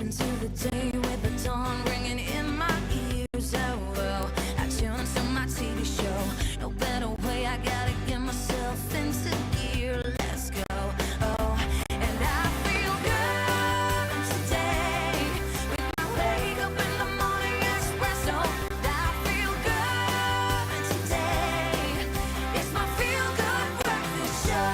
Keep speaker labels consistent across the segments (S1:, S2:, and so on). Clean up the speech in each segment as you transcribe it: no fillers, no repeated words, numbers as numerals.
S1: into the day with the dawn ringing in my ears. Oh, well, I tune to my TV show. No better way, I gotta get myself into gear. Let's go. Oh, and I feel good today. With my wake up in the morning espresso. I feel good today. It's my feel good breakfast show.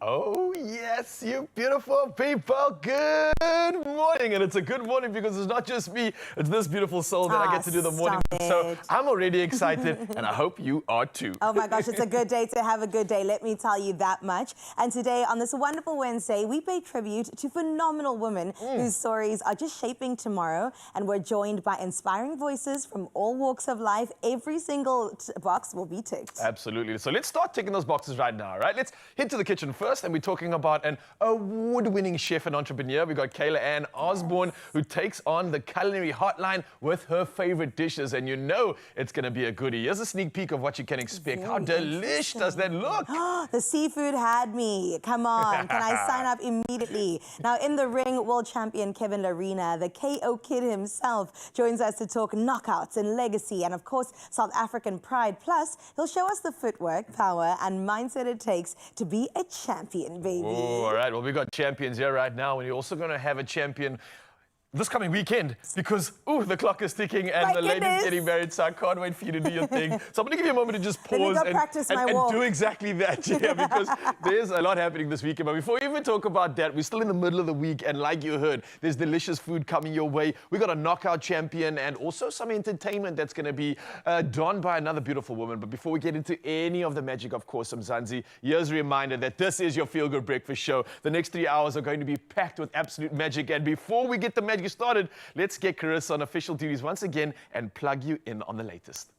S2: Oh, yes, you beautiful people. Good morning. And it's a good morning because it's not just me, it's this beautiful soul that I get to do the morning with. So I'm already excited, and I hope you are too.
S3: Oh my gosh, it's a good day to have a good day, let me tell you that much. And today, on this wonderful Wednesday, we pay tribute to phenomenal women whose stories are just shaping tomorrow. And we're joined by inspiring voices from all walks of life. Every single box will be ticked.
S2: Absolutely. So let's start ticking those boxes right now, right? Let's head to the kitchen first, and we're talking about an award-winning chef and entrepreneur. We got Kayla-Ann Osborn, who takes on the Culinary hotline with her favorite dishes, and you know it's going to be a goodie. Here's a sneak peek of what you can expect. How delish does that look?
S3: The seafood had me. Come on, can I sign up immediately? Now, in the ring, world champion Kevin Lerena, the KO kid himself, joins us to talk knockouts and legacy, and of course, South African pride. Plus, he'll show us the footwork, power, and mindset it takes to be a champion, baby.
S2: Oh, all right. Well, we got champions here right now, and you're also going to have a champion this coming weekend because, the clock is ticking and the lady's getting married, so I can't wait for you to do your thing. So I'm going to give you a moment to just pause and do exactly that, yeah, because there's a lot happening this weekend. But before we even talk about that, we're still in the middle of the week, and like you heard, there's delicious food coming your way. We got a knockout champion and also some entertainment that's going to be donned by another beautiful woman. But before we get into any of the magic, of course, Mzansi, here's a reminder that this is your Feel Good Breakfast show. The next 3 hours are going to be packed with absolute magic. And before we get the magic started, let's get Carissa on official duties once again and plug you in on the latest.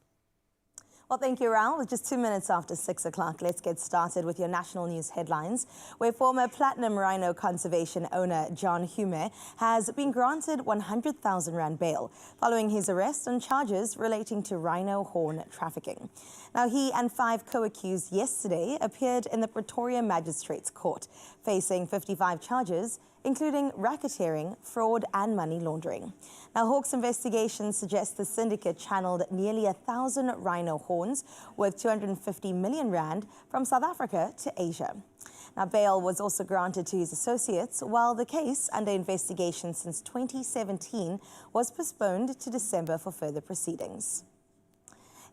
S3: Well, thank you, Raul. With just 2 minutes after 6 o'clock, let's get started with your national news headlines, where former platinum rhino conservation owner John Hume has been granted 100,000 rand bail following his arrest on charges relating to rhino horn trafficking. Now, he and 5 co-accused yesterday appeared in the Pretoria Magistrates Court, facing 55 charges, including racketeering, fraud and money laundering. Now, Hawk's investigation suggests the syndicate channeled nearly 1,000 rhino horns worth 250 million rand from South Africa to Asia. Now, bail was also granted to his associates, while the case, under investigation since 2017, was postponed to December for further proceedings.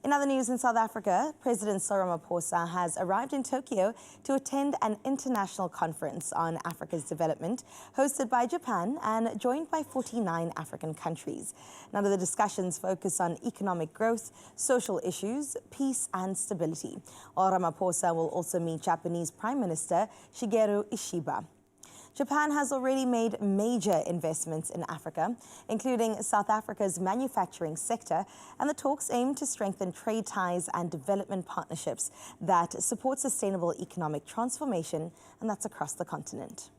S3: In other news in South Africa, President Cyril Ramaphosa has arrived in Tokyo to attend an international conference on Africa's development, hosted by Japan and joined by 49 African countries. Now, the discussions focus on economic growth, social issues, peace and stability. While Ramaphosa will also meet Japanese Prime Minister Shigeru Ishiba. Japan has already made major investments in Africa, including South Africa's manufacturing sector, and the talks aim to strengthen trade ties and development partnerships that support sustainable economic transformation, and that's across the continent.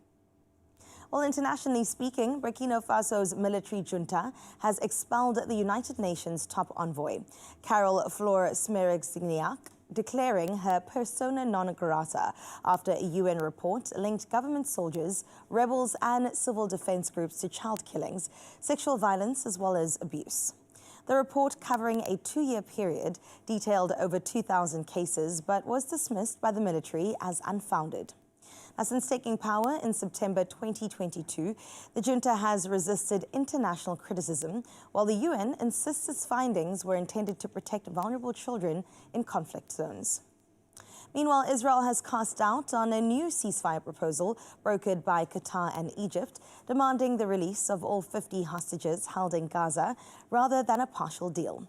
S3: Well, internationally speaking, Burkina Faso's military junta has expelled the United Nations top envoy, Carol Flor Smerigsignac, declaring her persona non grata after a UN report linked government soldiers, rebels and civil defense groups to child killings, sexual violence as well as abuse. The report, covering a 2-year period, detailed over 2,000 cases but was dismissed by the military as unfounded. Now, since taking power in September 2022, the junta has resisted international criticism, while the UN insists its findings were intended to protect vulnerable children in conflict zones. Meanwhile, Israel has cast doubt on a new ceasefire proposal brokered by Qatar and Egypt, demanding the release of all 50 hostages held in Gaza rather than a partial deal.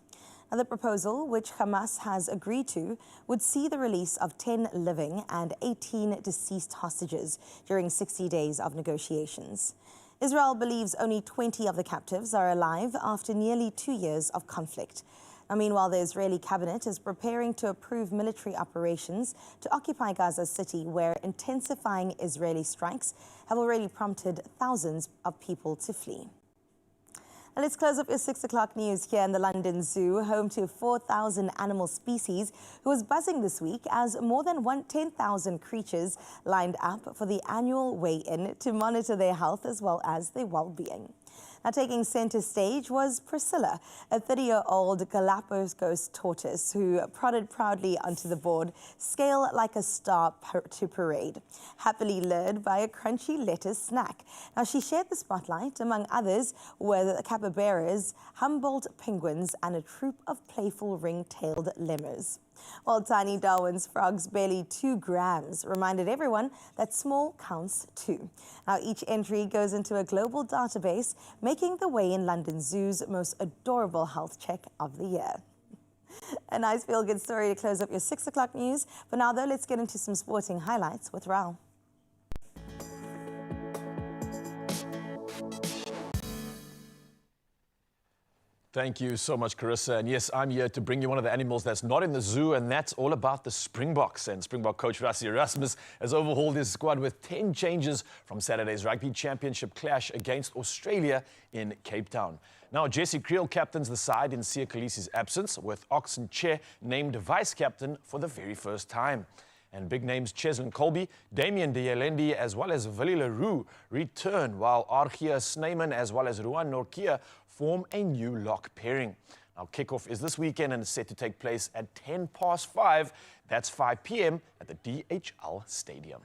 S3: Now, the proposal, which Hamas has agreed to, would see the release of 10 living and 18 deceased hostages during 60 days of negotiations. Israel believes only 20 of the captives are alive after nearly 2 years of conflict. Now, meanwhile, the Israeli cabinet is preparing to approve military operations to occupy Gaza City, where intensifying Israeli strikes have already prompted thousands of people to flee. And let's close up your 6 o'clock news here in the London Zoo, home to 4,000 animal species, who was buzzing this week as more than 10,000 creatures lined up for the annual weigh-in to monitor their health as well as their well-being. Now, taking center stage was Priscilla, a 30-year-old Galapagos tortoise who prodded proudly onto the board, scale like a star to parade, happily lured by a crunchy lettuce snack. Now, she shared the spotlight, among others, with capybaras, Humboldt penguins, and a troop of playful ring-tailed lemurs. While Tiny Darwin's frog's barely 2 grams reminded everyone that small counts too. Now, each entry goes into a global database, making the weigh-in London Zoo's most adorable health check of the year. A nice feel-good story to close up your 6 o'clock news. For now, though, let's get into some sporting highlights with Raul.
S2: Thank you so much, Carissa. And yes, I'm here to bring you one of the animals that's not in the zoo, and that's all about the Springboks. And Springbok coach Rassie Erasmus has overhauled his squad with 10 changes from Saturday's Rugby Championship clash against Australia in Cape Town. Now, Jesse Kriel captains the side in Siya Kolisi's absence, with Oxen Che named vice-captain for the very first time. And big names Cheslin Colby, Damien de Jelendi, as well as Willie Leroux return, while Argia Snyman as well as Ruan Norkia form a new lock pairing. Now, kickoff is this weekend and is set to take place at 5:10. That's 5 p.m. at the DHL Stadium.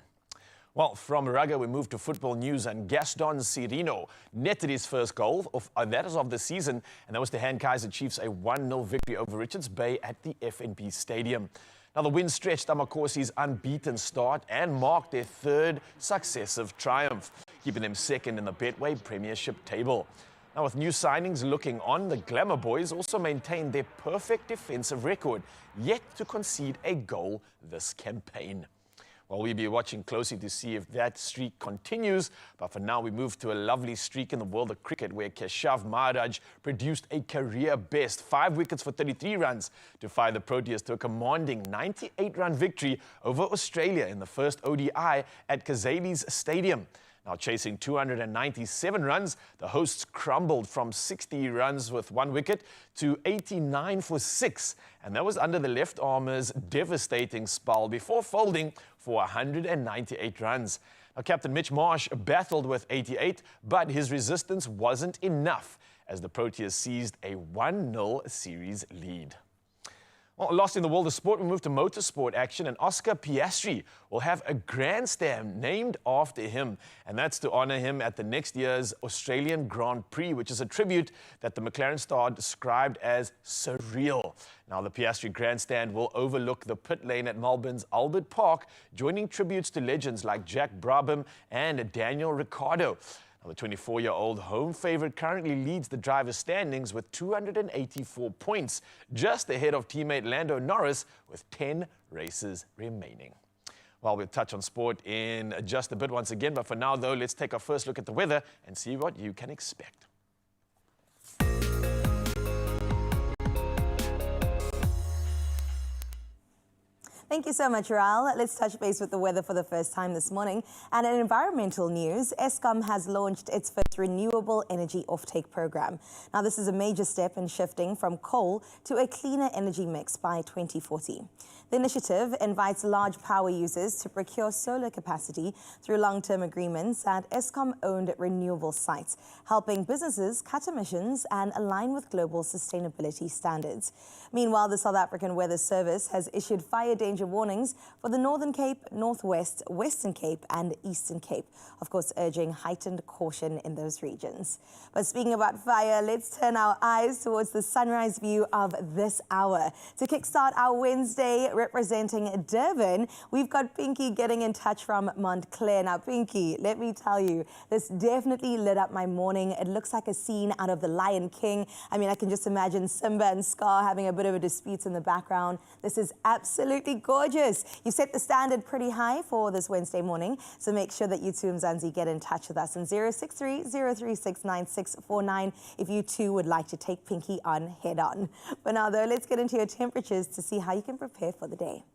S2: Well, from rugby, we move to football news, and Gaston Sirino netted his first goal, that is of the season, and that was to hand Kaizer Chiefs a 1-0 victory over Richards Bay at the FNB Stadium. Now, the win stretched Amakosi's unbeaten start and marked their third successive triumph, keeping them second in the Betway Premiership table. Now, with new signings looking on, the Glamour Boys also maintained their perfect defensive record, yet to concede a goal this campaign. Well, we'll be watching closely to see if that streak continues. But for now, we move to a lovely streak in the world of cricket, where Keshav Maharaj produced a career-best 5 wickets for 33 runs to fire the Proteas to a commanding 98-run victory over Australia in the first ODI at Kazali's Stadium. Now, chasing 297 runs, the hosts crumbled from 60 runs with 1 wicket to 89 for 6. And that was under the left armer's devastating spell before folding for 198 runs. Now, Captain Mitch Marsh battled with 88, but his resistance wasn't enough as the Proteas seized a 1-0 series lead. Well, lost in the world of sport, we move to motorsport action, and Oscar Piastri will have a grandstand named after him, and that's to honor him at the next year's Australian Grand Prix, which is a tribute that the McLaren star described as surreal. Now, the Piastri grandstand will overlook the pit lane at Melbourne's Albert Park, joining tributes to legends like Jack Brabham and Daniel Ricciardo. Now, the 24-year-old home favorite currently leads the driver's standings with 284 points, just ahead of teammate Lando Norris with 10 races remaining. Well, we'll touch on sport in just a bit once again, but for now, though, let's take our first look at the weather and see what you can expect.
S3: Thank you so much, Raul. Let's touch base with the weather for the first time this morning. And in environmental news, Eskom has launched its first renewable energy offtake program. Now, this is a major step in shifting from coal to a cleaner energy mix by 2040. The initiative invites large power users to procure solar capacity through long-term agreements at Eskom-owned renewable sites, helping businesses cut emissions and align with global sustainability standards. Meanwhile, the South African Weather Service has issued fire danger warnings for the Northern Cape, Northwest, Western Cape and Eastern Cape, of course urging heightened caution in those regions. But speaking about fire, let's turn our eyes towards the sunrise view of this hour. To kickstart our Wednesday, representing Durban, we've got Pinky getting in touch from Montclair. Now, Pinky, let me tell you, this definitely lit up my morning. It looks like a scene out of The Lion King. I mean, I can just imagine Simba and Scar having a bit of a dispute in the background. This is absolutely gorgeous. You set the standard pretty high for this Wednesday morning, so make sure that you too, Mzansi, get in touch with us on 063-036-9649 if you too would like to take Pinky on head on. But now, though, let's get into your temperatures to see how you can prepare for the day.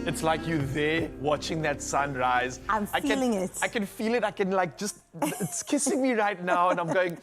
S2: It's like you're there watching that sunrise.
S3: I'm feeling it.
S2: I can feel it. I can like just, it's kissing me right now, and I'm going,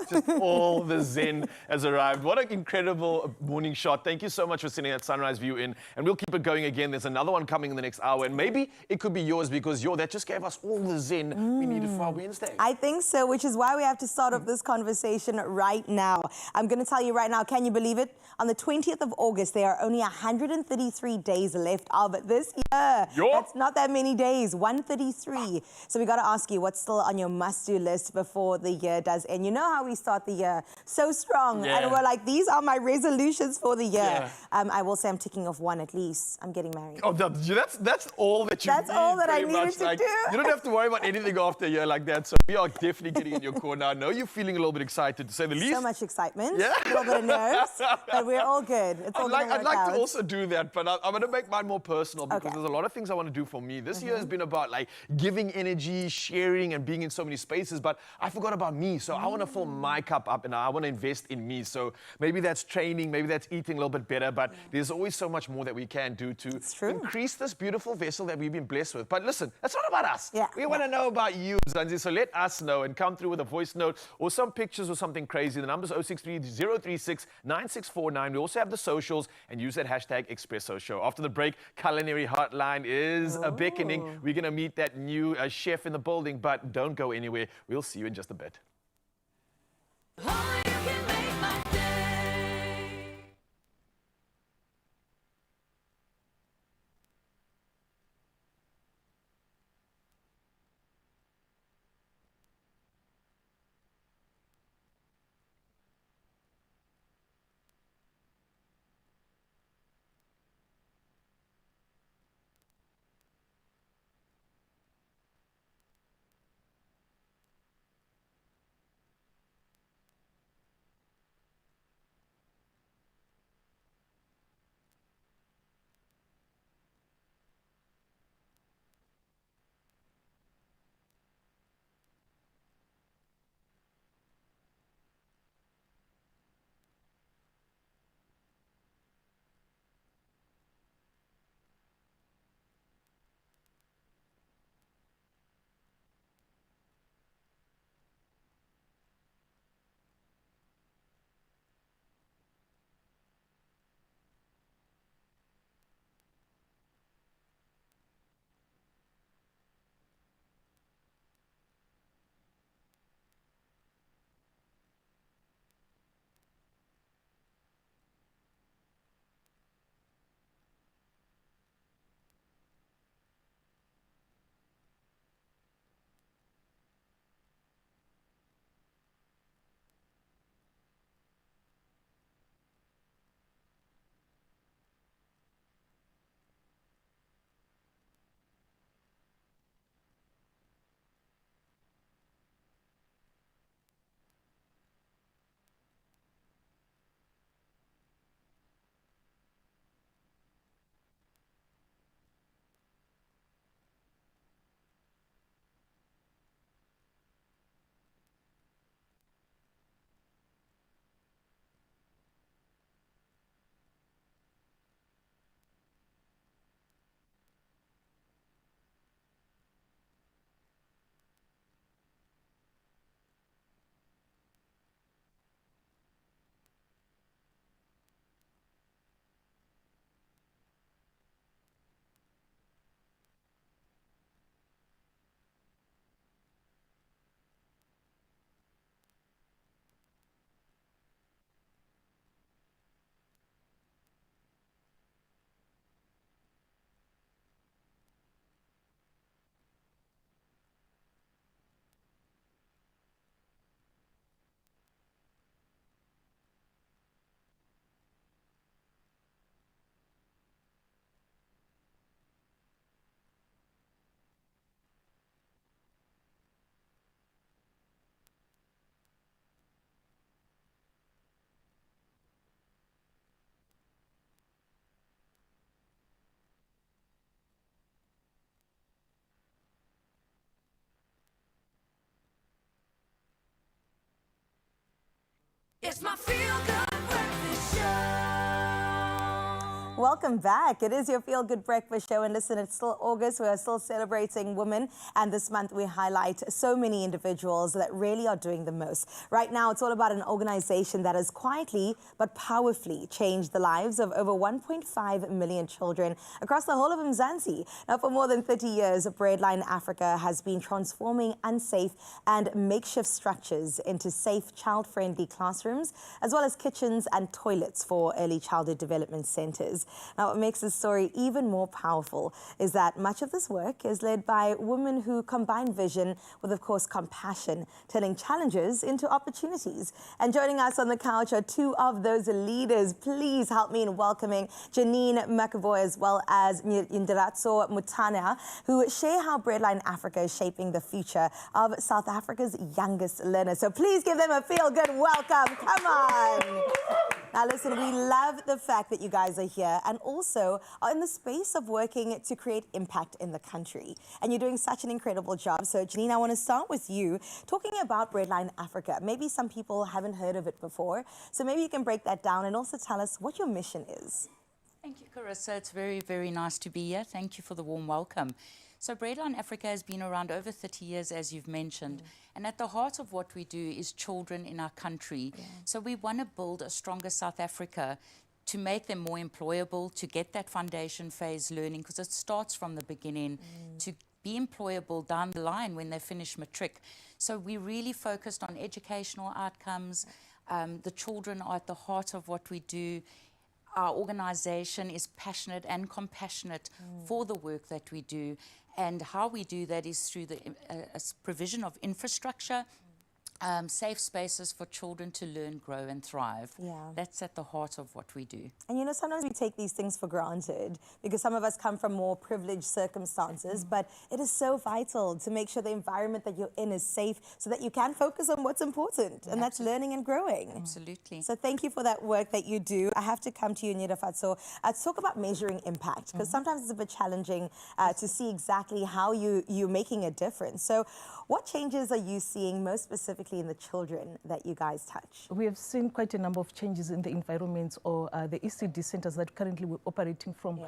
S2: just all the zen has arrived. What an incredible morning shot. Thank you so much for sending that sunrise view in. And we'll keep it going again. There's another one coming in the next hour. And maybe it could be yours because that just gave us all the zen we needed for our Wednesday.
S3: I think so, which is why we have to start off this conversation right now. I'm going to tell you right now, can you believe it? On the 20th of August, there are only 133 days left of this year. That's not that many days, 133. So we got to ask you, what's still on your must-do list before the year does end? You know how we start the year so strong, and we're like, these are my resolutions for the year. I will say I'm ticking off one at least. I'm getting married.
S2: Oh, that's all that you need.
S3: That's all that I needed to do.
S2: You don't have to worry about anything after a year like that. So we are definitely getting in your corner. I know you're feeling a little bit excited, to say the least.
S3: So much excitement, a little bit of nerves, but we're all good. It's all
S2: I'd like to also do that, but I'm going to make mine more personal because there's a lot of things I want to do for me. This year has been about like giving energy, sharing, and being in so many spaces, but I forgot about me. So I want to fill my cup up and I want to invest in me. So maybe that's training, maybe that's eating a little bit better, but there's always so much more that we can do to increase this beautiful vessel that we've been blessed with. But listen, it's not about us. We want to know about you, Zanzi. So let us know and come through with a voice note or some pictures or something crazy. The number's 063 036 9649. We also have the socials, and use that hashtag Expresso Show. After the break, Culinary hotline is a beckoning. We're going to meet that new chef in the building, but don't go anywhere. We'll see you in just a bit.
S1: It's my feel-good breakfast show.
S3: Welcome back. It is your Feel Good Breakfast show. And listen, it's still August. We are still celebrating women. And this month we highlight so many individuals that really are doing the most. Right now, it's all about an organization that has quietly but powerfully changed the lives of over 1.5 million children across the whole of Mzansi. Now, for more than 30 years, Breadline Africa has been transforming unsafe and makeshift structures into safe, child-friendly classrooms, as well as kitchens and toilets for early childhood development centers. Now, what makes this story even more powerful is that much of this work is led by women who combine vision with, of course, compassion, turning challenges into opportunities. And joining us on the couch are two of those leaders. Please help me in welcoming Janine McAvoy as well as Ndiratso Mutana, who share how Breadline Africa is shaping the future of South Africa's youngest learners. So please give them a feel-good welcome. Come on. Now, listen, we love the fact that you guys are here and also are in the space of working to create impact in the country. And you're doing such an incredible job. So, Janine, I want to start with you talking about Breadline Africa. Maybe some people haven't heard of it before. So maybe you can break that down and also tell us what your mission is.
S4: Thank you, Carissa. It's very, very nice to be here. Thank you for the warm welcome. So Breadline Africa has been around over 30 years, as you've mentioned. And at the heart of what we do is children in our country. So we want to build a stronger South Africa to make them more employable, to get that foundation phase learning, because it starts from the beginning, to be employable down the line when they finish matric. So we really focused on educational outcomes. The children are at the heart of what we do. Our organization is passionate and compassionate for the work that we do. And how we do that is through the provision of infrastructure, safe spaces for children to learn, grow and thrive. That's at the heart of what we do.
S3: And you know, sometimes we take these things for granted because some of us come from more privileged circumstances, but it is so vital to make sure the environment that you're in is safe so that you can focus on what's important, and that's learning and growing.
S4: Absolutely.
S3: So thank you for that work that you do. I have to come to you, Ndiratso. Talk about measuring impact, because sometimes it's a bit challenging to see exactly how you're making a difference. So what changes are you seeing most specifically in the children that you guys touch?
S5: We have seen quite a number of changes in the environments or the ECD centers that currently we're operating from.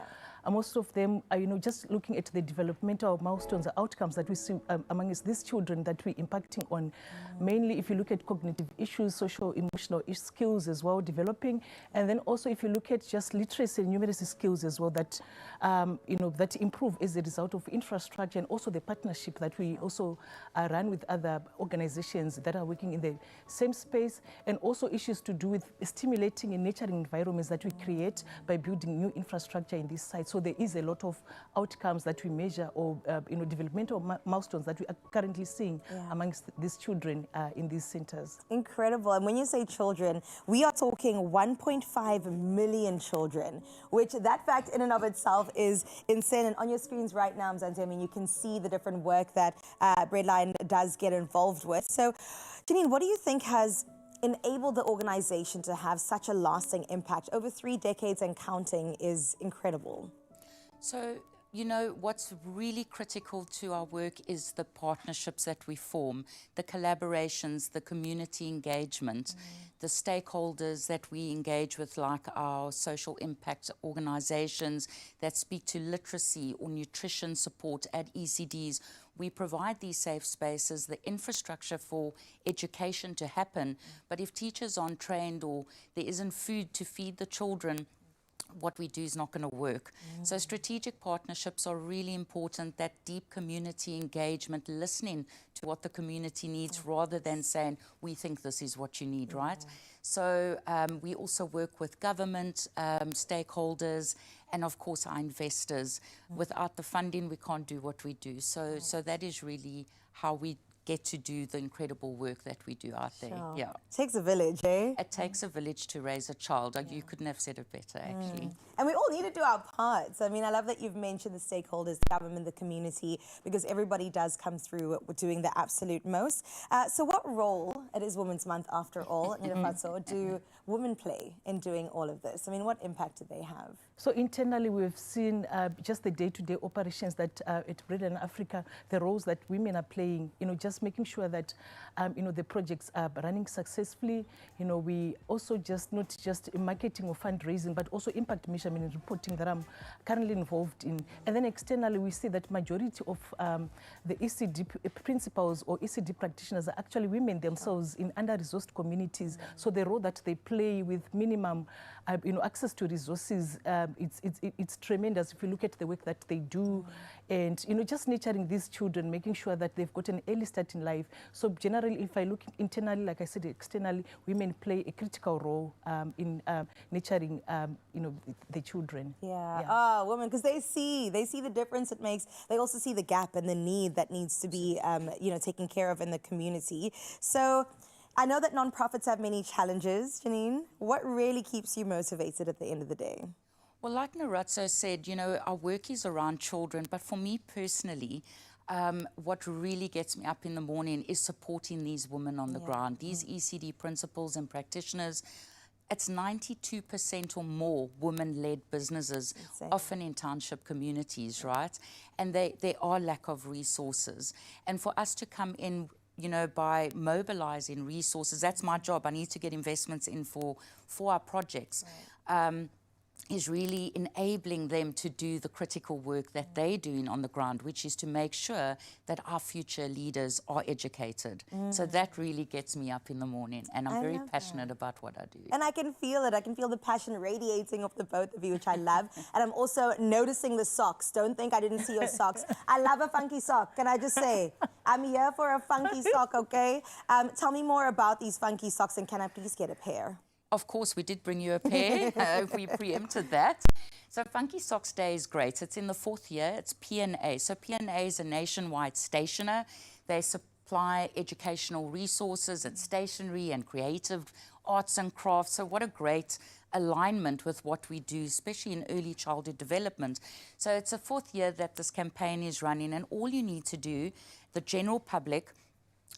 S5: Most of them are, you know, just looking at the developmental milestones, the outcomes that we see amongst these children that we're impacting on. Mainly, if you look at cognitive issues, social, emotional skills as well, developing. And then also, if you look at just literacy and numeracy skills as well, that, you know, that improve as a result of infrastructure and also the partnership that we also run with other organizations that are working in the same space, and also issues to do with stimulating and nurturing environments that we create by building new infrastructure in this site. So there is a lot of outcomes that we measure, or you know, developmental milestones that we are currently seeing amongst these children in these centers.
S3: Incredible. And when you say children, we are talking 1.5 million children, which that fact in and of itself is insane. And on your screens right now, Mzansi, I mean, you can see the different work that Breadline does get involved with. So, Janine, what do you think has enabled the organization to have such a lasting impact? Over 3 decades and counting is incredible.
S4: So, you know, what's really critical to our work is the partnerships that we form, the collaborations, the community engagement, the stakeholders that we engage with, like our social impact organizations that speak to literacy or nutrition support at ECDs. We provide these safe spaces, the infrastructure for education to happen. But if teachers aren't trained or there isn't food to feed the children, what we do is not going to work. So strategic partnerships are really important, that deep community engagement, listening to what the community needs rather than saying, we think this is what you need, right? So we also work with government, stakeholders, and of course our investors. Without the funding, we can't do what we do. So that is really how we get to do the incredible work that we do out there. Yeah.
S3: It takes a village, eh?
S4: It takes a village to raise a child. You couldn't have said it better, actually.
S3: And we all need to do our parts. I mean, I love that you've mentioned the stakeholders, the government, the community, because everybody does come through doing the absolute most. So what role it is Women's Month after all. Do women play in doing all of this? I mean, what impact do they have?
S5: So internally, we've seen just the day-to-day operations that at Breadline Africa, the roles that women are playing, just making sure that, the projects are running successfully. We also not just in marketing or fundraising, but also impact measurement and reporting that I'm currently involved in. And then externally, we see that majority of the ECD principals or ECD practitioners are actually women themselves in under-resourced communities. So the role that they play with minimum, access to resources, it's tremendous if you look at the work that they do, and just nurturing these children, making sure that they've got an early start in life. So generally, if I look internally, like I said, externally, women play a critical role in nurturing, the children.
S3: Yeah. Women, because they see the difference it makes. They also see the gap and the need that needs to be, taken care of in the community. So I know that nonprofits have many challenges, Janine. What really keeps you motivated at the end of the day?
S4: Well, like Naratso said, our work is around children, but for me personally, what really gets me up in the morning is supporting these women on the ground, these ECD principals and practitioners. It's 92% or more women-led businesses, often in township communities, right? And there are lack of resources. And for us to come in, by mobilizing resources, that's my job. I need to get investments in for our projects. Is really enabling them to do the critical work that they're doing on the ground, which is to make sure that our future leaders are educated. So that really gets me up in the morning, and I'm very passionate about what I do.
S3: And I can feel it. I can feel the passion radiating off the both of you, which I love. And I'm also noticing the socks. Don't think I didn't see your socks. I love a funky sock. Can I just say, I'm here for a funky sock, okay? Tell me more about these funky socks, and can I please get a pair?
S4: Of course, we did bring you a pair. We preempted that. So Funky Socks Day is great. It's in the 4th year. It's P&A. So P&A is a nationwide stationer. They supply educational resources and stationery and creative arts and crafts. So what a great alignment with what we do, especially in early childhood development. So it's the 4th year that this campaign is running, and all you need to do, the general public,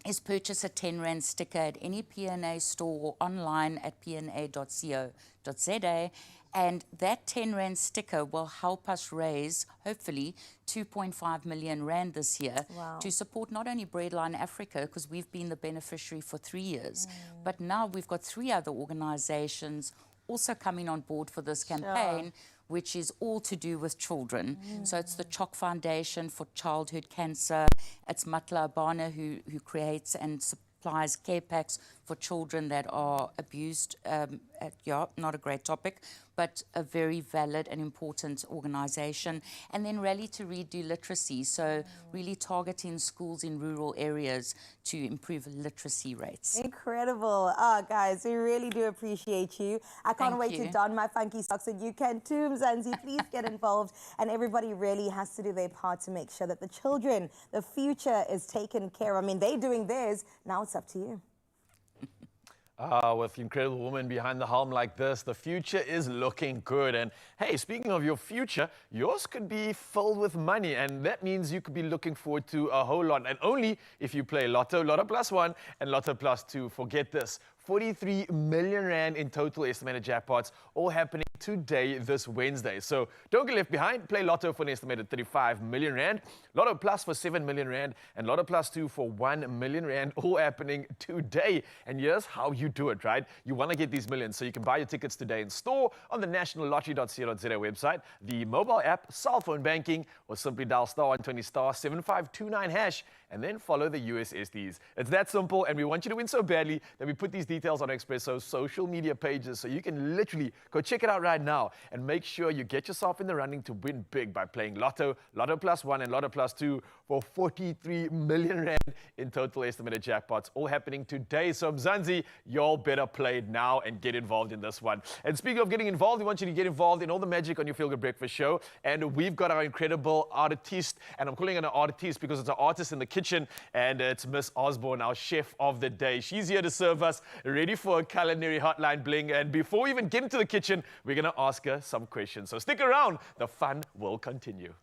S4: is purchase a 10 Rand sticker at any P&A store or online at pna.co.za, and that 10 Rand sticker will help us raise, hopefully, 2.5 million Rand this year to support not only Breadline Africa, because we've been the beneficiary for 3 years, but now we've got 3 other organizations also coming on board for this campaign, which is all to do with children. So it's the Chalk Foundation for Childhood Cancer. It's Matla Abana who creates and supplies care packs for children that are abused. Not a great topic, but a very valid and important organization. And then Rally to Read do literacy, so really targeting schools in rural areas to improve literacy rates.
S3: Incredible. Guys, we really do appreciate you. I can't wait to don my funky socks, and you can too, Mzansi. Please get involved. And everybody really has to do their part to make sure that the children, the future, is taken care of. I mean, they're doing theirs. Now it's up to you.
S2: With incredible women behind the helm like this, the future is looking good. And hey, speaking of your future, yours could be filled with money, and that means you could be looking forward to a whole lot. And only if you play Lotto, Lotto Plus 1 and Lotto Plus 2. Forget this. 43 million Rand in total estimated jackpots, all happening today, this Wednesday. So don't get left behind. Play Lotto for an estimated 35 million Rand, Lotto Plus for 7 million Rand, and Lotto Plus 2 for 1 million Rand, all happening today. And here's how you do it, right? You want to get these millions, so you can buy your tickets today in store, on the nationallottery.co.za website, the mobile app, cell phone banking, or simply dial *120 *7529 hash, and then follow the USSDs. It's that simple, and we want you to win so badly that we put these details on Expresso's social media pages, so you can literally go check it out right now and make sure you get yourself in the running to win big by playing Lotto, Lotto Plus 1 and Lotto Plus 2 for 43 million Rand in total estimated jackpots, all happening today. So Mzansi, y'all better play it now and get involved in this one. And speaking of getting involved, we want you to get involved in all the magic on your Feel Good Breakfast show. And we've got our incredible artiste, and I'm calling her an artiste because it's an artist in the kitchen, and it's Miss Osborn, our chef of the day. She's here to serve us, ready for a culinary hotline bling. And before we even get into the kitchen, we're going to ask her some questions. So stick around, the fun will continue.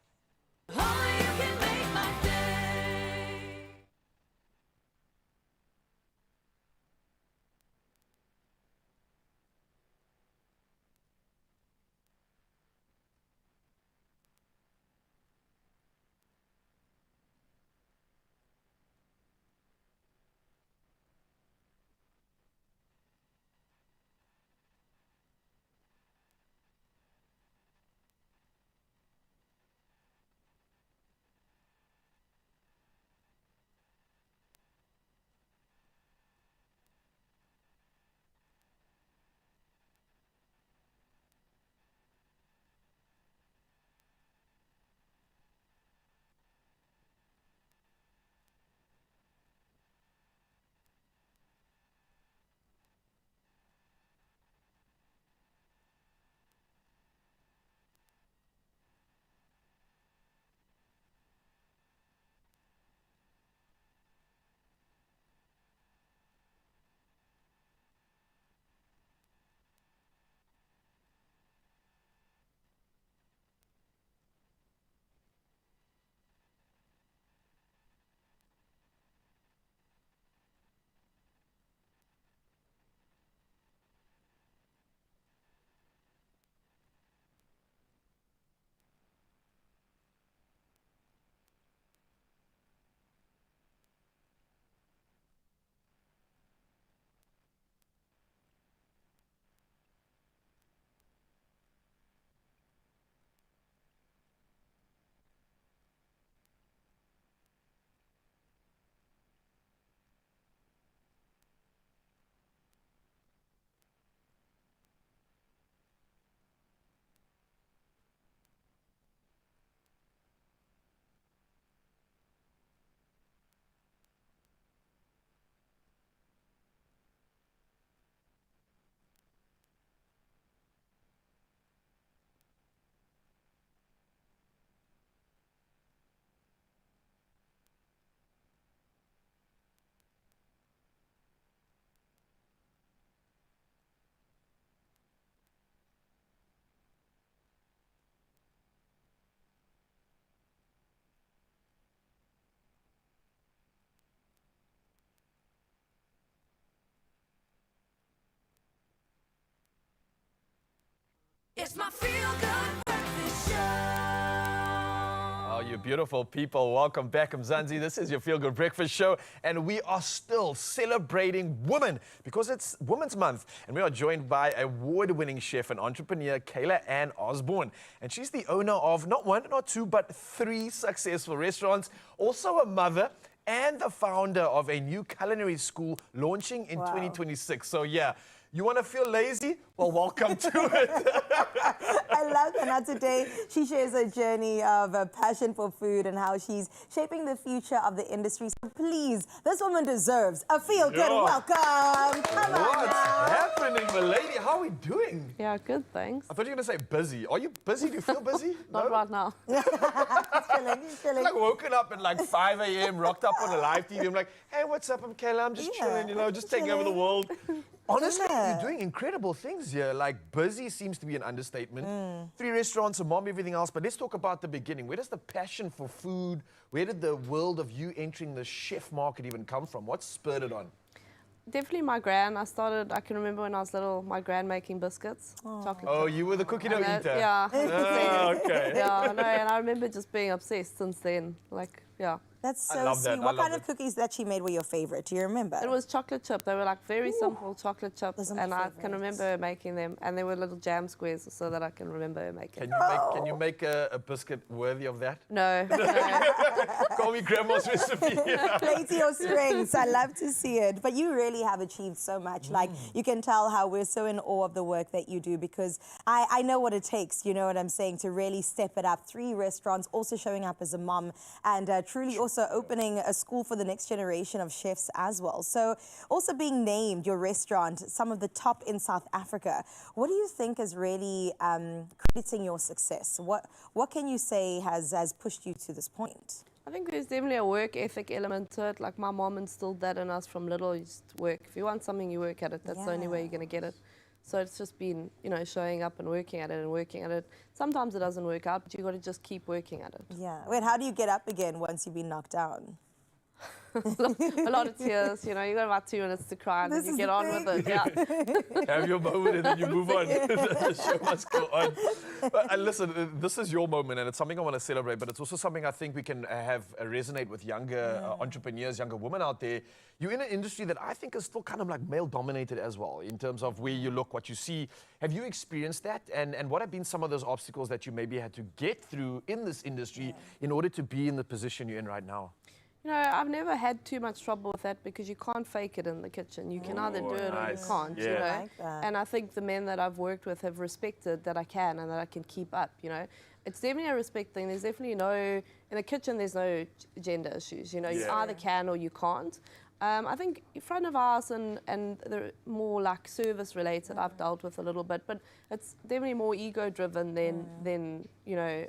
S1: It's my feel-good breakfast show.
S2: Oh, you beautiful people. Welcome back. I'm Zanzi. This is your Feel Good Breakfast Show. And we are still celebrating women because it's Women's Month. And we are joined by award-winning chef and entrepreneur Kayla-Ann Osborn. And she's the owner of not one, not two, but 3 successful restaurants. Also a mother and the founder of a new culinary school launching in 2026. So yeah, you want to feel lazy? Well, welcome to it.
S3: I love that. Now today, she shares a journey of a passion for food and how she's shaping the future of the industry. So please, this woman deserves a feel-good welcome. Come on
S2: What's
S3: now.
S2: happening, milady? How are we doing?
S6: Yeah, good, thanks.
S2: I thought you were going to say busy. Are you busy? Do you feel busy?
S6: Not right now.
S3: He's chilling.
S2: Like woken up at like 5 a.m., rocked up on a live TV. I'm like, hey, what's up? I'm Kayla. I'm just chilling, you know, just taking over the world. Honestly, you're doing incredible things here. Like, busy seems to be an understatement. 3 restaurants, a mom, everything else. But let's talk about the beginning. Where does the passion for food, where did the world of you entering the chef market even come from? What spurred it on?
S6: Definitely my gran. I can remember when I was little, my gran making biscuits, chocolate
S2: Oh,
S6: chip.
S2: you were the cookie dough eater?
S6: Yeah.
S2: Oh, okay.
S6: Yeah, no, and I remember just being obsessed since then. Like, yeah.
S3: That's
S2: I
S3: so
S2: love that.
S3: sweet.
S2: I
S3: What
S2: love
S3: kind of
S2: it.
S3: cookies that she made were your favorite? Do you remember?
S6: It was chocolate chip. They were like very simple chocolate chips,
S3: Those are my
S6: and I can
S3: favorites.
S6: remember her making them. And they were little jam squares, so that I can remember her making.
S2: Can you make a biscuit worthy of that?
S6: No, no.
S2: Call me grandma's recipe.
S3: Play to your strengths. I love to see it. But you really have achieved so much. Like, you can tell how we're so in awe of the work that you do because I know what it takes, you know what I'm saying, to really step it up. 3 restaurants, also showing up as a mom, and truly also opening a school for the next generation of chefs as well. So also being named your restaurant, some of the top in South Africa. What do you think is really crediting your success? What can you say has pushed you to this point?
S6: I think there's definitely a work ethic element to it. Like my mom instilled that in us from little. You just work. If you want something, you work at it. That's the only way you're going to get it. So it's just been, you know, showing up and working at it and working at it. Sometimes it doesn't work out, but you got to just keep working at it.
S3: Yeah. Wait, how do you get up again once you've been knocked down?
S6: A lot of tears, you know, you got about 2 minutes to cry and then you get on with it. Yeah.
S2: Have your moment and then you move on. The show must go on. But listen, this is your moment and it's something I want to celebrate, but it's also something I think we can have resonate with younger entrepreneurs, younger women out there. You're in an industry that I think is still kind of like male-dominated as well in terms of where you look, what you see. Have you experienced that? And what have been some of those obstacles that you maybe had to get through in this industry in order to be in the position you're in right now?
S6: You know, I've never had too much trouble with that because you can't fake it in the kitchen. You can either do it or you can't, you know.
S3: I like that.
S6: And I think the men that I've worked with have respected that I can and that I can keep up, you know. It's definitely a respect thing. There's definitely in the kitchen, there's no gender issues, you know. You either can or you can't. I think front of house and the more like service related I've dealt with a little bit, but it's definitely more ego driven than you know,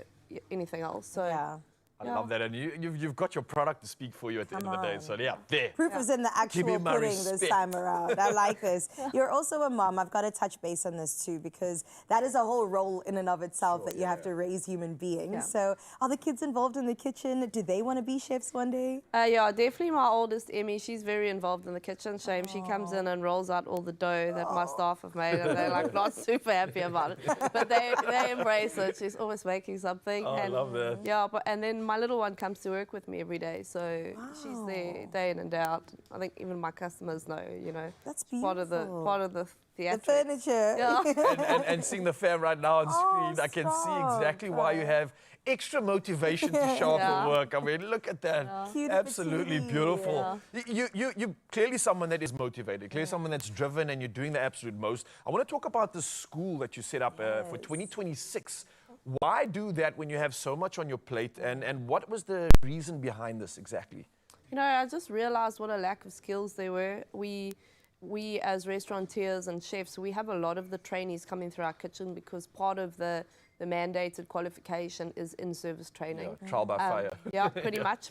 S6: anything else. So
S2: I love that, and you've got your product to speak for you at the end of the day. So yeah, there.
S3: Proof is in the
S2: Give me
S3: actual
S2: my
S3: pudding this
S2: respect.
S3: time around. I like this. You're also a mom. I've got to touch base on this too because that is a whole role in and of itself that you have to raise human beings.
S6: Yeah.
S3: So are the kids involved in the kitchen? Do they want to be chefs one day?
S6: Yeah, definitely my oldest, Emmy, she's very involved in the kitchen. Shame, she comes in and rolls out all the dough that my staff have made and they're like not super happy about it. But they embrace it. She's always making something.
S2: Oh, I love that.
S6: Yeah, and then my little one comes to work with me every day. So she's there day in and day out. I think even my customers know, you know.
S3: That's
S6: Part of the
S3: The
S6: theatrics.
S3: furniture.
S6: Yeah.
S2: And seeing the fam right now on screen, I can see
S3: stop.
S2: exactly why you have extra motivation to show up
S6: Yeah.
S2: at work. I mean, look at that.
S3: Cute
S2: Absolutely
S3: patootie.
S2: beautiful. You're clearly someone that is motivated, clearly someone that's driven, and you're doing the absolute most. I want to talk about the school that you set up for 2026. Why do that when you have so much on your plate, and what was the reason behind this exactly?
S6: You know, I just realized what a lack of skills there were. We as restaurateurs and chefs, we have a lot of the trainees coming through our kitchen because part of the mandated qualification is in-service training.
S2: Trial by fire.
S6: Yeah, pretty much.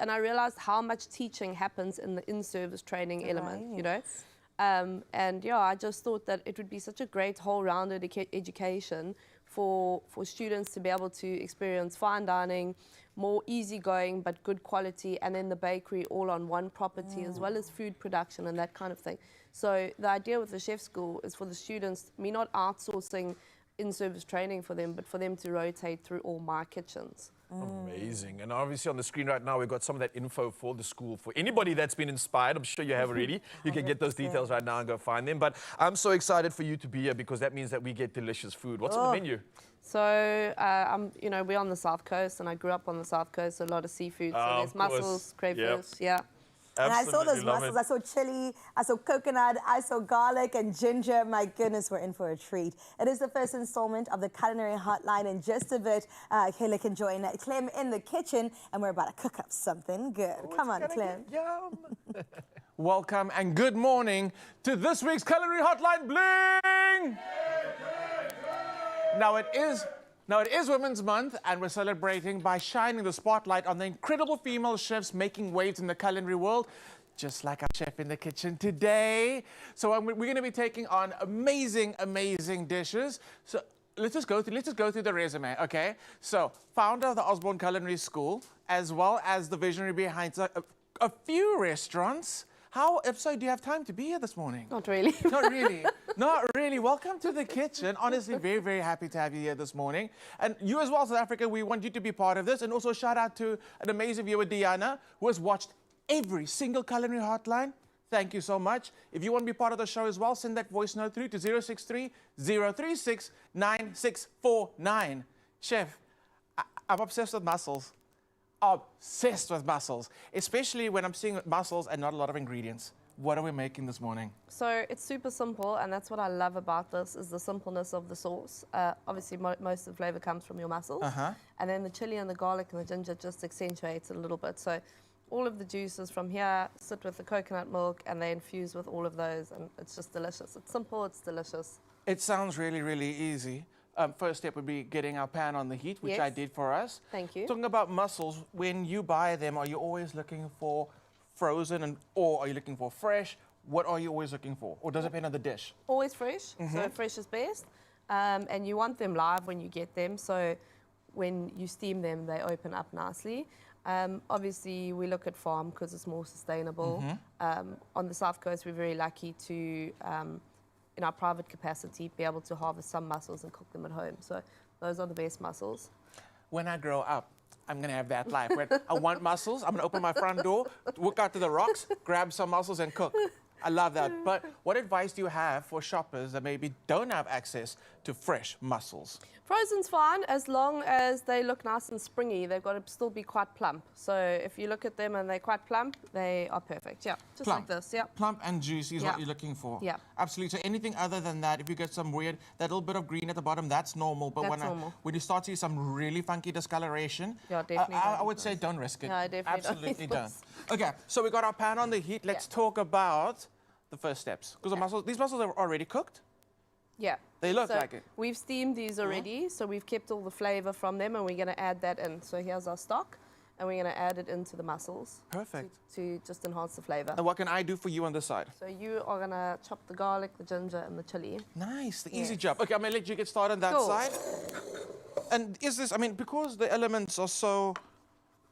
S6: And I realized how much teaching happens in the in-service training element, you know. And yeah, I just thought that it would be such a great whole-rounded education for students to be able to experience fine dining, more easygoing but good quality, and then the bakery all on one property, as well as food production and that kind of thing. So the idea with the chef school is for the students, me not outsourcing in-service training for them, but for them to rotate through all my kitchens.
S2: Amazing. And obviously on the screen right now, we've got some of that info for the school. For anybody that's been inspired, I'm sure you have already. You can get those details right now and go find them. But I'm so excited for you to be here because that means that we get delicious food. What's on the menu?
S6: So, we're on the South Coast, and I grew up on the South Coast, so a lot of seafood. So there's mussels, crayfish, yeah.
S3: And I saw those
S2: Love
S3: mussels,
S2: it.
S3: I saw chili, I saw coconut, I saw garlic and ginger. My goodness, we're in for a treat. It is the first installment of the Culinary Hotline. In just a bit, Kayla can join Clem in the kitchen, and we're about to cook up something good. Come on, Clem.
S2: Yum. Welcome and good morning to this week's Culinary Hotline Bling! Now it is Women's Month, and we're celebrating by shining the spotlight on the incredible female chefs making waves in the culinary world, just like our chef in the kitchen today. So we're going to be taking on amazing, amazing dishes. So let's just go through the resume, okay? So founder of the Osborn Culinary School, as well as the visionary behind a few restaurants. How, Absa, do you have time to be here this morning?
S6: Not really.
S2: Not really. Not really. Welcome to the kitchen. Honestly, very, very happy to have you here this morning. And you as well, South Africa, we want you to be part of this. And also shout out to an amazing viewer, Diana, who has watched every single Culinary Hotline. Thank you so much. If you want to be part of the show as well, send that voice note through to 063 036 9649. Chef, I'm obsessed with mussels. Obsessed with mussels, especially when I'm seeing mussels and not a lot of ingredients. What are we making this morning?
S6: So it's super simple, and that's what I love about this, is the simpleness of the sauce. Obviously, most of the flavor comes from your mussels. And then the chili and the garlic and the ginger just accentuates it a little bit. So all of the juices from here sit with the coconut milk, and they infuse with all of those, and it's just delicious. It's simple, it's delicious.
S2: It sounds really, really easy. First step would be getting our pan on the heat, which I did for us.
S6: Thank you.
S2: Talking about mussels, when you buy them, are you always looking for frozen or are you looking for fresh? What are you always looking for? Or does it depend on the dish?
S6: Always fresh, so fresh is best. And you want them live when you get them, so when you steam them, they open up nicely. Obviously, we look at farm because it's more sustainable. On the South Coast, we're very lucky to in our private capacity, be able to harvest some mussels and cook them at home. So those are the best mussels.
S2: When I grow up, I'm going to have that life where I want mussels. I'm going to open my front door, walk out to the rocks, grab some mussels and cook. I love that. But what advice do you have for shoppers that maybe don't have access to fresh mussels?
S6: Frozen's fine as long as they look nice and springy. They've got to still be quite plump. So if you look at them and they're quite plump, they are perfect. Yeah, just
S2: Plump.
S6: like this. Yeah.
S2: Plump and juicy is what you're looking for.
S6: Yeah.
S2: Absolutely. So anything other than that, if you get some weird, that little bit of green at the bottom, that's normal. But
S6: That's normal.
S2: when you start to see some really funky discoloration,
S6: Yeah, definitely
S2: I
S6: don't
S2: would
S6: eat
S2: say
S6: those.
S2: don't risk it.
S6: No, I definitely don't
S2: Absolutely
S6: eat
S2: don't.
S6: those.
S2: Okay, so we got our pan on the heat. Let's talk about the first steps. Because these mussels are already cooked.
S6: Yeah.
S2: They look
S6: So
S2: like it.
S6: We've steamed these already, so we've kept all the flavor from them, and we're going to add that in. So here's our stock, and we're going to add it into the mussels.
S2: Perfect.
S6: To just enhance the flavor.
S2: And what can I do for you on this side?
S6: So you are going to chop the garlic, the ginger, and the chili.
S2: Nice, the easy
S6: Yes.
S2: job. Okay, I'm going to let you get started on that
S6: Cool.
S2: side. And is this, I mean, because the elements are so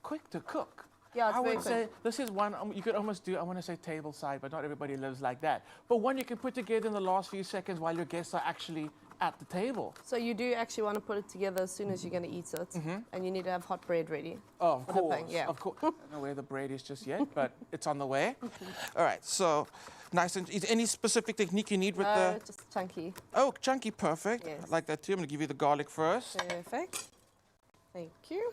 S2: quick to cook,
S6: Yeah, it's
S2: I
S6: very
S2: would
S6: quick.
S2: say this is one you could almost do, I want to say table side, but not everybody lives like that. But one you can put together in the last few seconds while your guests are actually at the table.
S6: So you do actually want to put it together as soon as you're going to eat it, and you need to have hot bread ready.
S2: Oh, of
S6: For
S2: course,
S6: dipping, yeah.
S2: of course. I don't know where the bread is just yet, but it's on the way. All right, so nice and is any specific technique you need with the?
S6: Just chunky.
S2: Oh, chunky, perfect.
S6: Yes.
S2: I like that too. I'm gonna give you the garlic first.
S6: Perfect. Thank you.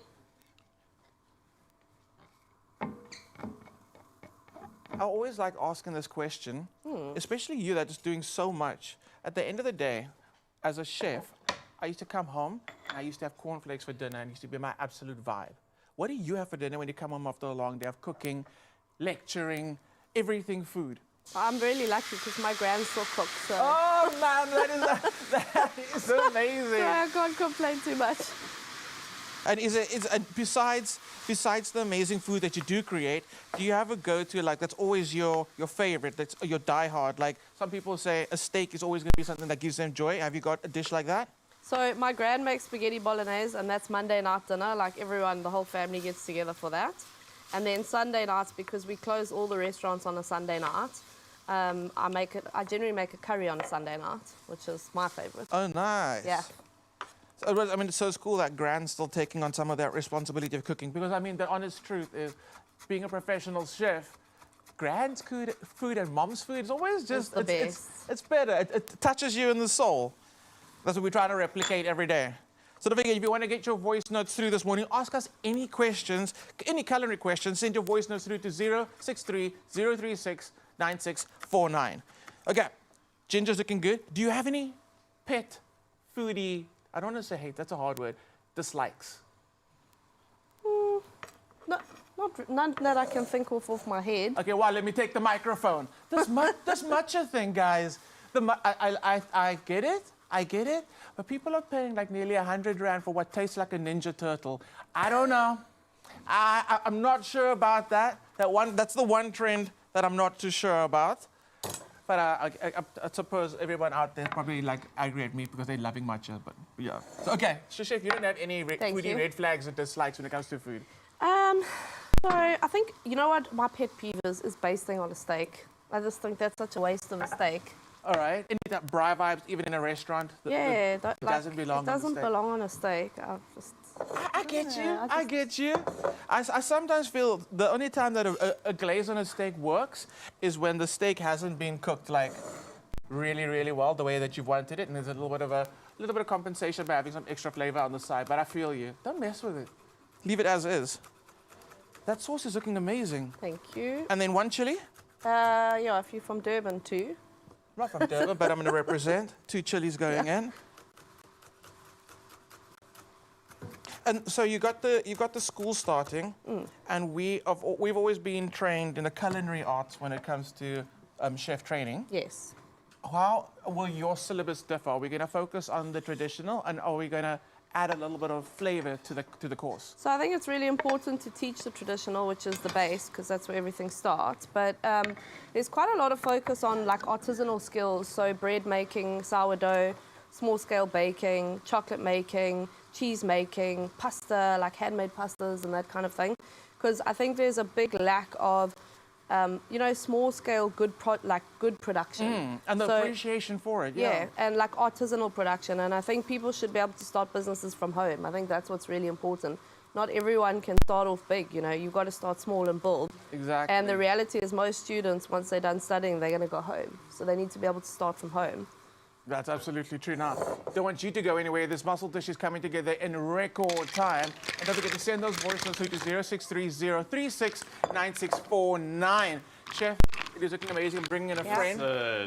S2: I always like asking this question, especially you that's doing so much. At the end of the day, as a chef, I used to come home and I used to have cornflakes for dinner and it used to be my absolute vibe. What do you have for dinner when you come home after a long day of cooking, lecturing, everything food?
S6: I'm really lucky because my gran still cooks, so
S2: Oh man, that is amazing.
S6: I can't complain too much.
S2: And besides the amazing food that you do create, do you have a go-to, like that's always your favorite, that's your die-hard? Like some people say a steak is always going to be something that gives them joy. Have you got a dish like that?
S6: So my gran makes spaghetti bolognese, and that's Monday night dinner. Like everyone, the whole family gets together for that. And then Sunday nights, because we close all the restaurants on a Sunday night, I generally make a curry on a Sunday night, which is my favorite.
S7: Oh, nice.
S6: Yeah.
S7: So, I mean, it's so cool that Grand's still taking on some of that responsibility of cooking, because, I mean, the honest truth is, being a professional chef, Grand's food and Mom's food is always just...
S6: the best.
S7: It's better. It touches you in the soul. That's what we try to replicate every day. So don't forget, if you want to get your voice notes through this morning, ask us any questions, any culinary questions, send your voice notes through to 063-036-9649. Okay, Ginger's looking good. Do you have any pet foodie, I don't want to say hate, that's a hard word, dislikes?
S6: None that I can think of off my head.
S7: Okay, well, let me take the microphone. This matcha thing, guys. I get it, but people are paying like nearly 100 Rand for what tastes like a Ninja Turtle. I don't know. I'm not sure about that. That's the one trend that I'm not too sure about. But I suppose everyone out there probably like angry at me because they're loving matcha. But yeah. So, okay, Chef, you don't have any foodie red flags or dislikes when it comes to food?
S6: So I think, you know what, my pet peeve is basting on a steak. I just think that's such a waste of a steak.
S7: All right. Any that braai vibes, even in a restaurant?
S6: It
S7: doesn't belong on a steak.
S6: It doesn't belong on a steak.
S7: I get you. I get you. I sometimes feel the only time that a glaze on a steak works is when the steak hasn't been cooked like really, really well, the way that you've wanted it, and there's a little bit of compensation by having some extra flavor on the side. But I feel you. Don't mess with it. Leave it as is. That sauce is looking amazing.
S6: Thank you.
S7: And then one chili?
S6: Yeah, if you're from Durban too.
S7: Not from Durban, but I'm going to represent 2 chilies going in. And so you got the school starting, and we've always been trained in the culinary arts when it comes to chef training.
S6: Yes.
S7: How will your syllabus differ? Are we going to focus on the traditional, and are we going to add a little bit of flavor to the course?
S6: So I think it's really important to teach the traditional, which is the base, because that's where everything starts. But there's quite a lot of focus on like artisanal skills, so bread making, sourdough, small-scale baking, chocolate making, cheese making, pasta, like handmade pastas and that kind of thing. Because I think there's a big lack of small-scale good production.
S7: And the appreciation for it,
S6: yeah. And like artisanal production. And I think people should be able to start businesses from home. I think that's what's really important. Not everyone can start off big, you've got to start small and build.
S7: Exactly.
S6: And the reality is most students, once they're done studying, they're going to go home. So they need to be able to start from home.
S7: That's absolutely true. Now, don't want you to go anywhere. This mussel dish is coming together in record time. And don't forget to send those voice notes to 0630369649. Chef, it is looking amazing. I'm bringing in a friend.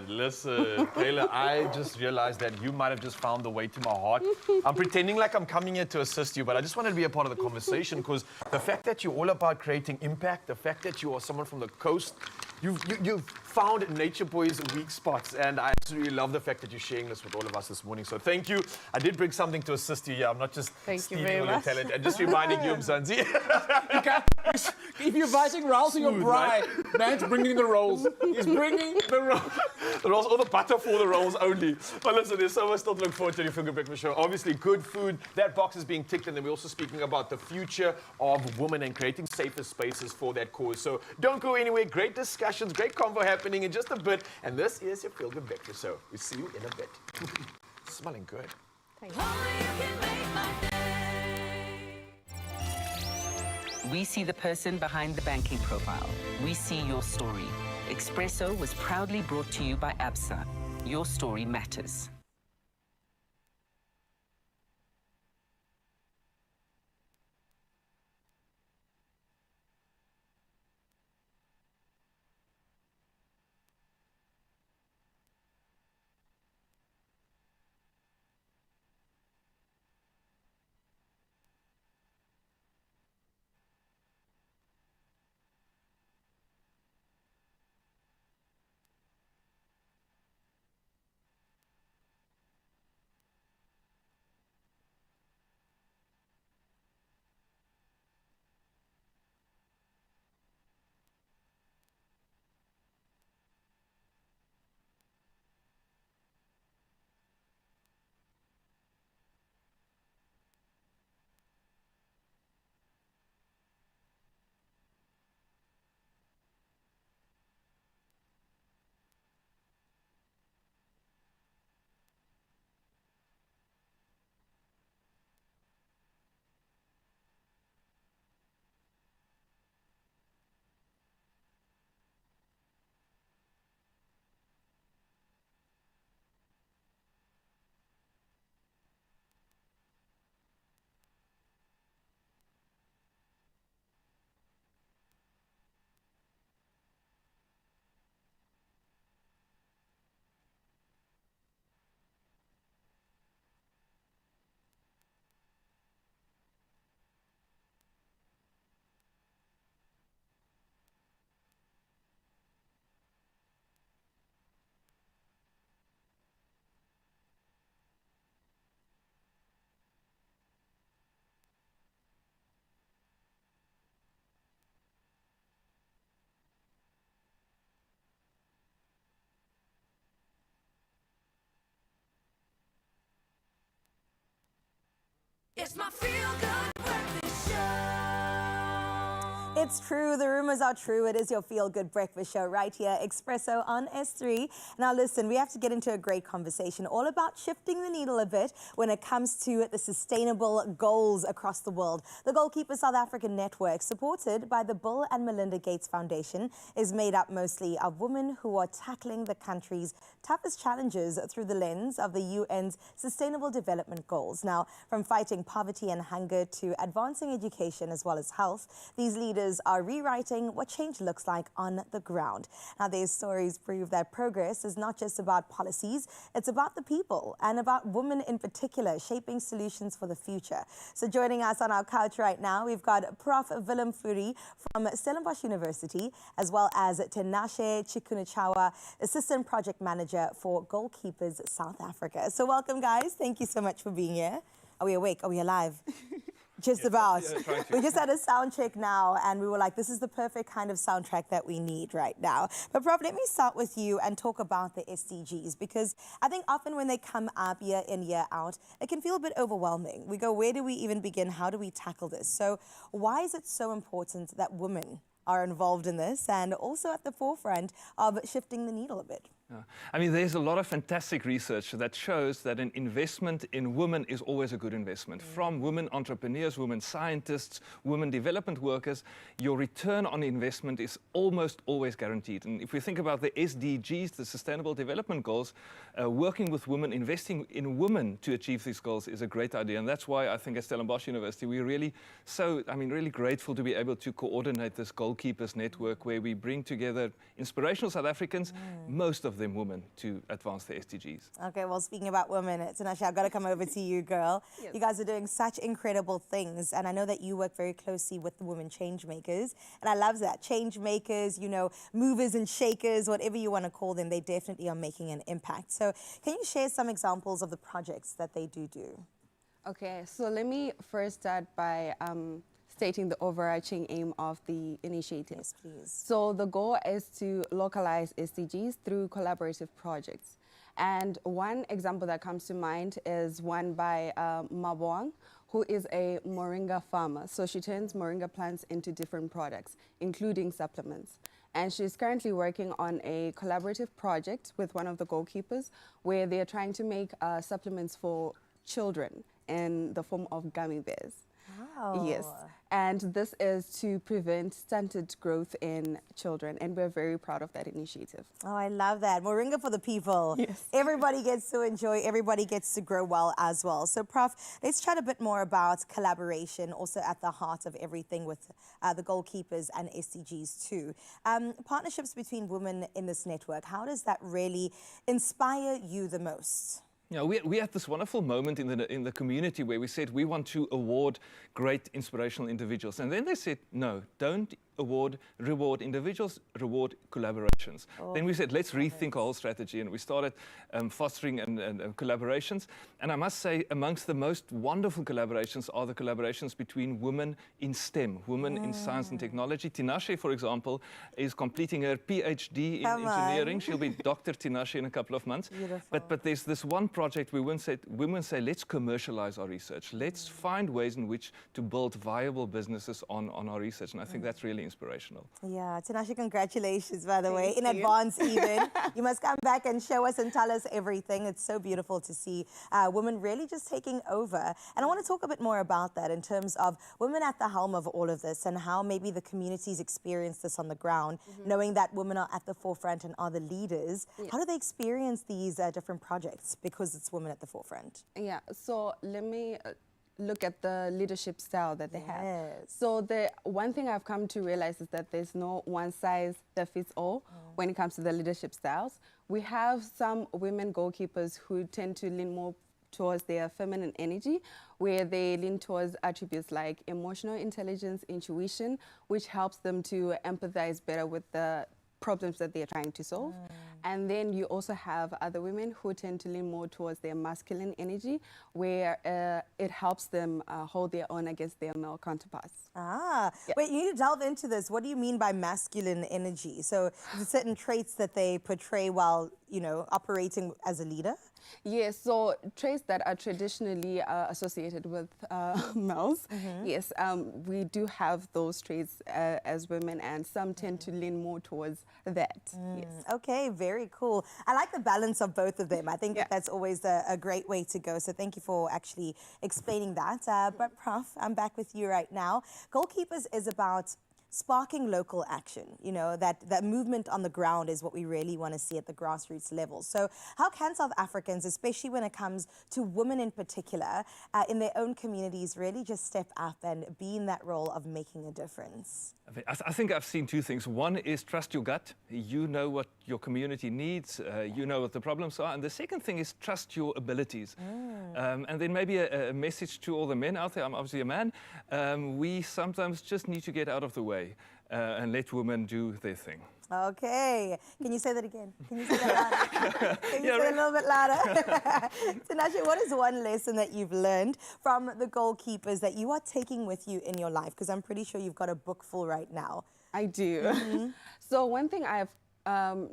S2: Listen, Kayla, I just realized that you might have just found the way to my heart. I'm pretending like I'm coming here to assist you, but I just wanted to be a part of the conversation because the fact that you're all about creating impact, the fact that you are someone from the coast, you've found Nature Boy's weak spots, and I absolutely love the fact that you're sharing this with all of us this morning. So thank you. I did bring something to assist you here. I'm not just stealing all your talent and just reminding you, Mzansi.
S7: If you're inviting Raul to your bride, man's bringing the rolls. He's bringing the rolls.
S2: The rolls, all the butter for the rolls only. But listen, there's so much still to look forward to your Feel Good Breakfast Show. Obviously, good food. That box is being ticked, and then we're also speaking about the future of women and creating safer spaces for that cause. So don't go anywhere. Great discussions, great convo happening in just a bit. And this is your Feel Good Breakfast Show. We'll see you in a bit. Smelling good.
S6: Thank you.
S8: We see the person behind the banking profile. We see your story. Expresso was proudly brought to you by Absa. Your story matters.
S1: It's my feel-good breakfast show.
S3: It's true, the rumors are true. It is your feel-good breakfast show right here, Expresso on S3. Now listen, we have to get into a great conversation all about shifting the needle a bit when it comes to the sustainable goals across the world. The Goalkeepers South Africa network, supported by the Bill and Melinda Gates Foundation, is made up mostly of women who are tackling the country's toughest challenges through the lens of the UN's Sustainable Development Goals. Now, from fighting poverty and hunger to advancing education as well as health, these leaders are rewriting what change looks like on the ground. Now, these stories prove that progress is not just about policies, it's about the people and about women in particular shaping solutions for the future. So joining us on our couch right now, we've got Prof. Willem Fourie from Stellenbosch University, as well as Tinashe Chikunachawa, Assistant Project Manager for Goalkeepers South Africa. So welcome, guys. Thank you so much for being here. Are we awake? Are we alive? Just about.
S2: Yeah,
S3: we just had a sound check now, and we were like, this is the perfect kind of soundtrack that we need right now. But Prof, let me start with you and talk about the SDGs, because I think often when they come up year in, year out, it can feel a bit overwhelming. We go, where do we even begin? How do we tackle this? So why is it so important that women are involved in this and also at the forefront of shifting the needle a bit?
S9: I mean, there's a lot of fantastic research that shows that an investment in women is always a good investment. From women entrepreneurs, women scientists, women development workers, your return on investment is almost always guaranteed. And if we think about the SDGs, the Sustainable Development Goals, working with women, investing in women to achieve these goals is a great idea. And that's why I think at Stellenbosch University, we're really really grateful to be able to coordinate this Goalkeepers network where we bring together inspirational South Africans, most of them women, to advance the SDGs.
S3: Okay, well, speaking about women, Tinashe, I've got to come over to you, girl.
S6: Yes.
S3: You guys are doing such incredible things, and I know that you work very closely with the women change makers, and I love that. Change makers, you know, movers and shakers, whatever you want to call them, they definitely are making an impact. So can you share some examples of the projects that they do?
S10: Okay, so let me first start by stating the overarching aim of the initiative.
S3: Yes, please.
S10: So the goal is to localize SDGs through collaborative projects. And one example that comes to mind is one by Mabwang, who is a moringa farmer. So she turns moringa plants into different products, including supplements. And she's currently working on a collaborative project with one of the goalkeepers where they're trying to make supplements for children in the form of gummy bears.
S3: Wow.
S10: Yes, and this is to prevent stunted growth in children, and we're very proud of that initiative.
S3: Oh, I love that. Moringa for the people.
S10: Yes.
S3: Everybody gets to enjoy, everybody gets to grow well as well. So, Prof, let's chat a bit more about collaboration, also at the heart of everything with the goalkeepers and SDGs too. Partnerships between women in this network, how does that really inspire you the most?
S9: Yeah, we had this wonderful moment in the community where we said we want to award great inspirational individuals. And then they said, no, don't reward individuals, reward collaborations. Then we said, let's rethink our whole strategy. And we started fostering and collaborations. And I must say, amongst the most wonderful collaborations are the collaborations between women in STEM, women in science and technology. Tinashe, for example, is completing her PhD in engineering. She'll be Dr. Tinashe in a couple of months.
S3: Beautiful.
S9: But there's this one project where women say, let's commercialize our research. Let's find ways in which to build viable businesses on our research. And I think that's really inspirational.
S3: Yeah, Tinashe, congratulations, by the way, in
S10: Thank you.
S3: advance even. You must come back and show us and tell us everything. It's so beautiful to see women really just taking over. And I want to talk a bit more about that in terms of women at the helm of all of this and how maybe the communities experience this on the ground, knowing that women are at the forefront and are the leaders. How do they experience these different projects because it's women at the forefront?
S10: Yeah, so let me look at the leadership style that they have.
S3: Yes.
S10: So the one thing I've come to realize is that there's no one size that fits all when it comes to the leadership styles. We have some women goalkeepers who tend to lean more towards their feminine energy, where they lean towards attributes like emotional intelligence, intuition, which helps them to empathize better with the problems that they're trying to solve. And then you also have other women who tend to lean more towards their masculine energy, where it helps them hold their own against their male counterparts.
S3: Wait, you need to delve into this. What do you mean by masculine energy? So, is there certain traits that they portray while, you know, operating as a leader?
S10: Yes, so traits that are traditionally associated with males, yes, we do have those traits as women, and some tend to lean more towards that. Yes.
S3: Okay, very cool. I like the balance of both of them. I think that's always a great way to go. So thank you for actually explaining that. But Prof, I'm back with you right now. Goalkeepers is about sparking local action. You know, that movement on the ground is what we really want to see at the grassroots level. So how can South Africans, especially when it comes to women in particular, in their own communities, really just step up and be in that role of making a difference?
S9: I think I've seen two things. One is trust your gut. You know what your community needs. You know what the problems are. And the second thing is trust your abilities. And then maybe a message to all the men out there. I'm obviously a man. We sometimes just need to get out of the way and let women do their thing.
S3: Okay. Can you say that again? Can you say that louder? Can you say it a little bit louder? Tinashe, what is one lesson that you've learned from the goalkeepers that you are taking with you in your life? Because I'm pretty sure you've got a book full right now.
S10: I do. So one thing I've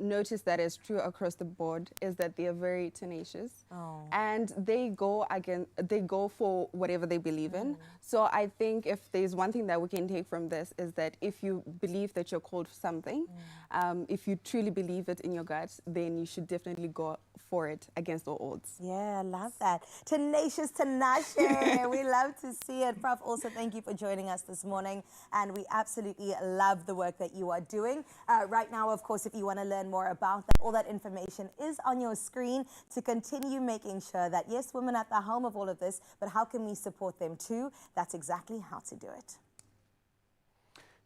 S10: noticed that is true across the board is that they are very tenacious, and they go for whatever they believe in. So I think if there's one thing that we can take from this is that if you believe that you're called for something, if you truly believe it in your gut, then you should definitely go for it against all odds.
S3: Yeah, I love that. Tenacious Tinashe. We love to see it. Prof, also thank you for joining us this morning, and we absolutely love the work that you are doing. Right now, of course, if you want to learn more about that, all that information is on your screen to continue making sure that, yes, women are at the helm of all of this, but how can we support them too? That's exactly how to do it.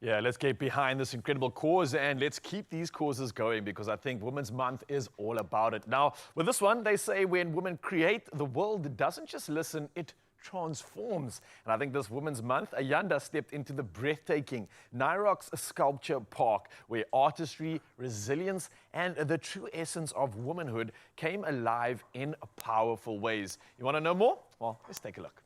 S2: Yeah, let's get behind this incredible cause and let's keep these causes going, because I think Women's Month is all about it. Now, with this one, they say when women create, the world doesn't just listen, it transforms. And I think this Women's Month, Ayanda stepped into the breathtaking Nyrox Sculpture Park, where artistry, resilience, and the true essence of womanhood came alive in powerful ways. You want to know more? Well, let's take a look.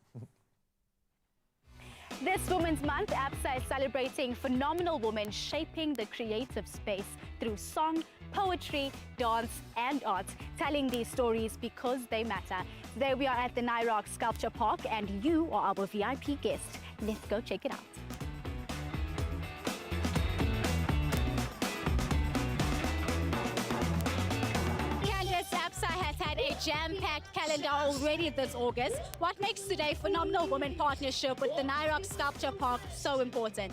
S11: This Women's Month, Absa is celebrating phenomenal women shaping the creative space through song, poetry, dance, and art, telling these stories because they matter. Today we are at the Nyrox Sculpture Park, and you are our VIP guest. Let's go check it out. Absa has had a jam-packed calendar already this August. What makes today Phenomenal Women partnership with the Nyrox Sculpture Park so important?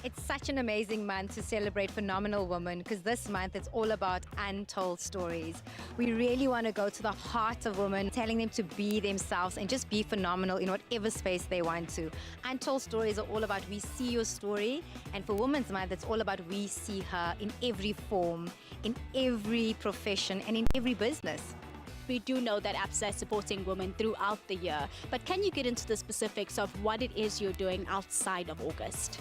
S12: It's such an amazing month to celebrate phenomenal women, because this month it's all about untold stories. We really want to go to the heart of women, telling them to be themselves and just be phenomenal in whatever space they want to. Untold stories are all about we see your story, and for Women's Month it's all about we see her in every form, in every profession, and in every business.
S11: We do know that Absa is supporting women throughout the year, but can you get into the specifics of what it is you're doing outside of August?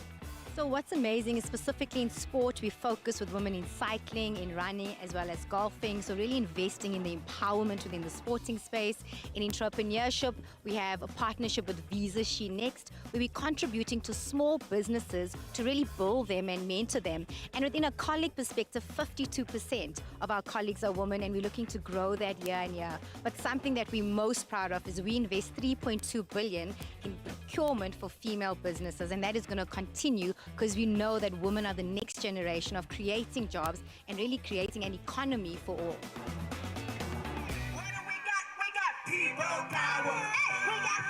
S12: So what's amazing is specifically in sport, we focus with women in cycling, in running, as well as golfing. So really investing in the empowerment within the sporting space. In entrepreneurship, we have a partnership with Visa She Next, where we're contributing to small businesses to really build them and mentor them. And within a colleague perspective, 52% of our colleagues are women, and we're looking to grow that year on year. But something that we're most proud of is we invest $3.2 billion in procurement for female businesses, and that is going to continue, because we know that women are the next generation of creating jobs and really creating an economy for all.
S1: We got people power.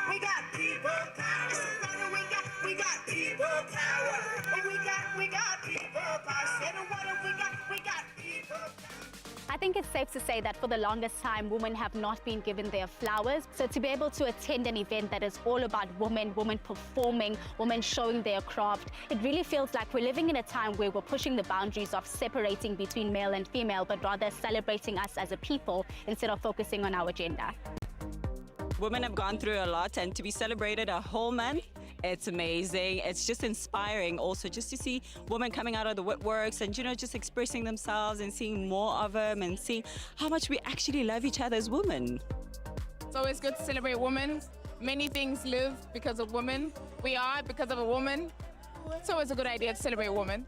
S1: We got people power. We got people power. We got people power. Say the word, we got people power.
S11: I think it's safe to say that for the longest time, women have not been given their flowers. So to be able to attend an event that is all about women performing, women showing their craft, it really feels like we're living in a time where we're pushing the boundaries of separating between male and female, but rather celebrating us as a people instead of focusing on our gender.
S13: Women have gone through a lot, and to be celebrated a whole month, it's amazing. It's just inspiring also just to see women coming out of the woodworks and, you know, just expressing themselves and seeing more of them and seeing how much we actually love each other as women.
S14: It's always good to celebrate women. Many things live because of women. We are because of a woman. It's always a good idea to celebrate women.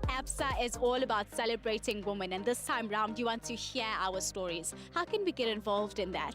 S11: Absa Absa is all about celebrating women, and this time round you want to hear our stories. How can we get involved in that?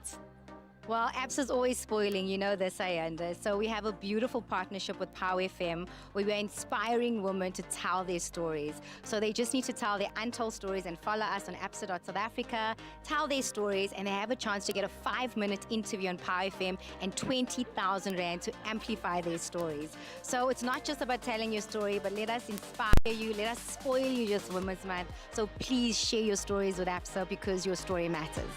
S12: Well, Absa's always spoiling, you know this, Ayanda. So we have a beautiful partnership with Power FM where we're inspiring women to tell their stories. So they just need to tell their untold stories and follow us on Absa.South Africa, tell their stories, and they have a chance to get a 5-minute interview on Power FM and 20,000 Rand to amplify their stories. So it's not just about telling your story, but let us inspire you, let us spoil you this Women's Month. So please share your stories with Absa because your story matters.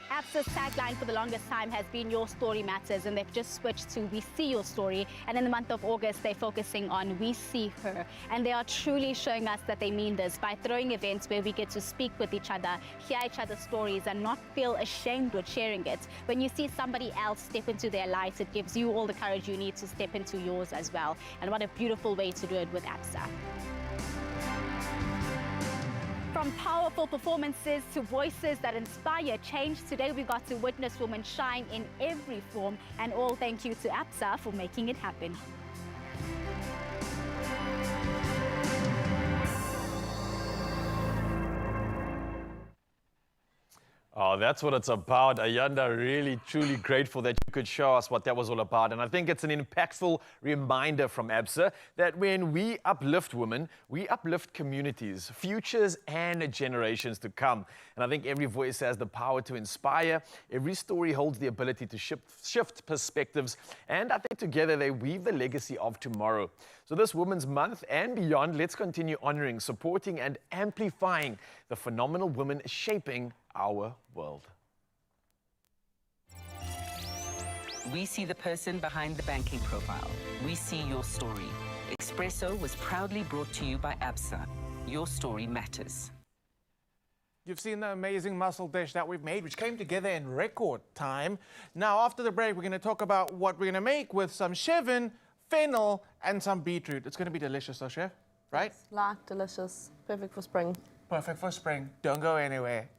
S11: Absa's tagline for the longest time has been Your Story Matters, and they've just switched to We See Your Story. And in the month of August, they're focusing on We See Her. And they are truly showing us that they mean this by throwing events where we get to speak with each other, hear each other's stories, and not feel ashamed with sharing it. When you see somebody else step into their light, it gives you all the courage you need to step into yours as well. And what a beautiful way to do it with Absa. From powerful performances to voices that inspire change, today we got to witness women shine in every form, and all thank you to Absa for making it happen.
S2: Oh, that's what it's about. Ayanda, really, truly grateful that you could show us what that was all about. And I think it's an impactful reminder from Absa that when we uplift women, we uplift communities, futures and generations to come. And I think every voice has the power to inspire. Every story holds the ability to shift perspectives. And I think together they weave the legacy of tomorrow. So this Women's Month and beyond, let's continue honoring, supporting and amplifying the phenomenal women shaping our world.
S8: We see the person behind the banking profile. We see your story. Expresso was proudly brought to you by Absa. Your story matters.
S7: You've seen the amazing mussel dish that we've made, which came together in record time. Now, after the break, we're going to talk about what we're going to make with some Chevin, fennel, and some beetroot. It's going to be delicious, though, Chef, right?
S6: Like delicious. Perfect for spring.
S7: Perfect for spring. Don't go anywhere.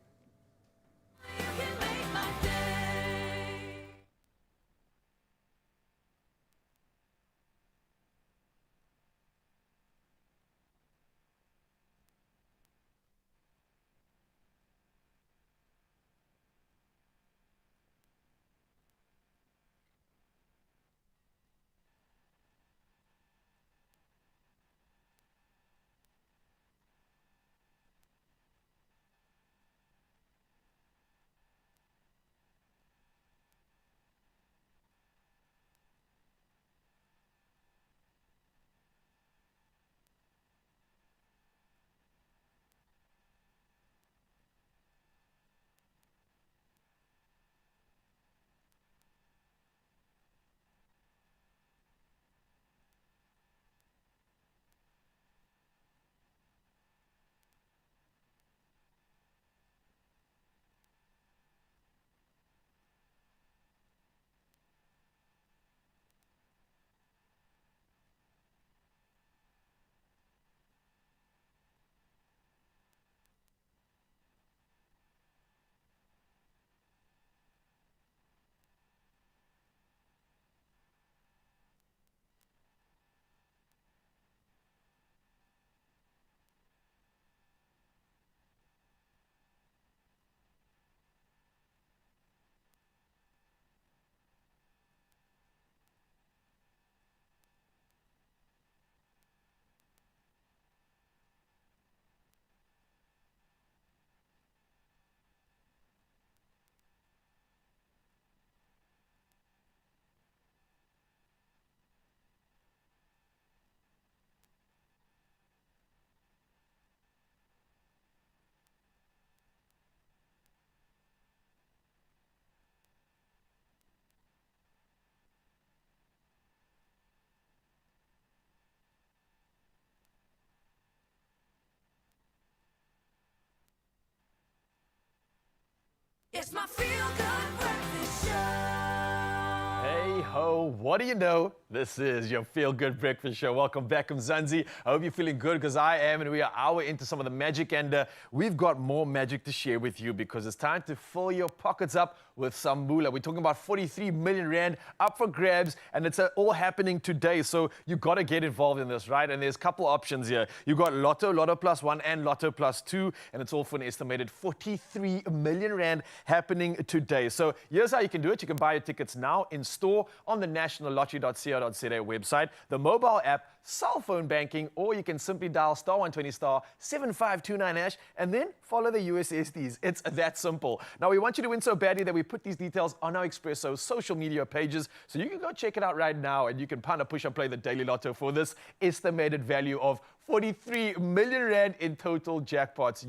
S1: It's my feel-good breakfast show.
S2: Hey-ho, what do you know? This is your Feel Good Breakfast Show. Welcome back, Mzansi. I hope you're feeling good because I am, and we are hour into some of the magic, and we've got more magic to share with you because it's time to fill your pockets up with some moolah. We're talking about 43 million rand up for grabs, and it's all happening today, so you got to get involved in this, right? And there's a couple options here. You've got Lotto, Lotto plus 1 and Lotto plus 2, and it's all for an estimated 43 million rand happening today. So here's how you can do it. You can buy your tickets now in store on the nationallottery.co.za website, the mobile app, cell phone banking, or you can simply dial *120 *7529# and then follow the USSDs. It's that simple. Now, we want you to win so badly that we put these details on our Expresso social media pages, so you can go check it out right now and you can kind of push and play the Daily Lotto for this estimated value of 43 million rand in total jackpots.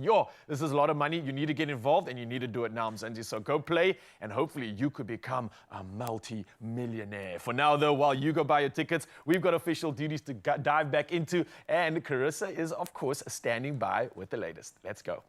S2: This is a lot of money. You need to get involved and you need to do it now, Mzansi. So go play and hopefully you could become a multi-millionaire. For now, though, while you go buy your tickets, we've got official duties to dive back into, and Carissa is, of course, standing by with the latest. Let's go.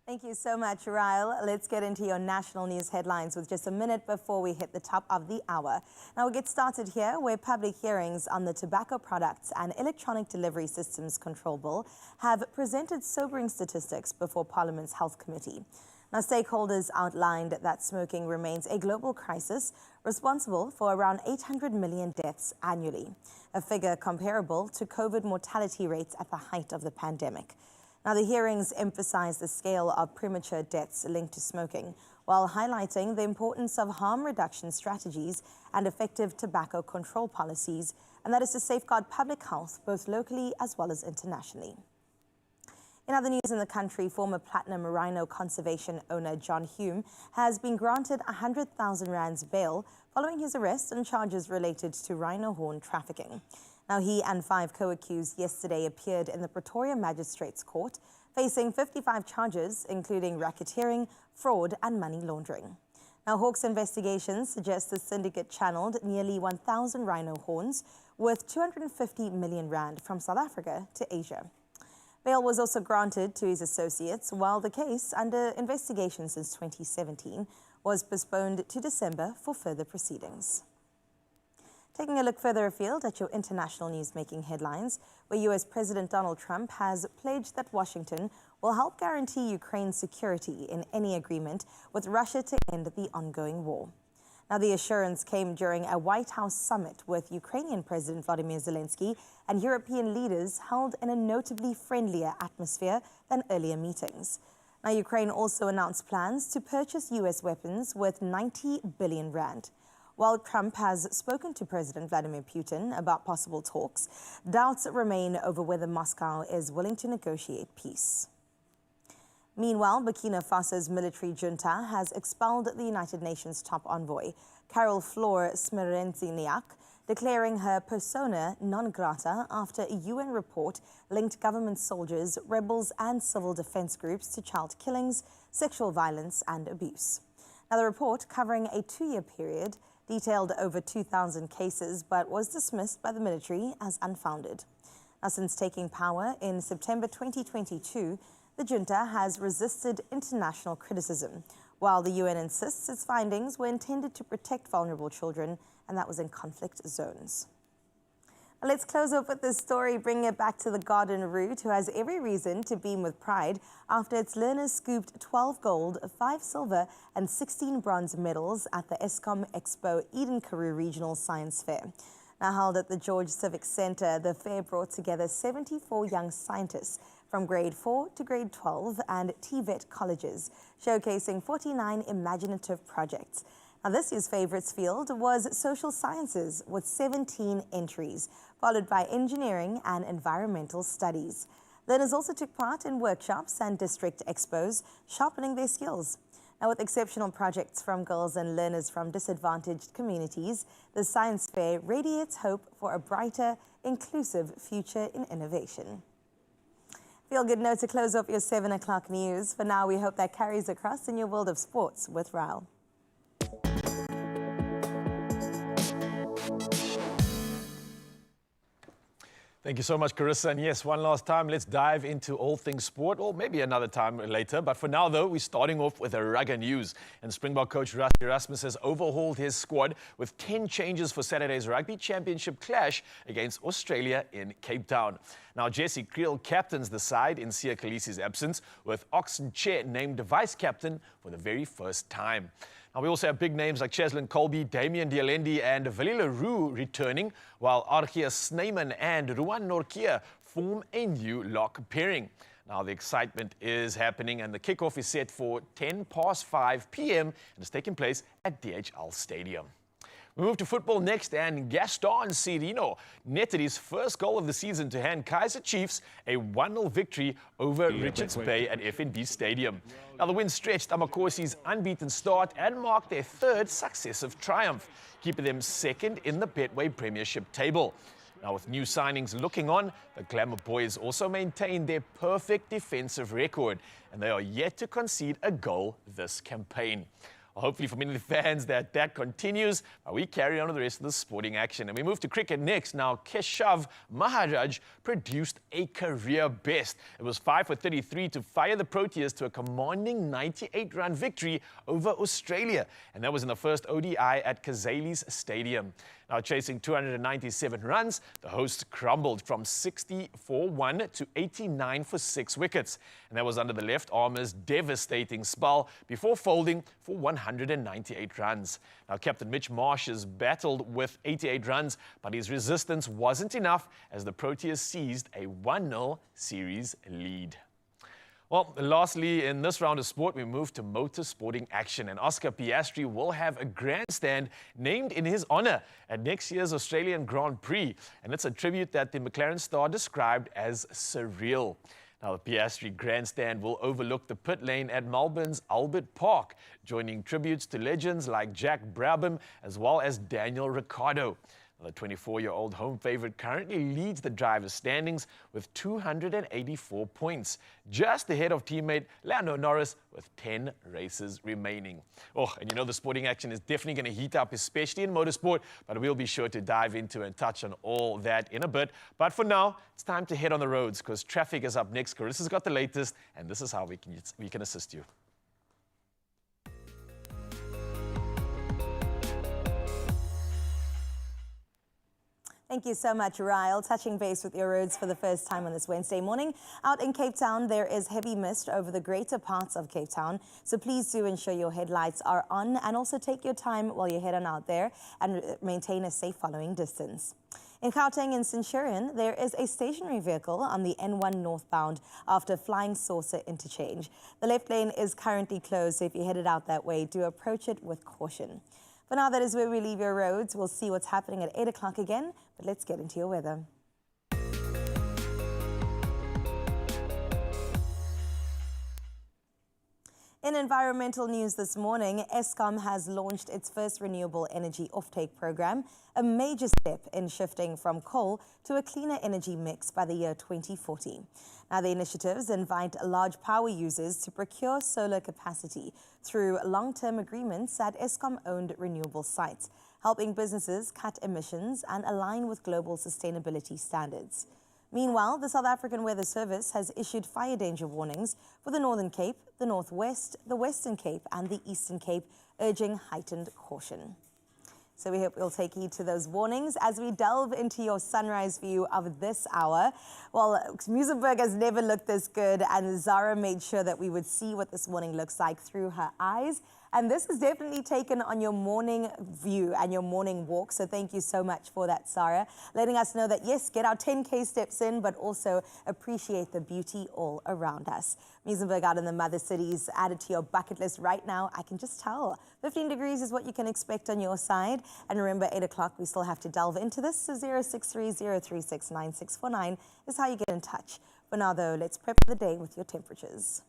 S3: Thank you so much, Ryle. Let's get into your national news headlines with just a minute before we hit the top of the hour. Now, we'll get started here where public hearings on the Tobacco Products and Electronic Delivery Systems Control Bill have presented sobering statistics before Parliament's Health Committee. Now, stakeholders outlined that smoking remains a global crisis responsible for around 800 million deaths annually, a figure comparable to COVID mortality rates at the height of the pandemic. Now, the hearings emphasize the scale of premature deaths linked to smoking, while highlighting the importance of harm reduction strategies and effective tobacco control policies, and that is to safeguard public health both locally as well as internationally. In other news in the country, former platinum rhino conservation owner John Hume has been granted 100,000 rands bail following his arrest on charges related to rhino horn trafficking. Now, he and 5 co-accused yesterday appeared in the Pretoria Magistrates Court, facing 55 charges, including racketeering, fraud, and money laundering. Now, Hawk's investigations suggest the syndicate channeled nearly 1,000 rhino horns worth 250 million rand from South Africa to Asia. Bail was also granted to his associates, while the case, under investigation since 2017, was postponed to December for further proceedings. Taking a look further afield at your international news-making headlines, where U.S. President Donald Trump has pledged that Washington will help guarantee Ukraine's security in any agreement with Russia to end the ongoing war. Now, the assurance came during a White House summit with Ukrainian President Volodymyr Zelensky and European leaders held in a notably friendlier atmosphere than earlier meetings. Now, Ukraine also announced plans to purchase U.S. weapons worth 90 billion rand. While Trump has spoken to President Vladimir Putin about possible talks, doubts remain over whether Moscow is willing to negotiate peace. Meanwhile, Burkina Faso's military junta has expelled the United Nations top envoy, Carol Flor Smerenziniak, declaring her persona non grata after a UN report linked government soldiers, rebels, and civil defense groups to child killings, sexual violence, and abuse. Now, the report, covering a 2-year period, detailed over 2,000 cases, but was dismissed by the military as unfounded. Now, since taking power in September 2022, the junta has resisted international criticism, while the UN insists its findings were intended to protect vulnerable children, and that was in conflict zones. Let's close off with this story, bringing it back to the Garden Route, who has every reason to beam with pride after its learners scooped 12 gold, 5 silver, and 16 bronze medals at the Eskom Expo Eden Karoo Regional Science Fair. Now held at the George Civic Centre, the fair brought together 74 young scientists from grade 4 to grade 12 and TVET colleges, showcasing 49 imaginative projects. Now, this year's favourites field was social sciences with 17 entries, followed by engineering and environmental studies. Learners also took part in workshops and district expos, sharpening their skills. Now, with exceptional projects from girls and learners from disadvantaged communities, the science fair radiates hope for a brighter, inclusive future in innovation. Feel good note to close off your 7 o'clock news. For now, we hope that carries across in your world of sports with Ryle.
S2: Thank you so much, Carissa. And yes, one last time, let's dive into all things sport, or maybe another time later. But for now, though, we're starting off with a rugger news. And Springbok coach Rassie Erasmus has overhauled his squad with 10 changes for Saturday's Rugby Championship clash against Australia in Cape Town. Now, Jesse Kriel captains the side in Siya Kolisi's absence, with Oxen Che named vice-captain for the very first time. Now, we also have big names like Cheslin Colby, Damian Dialendi and Willie Leroux returning, while Argeus Snyman and Ruan Norkia form a new lock pairing. Now, the excitement is happening and the kickoff is set for 5:10 p.m. and is taking place at DHL Stadium. We move to football next, and Gaston Cirino netted his first goal of the season to hand Kaizer Chiefs a 1-0 victory over Richards Bay at FNB Stadium. Now, the win stretched Amakosi's unbeaten start and marked their third successive triumph, keeping them second in the Betway Premiership table. Now, with new signings looking on, the Glamour Boys also maintain their perfect defensive record, and they are yet to concede a goal this campaign. Hopefully for many of the fans that continues. We carry on with the rest of the sporting action. And we move to cricket next. Now, Keshav Maharaj produced a career best. It was 5 for 33 to fire the Proteas to a commanding 98-run victory over Australia. And that was in the first ODI at Kazali's Stadium. Now, chasing 297 runs, the hosts crumbled from 60-for-1 to 89 for 6 wickets. And that was under the left armer's devastating spell before folding for 198 runs. Now, Captain Mitch Marsh has battled with 88 runs, but his resistance wasn't enough as the Proteas seized a 1-0 series lead. Well, lastly, in this round of sport, we move to motor sporting action, and Oscar Piastri will have a grandstand named in his honor at next year's Australian Grand Prix, and it's a tribute that the McLaren star described as surreal. Now, the Piastri grandstand will overlook the pit lane at Melbourne's Albert Park, joining tributes to legends like Jack Brabham as well as Daniel Ricciardo. The 24-year-old home favorite currently leads the drivers' standings with 284 points, just ahead of teammate Lando Norris with 10 races remaining. Oh, and you know the sporting action is definitely going to heat up, especially in motorsport, but we'll be sure to dive into and touch on all that in a bit. But for now, it's time to head on the roads because traffic is up next. Carissa's got the latest, and this is how we can assist you.
S3: Thank you so much, Ryle. Touching base with your roads for the first time on this Wednesday morning. Out in Cape Town, there is heavy mist over the greater parts of Cape Town. So please do ensure your headlights are on and also take your time while you head on out there and maintain a safe following distance. In Gauteng and Centurion, there is a stationary vehicle on the N1 northbound after Flying Saucer interchange. The left lane is currently closed, so if you're headed out that way, do approach it with caution. For now, that is where we leave your roads. We'll see what's happening at 8 o'clock again, but let's get into your weather. In environmental news this morning, Eskom has launched its first renewable energy offtake program, a major step in shifting from coal to a cleaner energy mix by the year 2040. Now, the initiatives invite large power users to procure solar capacity through long-term agreements at Eskom-owned renewable sites, helping businesses cut emissions and align with global sustainability standards. Meanwhile, the South African Weather Service has issued fire danger warnings for the Northern Cape, the Northwest, the Western Cape and the Eastern Cape, urging heightened caution. So we hope you'll take heed to those warnings as we delve into your sunrise view of this hour. Well, Musenberg has never looked this good, and Zara made sure that we would see what this morning looks like through her eyes. And this is definitely taken on your morning view and your morning walk. So thank you so much for that, Sarah. Letting us know that, yes, get our 10K steps in, but also appreciate the beauty all around us. Musenberg out in the mother cities, added to your bucket list right now. I can just tell. 15 degrees is what you can expect on your side. And remember, 8 o'clock, we still have to delve into this. So 063-036-9649 is how you get in touch. For now, though, let's prep for the day with your temperatures.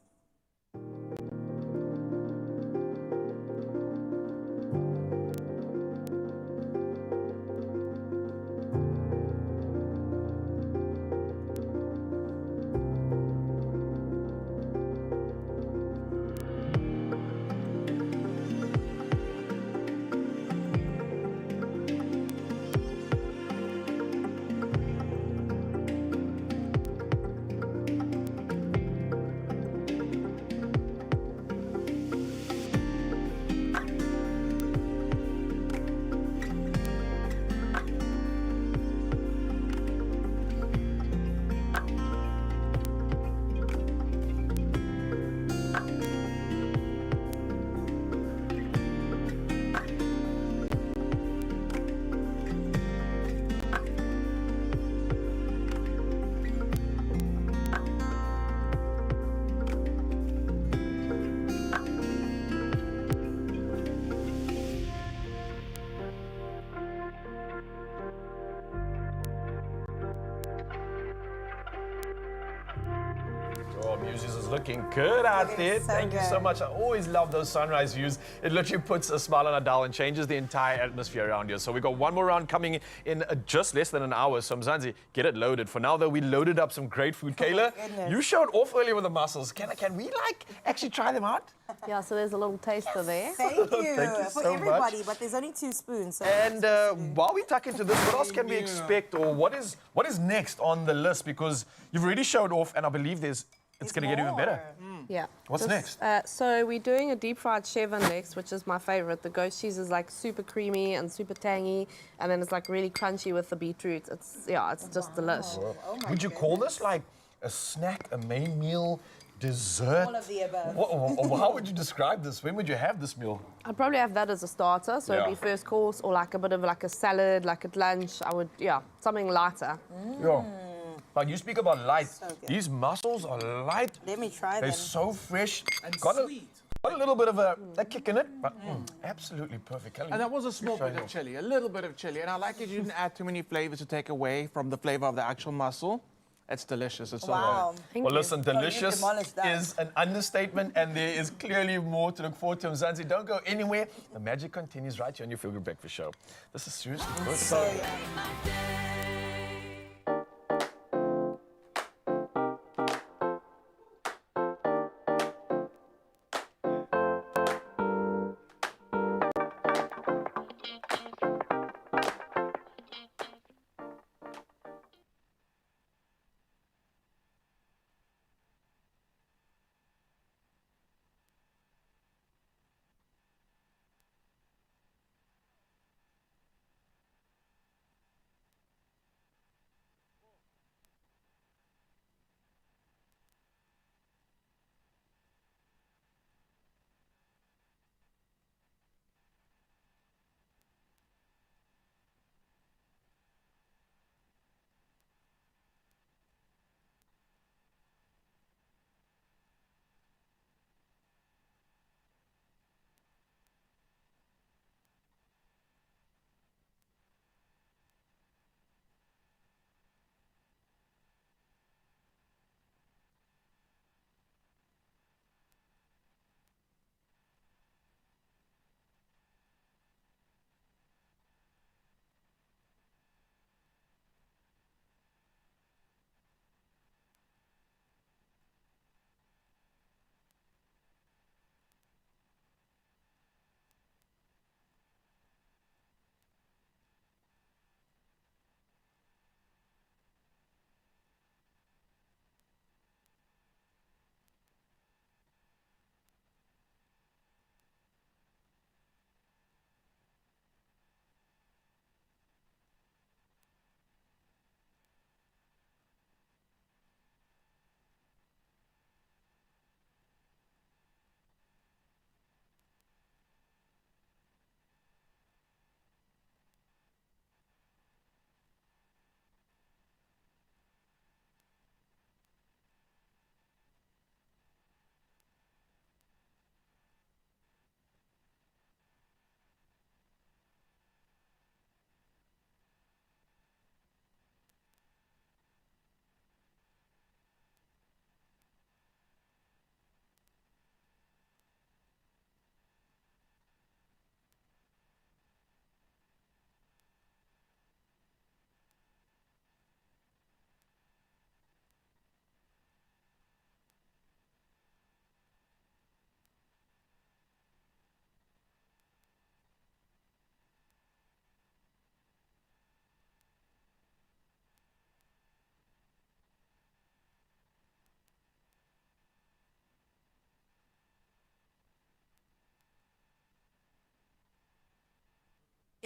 S2: looking good out
S3: Looking
S2: there.
S3: so
S2: Thank you so
S3: good.
S2: much. I always love those sunrise views. It literally puts a smile on our dial and changes the entire atmosphere around here. So we've got one more round coming in just less than an hour. So Mzansi, get it loaded. For now, though, we loaded up some great food. Kayla,
S3: goodness.
S2: you showed off earlier with the mussels. Can we like actually try them out?
S6: Yeah, so there's a little taster there.
S3: Thank you.
S2: Thank you
S3: For
S2: so
S3: everybody,
S2: much.
S3: but there's only 2 spoons. So
S2: And while we tuck into this, what else can we expect, or what is next on the list? Because you've already showed off, and I believe it's going to get even better.
S6: Yeah.
S2: What's next?
S6: So we're doing a deep fried Chevin next, which is my favorite. The goat cheese is like super creamy and super tangy, and then it's like really crunchy with the beetroot. It's just delish.
S2: Would you call this like a snack, a main meal, dessert?
S3: All of the above.
S2: How would you describe this? When would you have this meal?
S6: I'd probably have that as a starter, so it'd be first course, or like a bit of like a salad, like at lunch. I would, something lighter.
S2: Yeah. But you speak about light.
S3: good.
S2: These mussels are light.
S3: Let me try
S2: They're
S3: them.
S2: so fresh.
S7: And
S2: got
S7: sweet.
S2: Got a little bit of a kick in it, but absolutely perfect.
S7: And that was a small bit of chili, a little bit of chili. And I like it you didn't add too many flavors to take away from the flavor of the actual mussel. It's delicious. It's so
S3: Wow.
S7: good.
S2: Well, listen, delicious
S3: demolished that.
S2: is an understatement, and there is clearly more to look forward to. Mzansi, don't go anywhere. The magic continues right here on your Feel Good Breakfast Show. This is seriously good.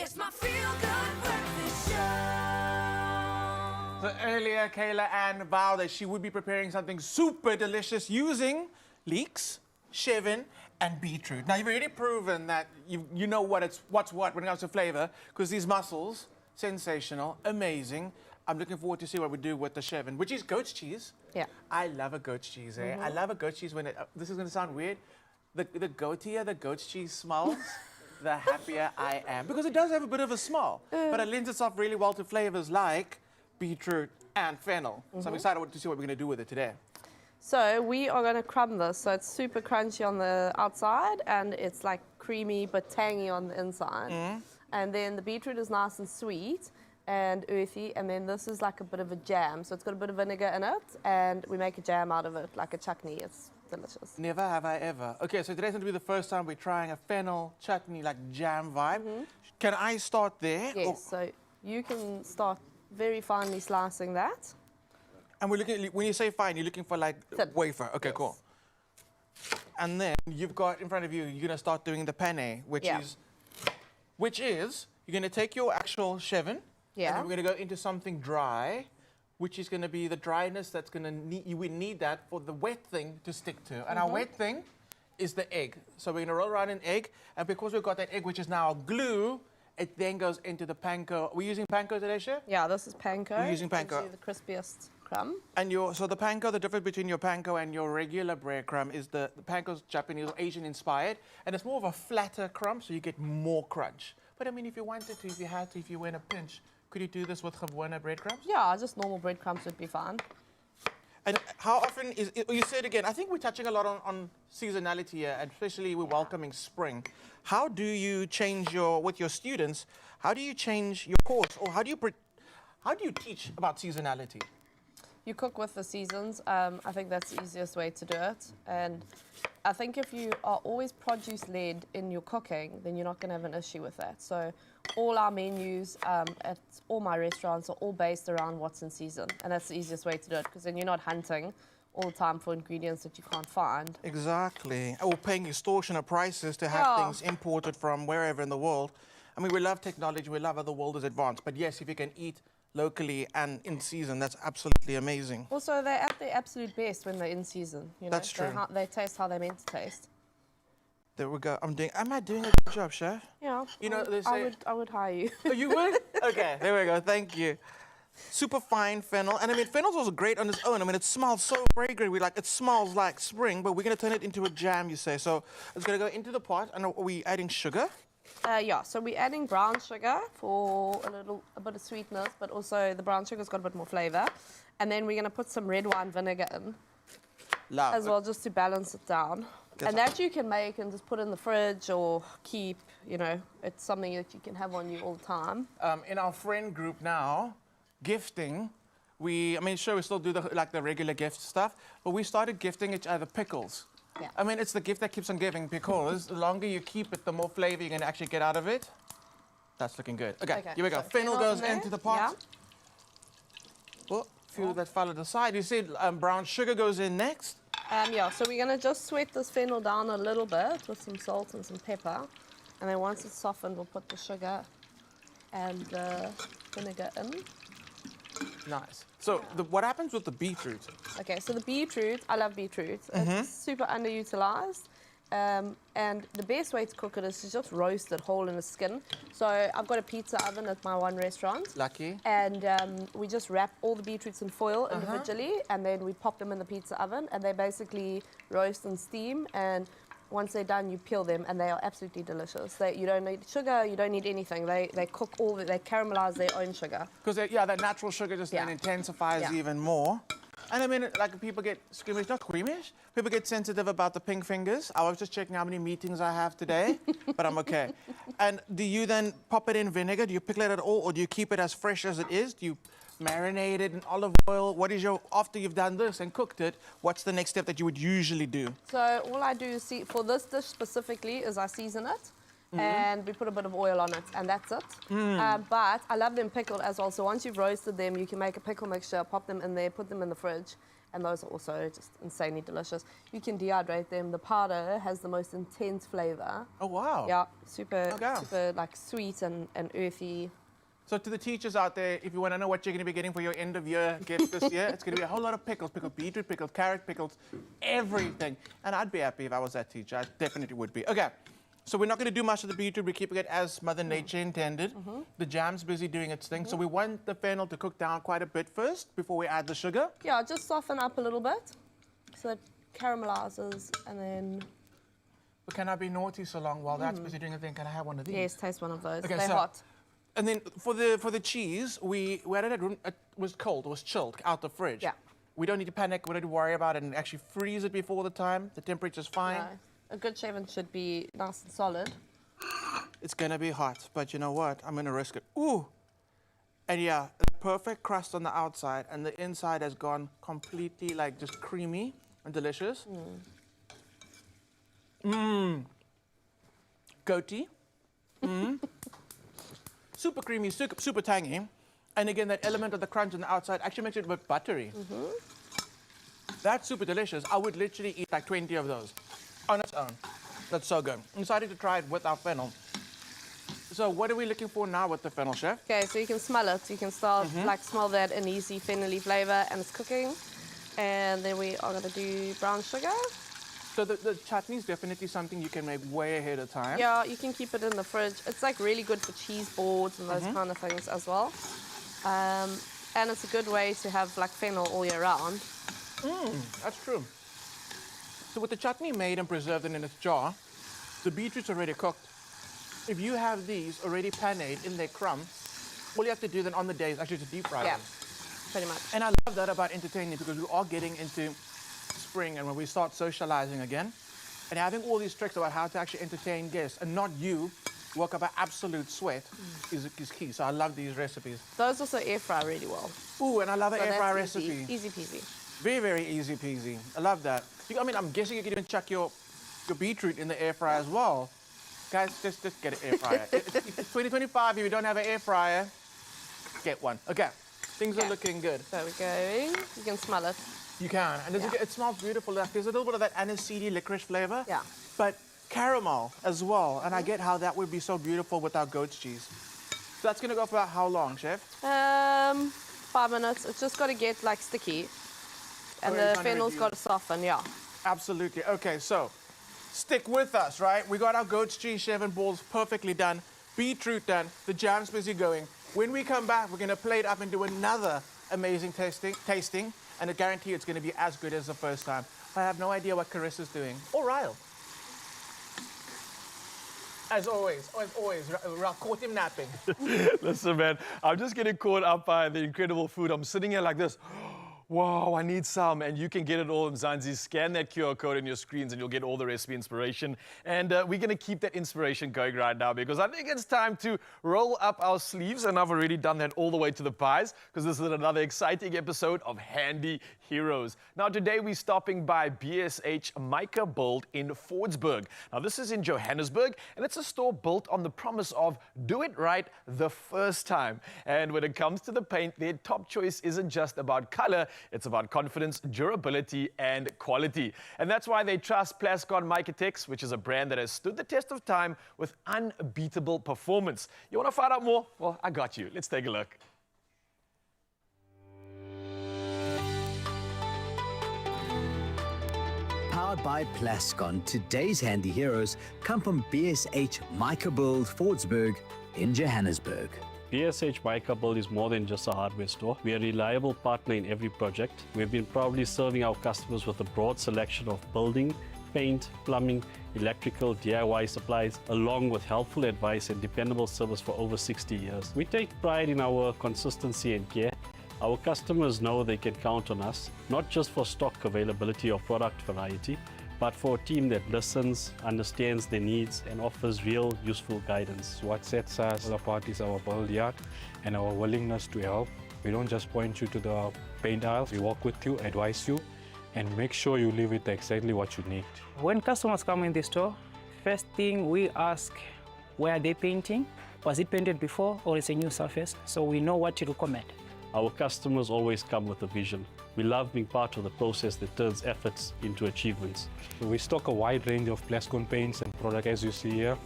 S1: It's my Feel Good Breakfast Show.
S7: So earlier, Kayla-Ann vowed that she would be preparing something super delicious using leeks, Chevin, and beetroot. Now, you've already proven that you know what's what when it comes to flavor, because these mussels, sensational, amazing. I'm looking forward to see what we do with the Chevin, which is goat's cheese.
S6: Yeah.
S7: I love a goat's cheese, eh? I love a goat's cheese when it, this is going to sound weird. The goatier the goat's cheese smells, the happier I am. Because it does have a bit of a smell, but it lends itself really well to flavors like beetroot and fennel. So I'm excited to see what we're going to do with it today.
S6: So we are going to crumb this. So it's super crunchy on the outside and it's like creamy but tangy on the inside. And then the beetroot is nice and sweet and earthy. And then this is like a bit of a jam. So it's got a bit of vinegar in it and we make a jam out of it, like a chutney. It's delicious.
S7: Never have I ever. Okay, so today's going to be the first time we're trying a fennel chutney, like jam vibe. Can I start there?
S6: Yes, so you can start very finely slicing that.
S7: And we're looking at, when you say fine, you're looking for like wafer. Okay, cool. And then you've got in front of you, you're going to start doing the penne, which is you're going to take your actual Chevin. And then we're going to go into something dry, which is going to be the dryness that's going to need, you will need that for the wet thing to stick to. And our wet thing is the egg. So we're going to roll around an egg. And because we've got that egg, which is now glue, it then goes into the panko. Are we using panko today, Chef?
S6: Yeah, this is panko.
S7: We're using panko.
S6: The crispiest crumb.
S7: And so the panko, the difference between your panko and your regular breadcrumb is the panko's Japanese or Asian inspired, and it's more of a flatter crumb, so you get more crunch. But I mean, if you wanted to, if you had to, if you were in a pinch, could you do this with gewone breadcrumbs?
S6: Yeah, just normal breadcrumbs would be fine.
S7: And how often is it, you said again, I think we're touching a lot on seasonality here, and especially we're welcoming spring. How do you change with your students, how do you change your course, or how do you teach about seasonality?
S6: You cook with the seasons. I think that's the easiest way to do it. And I think if you are always produce-led in your cooking, then you're not going to have an issue with that. So all our menus at all my restaurants are all based around what's in season. And that's the easiest way to do it, because then you're not hunting all the time for ingredients that you can't find.
S7: Exactly. Or paying extortionate prices to have things imported from wherever in the world. I mean, we love technology, we love how the world is advanced. But yes, if you can eat locally and in season, that's absolutely amazing.
S6: Also, they're at their absolute best when they're in season. You know?
S7: That's true.
S6: They taste how they're meant to taste.
S7: There we go. Am I doing a good job, Chef?
S6: Yeah.
S7: You know, they say...
S6: I would hire you.
S7: Oh, you would? Okay, there we go. Thank you. Super fine fennel. And I mean, fennel's also great on its own. I mean, it smells so fragrant. It smells like spring, but we're going to turn it into a jam, you say. So it's going to go into the pot. And are we adding sugar?
S6: Yeah, so we're adding brown sugar for a bit of sweetness, but also the brown sugar's got a bit more flavor. And then we're going to put some red wine vinegar in as well, just to balance it down. And that you can make and just put in the fridge or keep, you know, it's something that you can have on you all the time.
S7: In our friend group now, gifting, I mean, sure, we still do the regular gift stuff, but we started gifting each other pickles.
S6: Yeah.
S7: I mean, it's the gift that keeps on giving, because the longer you keep it, the more flavor you're going to actually get out of it. That's looking good. Okay, here we go. So fennel goes into the pot. Yeah. Oh, few that fell to the side. You said brown sugar goes in next?
S6: Yeah, so we're going to just sweat this fennel down a little bit with some salt and some pepper. And then once it's softened, we'll put the sugar and the vinegar in.
S7: Nice. So what happens with the beetroot?
S6: Okay, so the beetroot, I love beetroot. It's super underutilized. And the best way to cook it is to just roast it whole in the skin. So I've got a pizza oven at my one restaurant.
S7: Lucky.
S6: And we just wrap all the beetroots in foil individually, and then we pop them in the pizza oven, and they basically roast and steam. And once they're done, you peel them, and they are absolutely delicious. You don't need sugar, you don't need anything. They cook they caramelize their own sugar.
S7: Because that natural sugar just then intensifies even more. And I mean, like, people get squeamish, not squeamish, people get sensitive about the pink fingers. I was just checking how many meetings I have today, but I'm okay. And do you then pop it in vinegar? Do you pickle it at all, or do you keep it as fresh as it is? Do you marinate it in olive oil? What is after you've done this and cooked it, what's the next step that you would usually do?
S6: So all I do for this dish specifically is I season it. And we put a bit of oil on it, and that's it. But I love them pickled as well. So once you've roasted them, you can make a pickle mixture, pop them in there, put them in the fridge, and those are also just insanely delicious. You can dehydrate them. The powder has the most intense flavor.
S7: Oh, wow.
S6: Yeah, super like sweet and earthy.
S7: So to the teachers out there, if you want to know what you're going to be getting for your end of year gift this year, it's going to be a whole lot of pickles, pickled beetroot, pickled carrot, pickles, everything. And I'd be happy if I was that teacher. I definitely would be. Okay. So we're not going to do much of the beetroot. We're keeping it as Mother Nature intended. The jam's busy doing its thing. So we want the fennel to cook down quite a bit first before we add the sugar.
S6: Yeah, just soften up a little bit so it caramelizes, and then...
S7: But can I be naughty so long while that's busy doing a thing? Can I have one of these?
S6: Yes, taste one of those.
S7: Okay,
S6: they're hot.
S7: And then for the cheese, we had it at room, it was cold, it was chilled out the fridge.
S6: Yeah.
S7: We don't need to panic. We don't need to worry about it and actually freeze it before the time. The temperature's fine.
S6: No. A good Chevin should be nice and solid.
S7: It's going to be hot, but you know what? I'm going to risk it. Ooh! And yeah, the perfect crust on the outside, and the inside has gone completely like just creamy and delicious. Mmm. Goatee. Mmm. Super creamy, super tangy. And again, that element of the crunch on the outside actually makes it a bit buttery. That's super delicious. I would literally eat like 20 of those on its own. That's so good. I'm excited to try it with our fennel. So what are we looking for now with the fennel, chef?
S6: Okay, so you can smell it. You can start like smell that anisey fennelly flavor, and it's cooking. And then we are gonna do brown sugar.
S7: So the chutney is definitely something you can make way ahead of time.
S6: Yeah, you can keep it in the fridge. It's like really good for cheese boards and those kind of things as well. And it's a good way to have like fennel all year round.
S7: That's true. So with the chutney made and preserved and in its jar, the beetroot's already cooked. If you have these already paneed in their crumb, all you have to do then on the day is actually to deep fry them.
S6: Pretty much.
S7: And I love that about entertaining because we are getting into spring and when we start socializing again, and having all these tricks about how to actually entertain guests and not you work up an absolute sweat is key. So I love these recipes.
S6: Those also air fry really well.
S7: Ooh, and I love an air fry
S6: that's
S7: recipe.
S6: Easy peasy.
S7: Very, very easy peasy. I love that. I mean, I'm guessing you can even chuck your beetroot in the air fryer as well. Guys, just get an air fryer. It's 2025, if you don't have an air fryer, get one. Okay, things are looking good.
S6: There we go. You can smell it.
S7: You can, and it smells beautiful. Like, there's a little bit of that aniseedy licorice flavor.
S6: Yeah.
S7: But caramel as well, and I get how that would be so beautiful with our goat's cheese. So that's gonna go for about how long, chef?
S6: 5 minutes. It's just got to get like sticky, and the fennel's got to soften. Yeah.
S7: Absolutely. Okay, so stick with us, right? We got our goat's cheese Chevin balls perfectly done, beetroot done, the jam's busy going. When we come back, we're gonna plate up and do another amazing tasting, and I guarantee it's gonna be as good as the first time. I have no idea what Carissa's doing, or Ryle. As always, caught him napping.
S2: Listen, man, I'm just getting caught up by the incredible food. I'm sitting here like this. Wow, I need some. And you can get it all in Mzansi. Scan that QR code on your screens and you'll get all the recipe inspiration. And we're going to keep that inspiration going right now because I think it's time to roll up our sleeves. And I've already done that all the way to the pies because this is another exciting episode of Handy Heroes. Now, today we're stopping by BSH Mica Build in Fordsburg. Now, this is in Johannesburg and it's a store built on the promise of do it right the first time. And when it comes to the paint, their top choice isn't just about color. It's about confidence, durability, and quality. And that's why they trust Plascon Micatex, which is a brand that has stood the test of time with unbeatable performance. You want to find out more? Well, I got you. Let's take a look.
S15: Powered by Plascon, today's handy heroes come from BSH Mica Build Fordsburg in Johannesburg.
S16: BSH Mica Build is more than just a hardware store. We are a reliable partner in every project. We've been proudly serving our customers with a broad selection of building, paint, plumbing, electrical, DIY supplies, along with helpful advice and dependable service for over 60 years. We take pride in our consistency and care. Our customers know they can count on us, not just for stock availability or product variety, but for a team that listens, understands their needs, and offers real, useful guidance.
S17: What sets us apart is our build yard and our willingness to help. We don't just point you to the paint aisles, we walk with you, advise you, and make sure you leave with exactly what you need.
S18: When customers come in the store, first thing we ask, where are they painting? Was it painted before or is it a new surface? So we know what to recommend.
S16: Our customers always come with a vision. We love being part of the process that turns efforts into achievements.
S17: We stock a wide range of Plascon paints and products as you see here,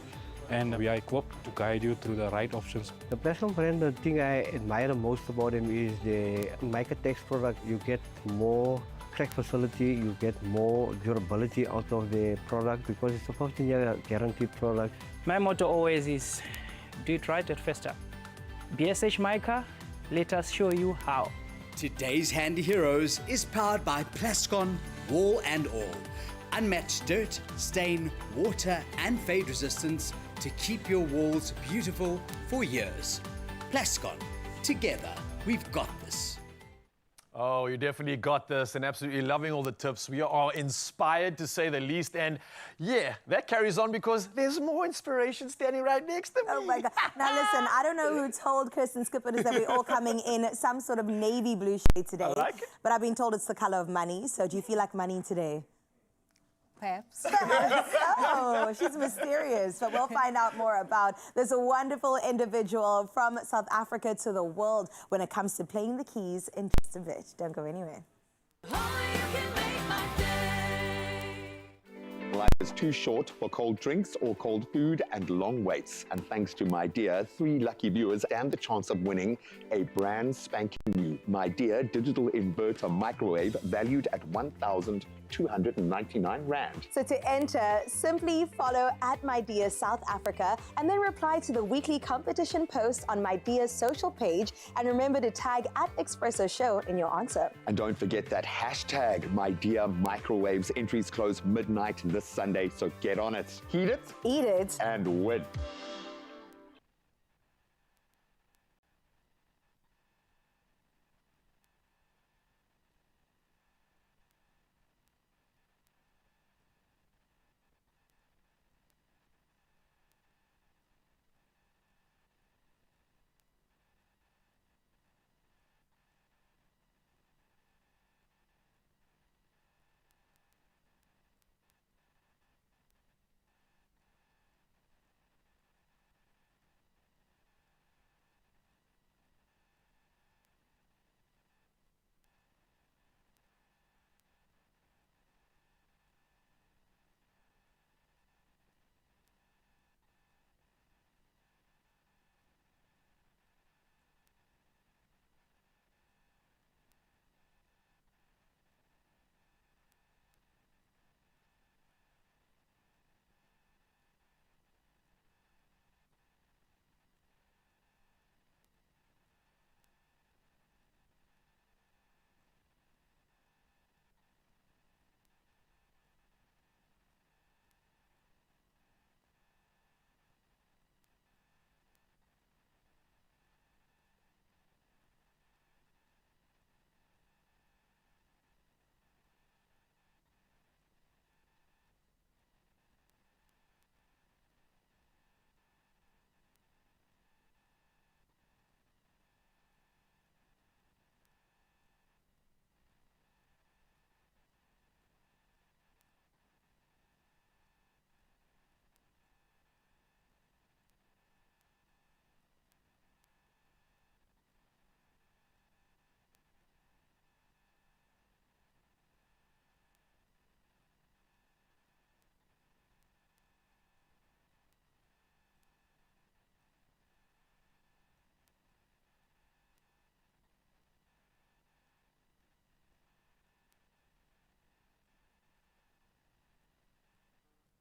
S17: and we are equipped to guide you through the right options.
S19: The Plascon brand, the thing I admire most about them is the Micatex product. You get more crack facility, you get more durability out of the product because it's a 15-year guaranteed product.
S18: My motto always is, do it right at first time. BSH Mica, let us show you how.
S15: Today's Handy Heroes is powered by Plascon Wall and All. Unmatched dirt, stain, water and fade resistance to keep your walls beautiful for years. Plascon, together we've got this.
S2: Oh, you definitely got this and absolutely loving all the tips. We are inspired to say the least. And yeah, that carries on because there's more inspiration standing right next to me.
S3: Oh my God. Now listen, I don't know who told Kirsten Skippers that we're all coming in some sort of navy blue shade today.
S2: I like it.
S3: But I've been told it's the color of money. So do you feel like money today?
S10: Perhaps.
S3: Oh, she's mysterious, but we'll find out more about this wonderful individual from South Africa to the world when it comes to playing the keys in just a bit. Don't go anywhere.
S20: Life is too short for cold drinks or cold food and long waits. And thanks to My Dear, 3 lucky viewers stand the chance of winning a brand spanking new My Dear digital inverter microwave valued at 1,299 Rand.
S3: So to enter, simply follow at My Dear South Africa and then reply to the weekly competition post on My Dear's social page. And remember to tag at Expresso Show in your answer.
S20: And don't forget that hashtag My Dear Microwaves. Entries close midnight this Sunday, so get on it. Heat it,
S3: eat it,
S20: and win.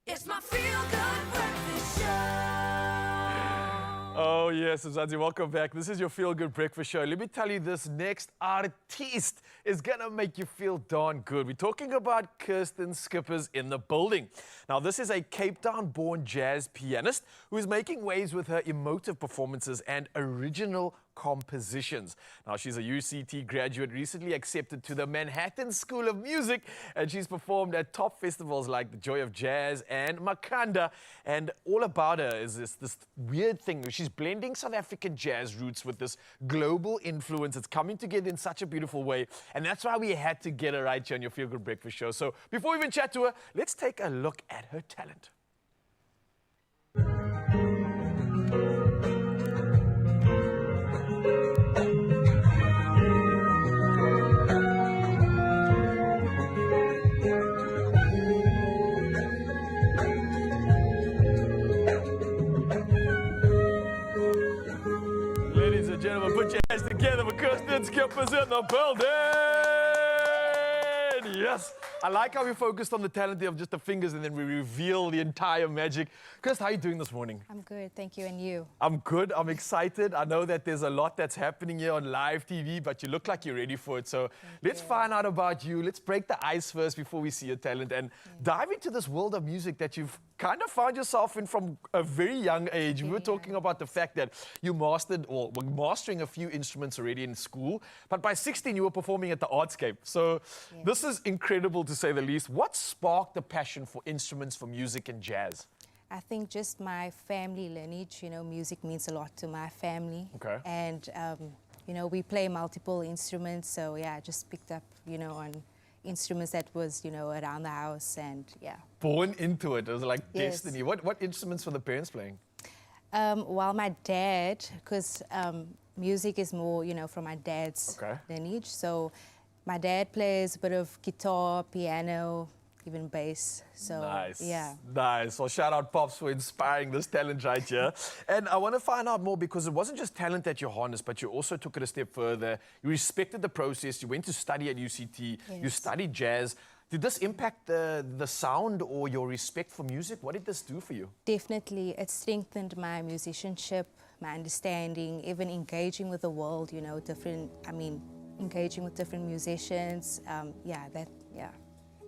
S1: It's my feel-good breakfast show.
S2: Oh yes, Mzansi, welcome back. This is your Feel Good Breakfast Show. Let me tell you, this next artiste is gonna make you feel darn good. We're talking about Kirsten Skippers in the building. Now, this is a Cape Town-born jazz pianist who is making waves with her emotive performances and original compositions. Now, she's a UCT graduate, recently accepted to the Manhattan School of Music, and she's performed at top festivals like the Joy of Jazz and Makanda. And all about her is this weird thing where she's blending South African jazz roots with this global influence. It's coming together in such a beautiful way, and that's why we had to get her right here on your Feel Good Breakfast Show. So before we even chat to her, let's take a look at her talent. Ladies and gentlemen, put your hands together for Kirsten Skippers in the building. Yes, I like how we focused on the talent there of just the fingers and then we reveal the entire magic. Kirst, how are you doing this morning?
S12: I'm good, thank you, and you?
S2: I'm good, I'm excited. I know that there's a lot that's happening here on live TV, but you look like you're ready for it. So let's find out about you. Let's break the ice first before we see your talent and dive into this world of music that you've kind of found yourself in from a very young age. We were talking about the fact that you mastered or were mastering a few instruments already in school, but by 16 you were performing at the Artscape. So this is incredible to say the least. What sparked the passion for instruments, for music and jazz?
S12: I think just my family lineage, you know, music means a lot to my family.
S2: Okay.
S12: And, you know, we play multiple instruments, so yeah, I just picked up, you know, on instruments that was, you know, around the house and yeah.
S2: Born into it, it was like destiny. What instruments were the parents playing?
S12: Well, my dad, because music is more, you know, from my dad's lineage. So my dad plays a bit of guitar, piano, even bass. So
S2: Nice. Well, shout out Pops for inspiring this talent right here. And I want to find out more because it wasn't just talent that you harnessed, but you also took it a step further. You respected the process. You went to study at UCT. You studied jazz. Did this impact the sound or your respect for music? What did this do for you?
S12: Definitely. It strengthened my musicianship, my understanding, even engaging with the world, you know, engaging with different musicians.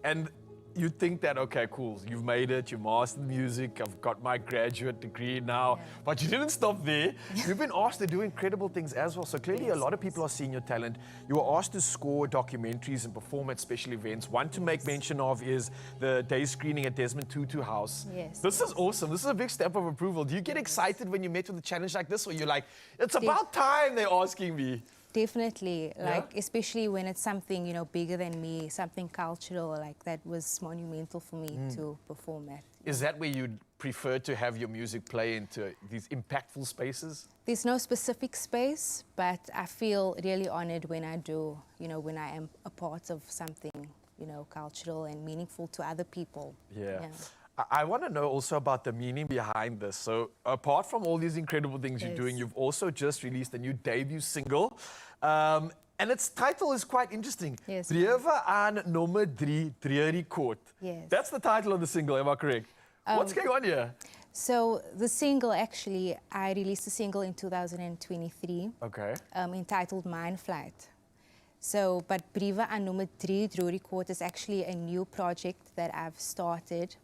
S2: And you think that, okay, cool, you've made it, you mastered music, I've got my graduate degree now, but you didn't stop there. You've been asked to do incredible things as well. So clearly a lot of people are seeing your talent. You were asked to score documentaries and perform at special events. One to make mention of is the day screening at Desmond Tutu House. This is awesome. This is a big step of approval. Do you get excited when you met with a challenge like this, or you're like, it's about time they're asking me?
S12: Definitely, like especially when it's something, you know, bigger than me, something cultural, like that was monumental for me to perform at.
S2: Is that where you'd prefer to have your music play into these impactful spaces?
S12: There's no specific space, but I feel really honored when I do, you know, when I am a part of something, you know, cultural and meaningful to other people.
S2: I want to know also about the meaning behind this. So apart from all these incredible things you're doing, you've also just released a new debut single. And its title is quite interesting. Kayla-Ann nommer 3 Treurikort. That's the title of the single, am I correct? What's going on here?
S12: So the single, actually, I released a single in 2023. Entitled Mind Flight. So, but Kayla-Ann nommer 3 Treurikort is actually a new project that I've started.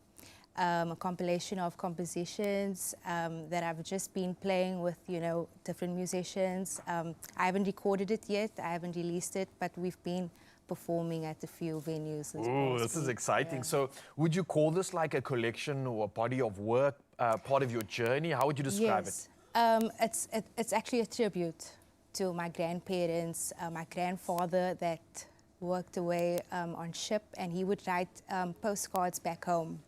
S12: A compilation of compositions that I've just been playing with, you know, different musicians. I haven't recorded it yet, I haven't released it, but we've been performing at a few venues.
S2: Oh, this is exciting. So would you call this like a collection or a body of work, part of your journey? How would you describe it?
S12: It's actually a tribute to my grandparents, my grandfather that worked away on ship, and he would write postcards back home.